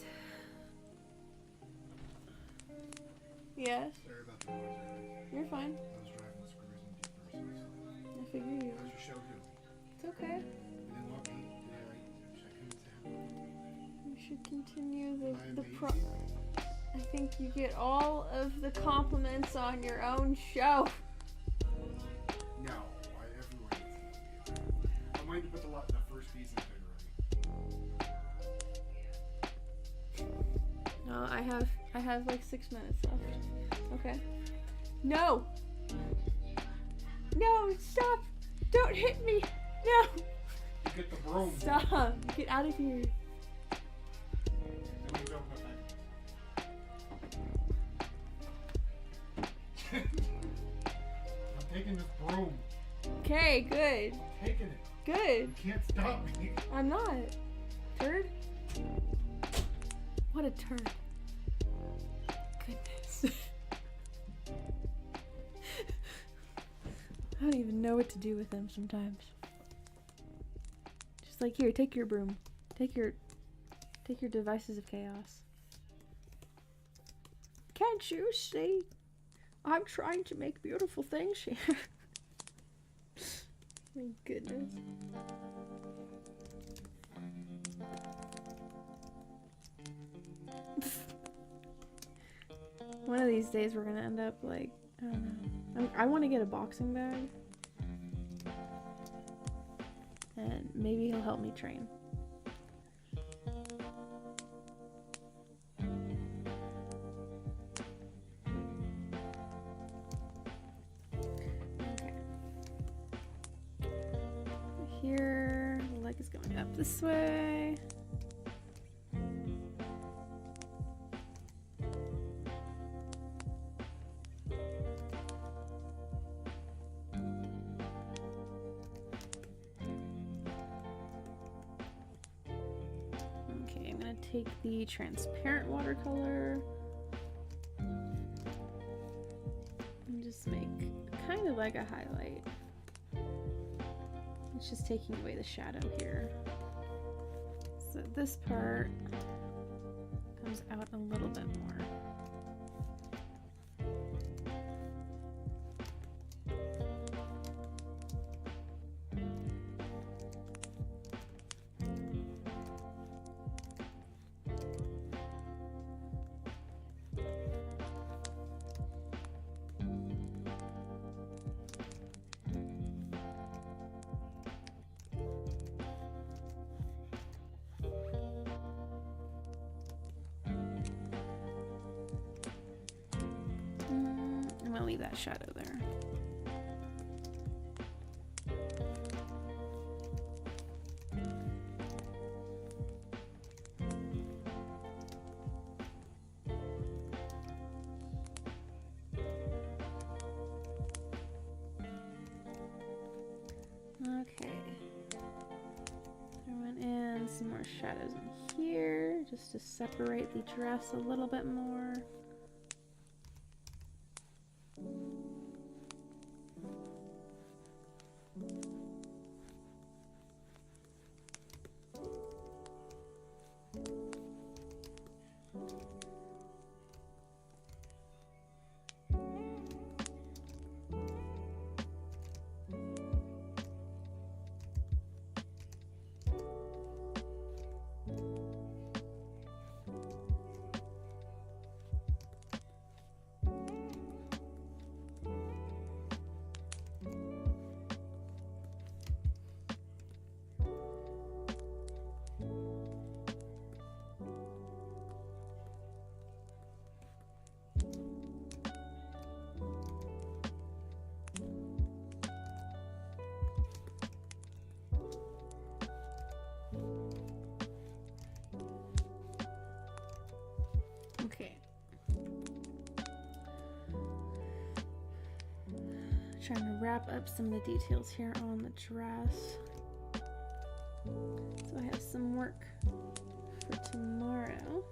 S1: Yes.
S2: Sorry about the noise earlier.
S1: You're fine.
S2: I was driving the screws in deeper, so
S1: I figured you
S2: how's
S1: were.
S2: your show do?
S1: It's okay.
S2: You didn't want me? Did I right? Should I come
S1: You should continue
S2: to
S1: the I think you get all of the compliments on your own show.
S2: No, everyone needs to be there. I'm waiting to put the first piece in February.
S1: No, I have like 6 minutes left. Okay. No! No, stop! Don't hit me! No!
S2: You get the broom.
S1: Stop! Get out of here.
S2: Then we don't go back. I'm taking this broom.
S1: Okay, good.
S2: I'm taking it.
S1: Good.
S2: You can't stop me.
S1: I'm not. Turd? What a turd. Goodness. I don't even know what to do with them sometimes. Just like, here, take your broom. Take your devices of chaos. Can't you see? I'm trying to make beautiful things here. My goodness. One of these days we're gonna end up like, I don't know. I want to get a boxing bag. And maybe he'll help me train. Okay. Here, the leg is going up this way. Take the transparent watercolor and just make kind of like a highlight. It's just taking away the shadow here. So this part comes out a little bit more. I'm gonna leave that shadow there. Okay. Throwing in some more shadows in here just to separate the dress a little bit more. Okay. Trying to wrap up some of the details here on the dress. So I have some work for tomorrow.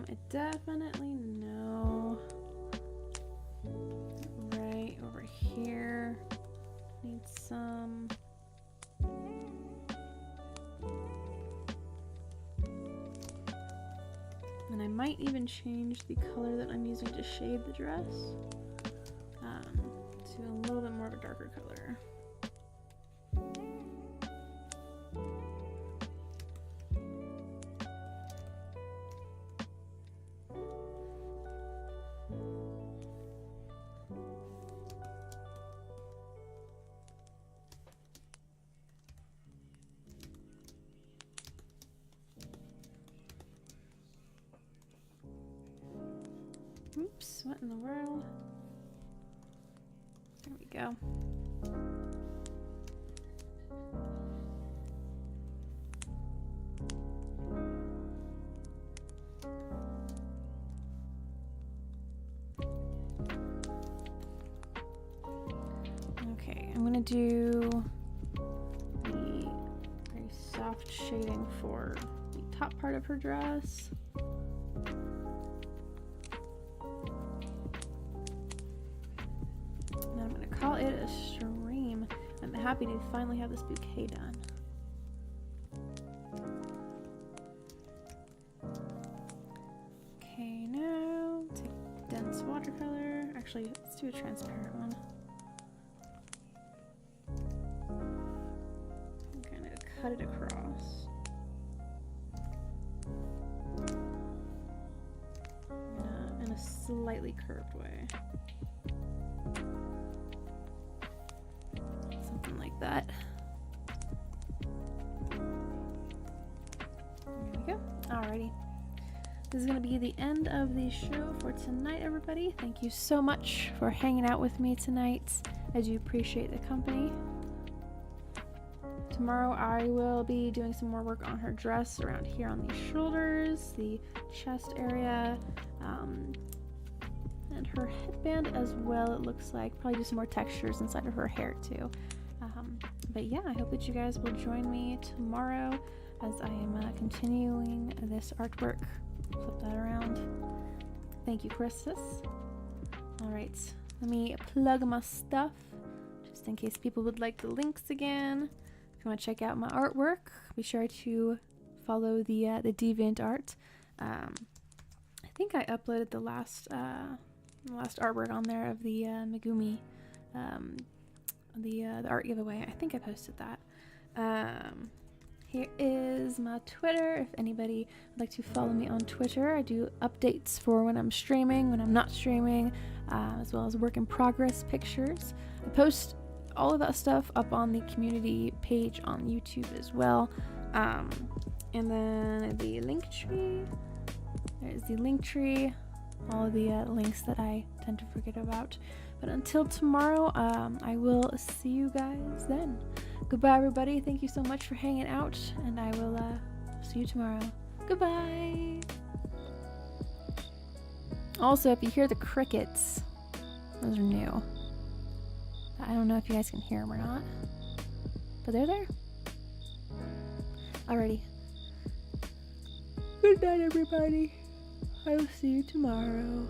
S1: I definitely know right over here need some and I might even change the color that I'm using to shade the dress to a little bit more of a darker color. Oops, what in the world? There we go. Okay, I'm gonna do the very soft shading for the top part of her dress. happy to finally have this bouquet done. Okay, now take dense watercolor. Actually, let's do a transparent one. I'm gonna cut it across. In a slightly curved way. Something like that. There we go. Alrighty. This is going to be the end of the show for tonight, everybody. Thank you so much for hanging out with me tonight. I do appreciate the company. Tomorrow I will be doing some more work on her dress around here on the shoulders, the chest area, and her headband as well, it looks like. Probably do some more textures inside of her hair too. But yeah, I hope that you guys will join me tomorrow as I am continuing this artwork. Flip that around. Thank you, Christus. Alright, let me plug my stuff just in case people would like the links again. If you want to check out my artwork, be sure to follow the DeviantArt. I think I uploaded the last artwork on there of the Megumi, the art giveaway. I think I posted that. Here is my Twitter. If anybody would like to follow me on Twitter, I do updates for when I'm streaming, when I'm not streaming, as well as work in progress pictures. I post all of that stuff up on the community page on YouTube as well. And then the link tree. There's the link tree. All of the links that I tend to forget about. But until tomorrow, I will see you guys then. Goodbye, everybody. Thank you so much for hanging out, and I will see you tomorrow. Goodbye. Also, if you hear the crickets, those are new. I don't know if you guys can hear them or not, but they're there. Alrighty. Good night, everybody. I will see you tomorrow.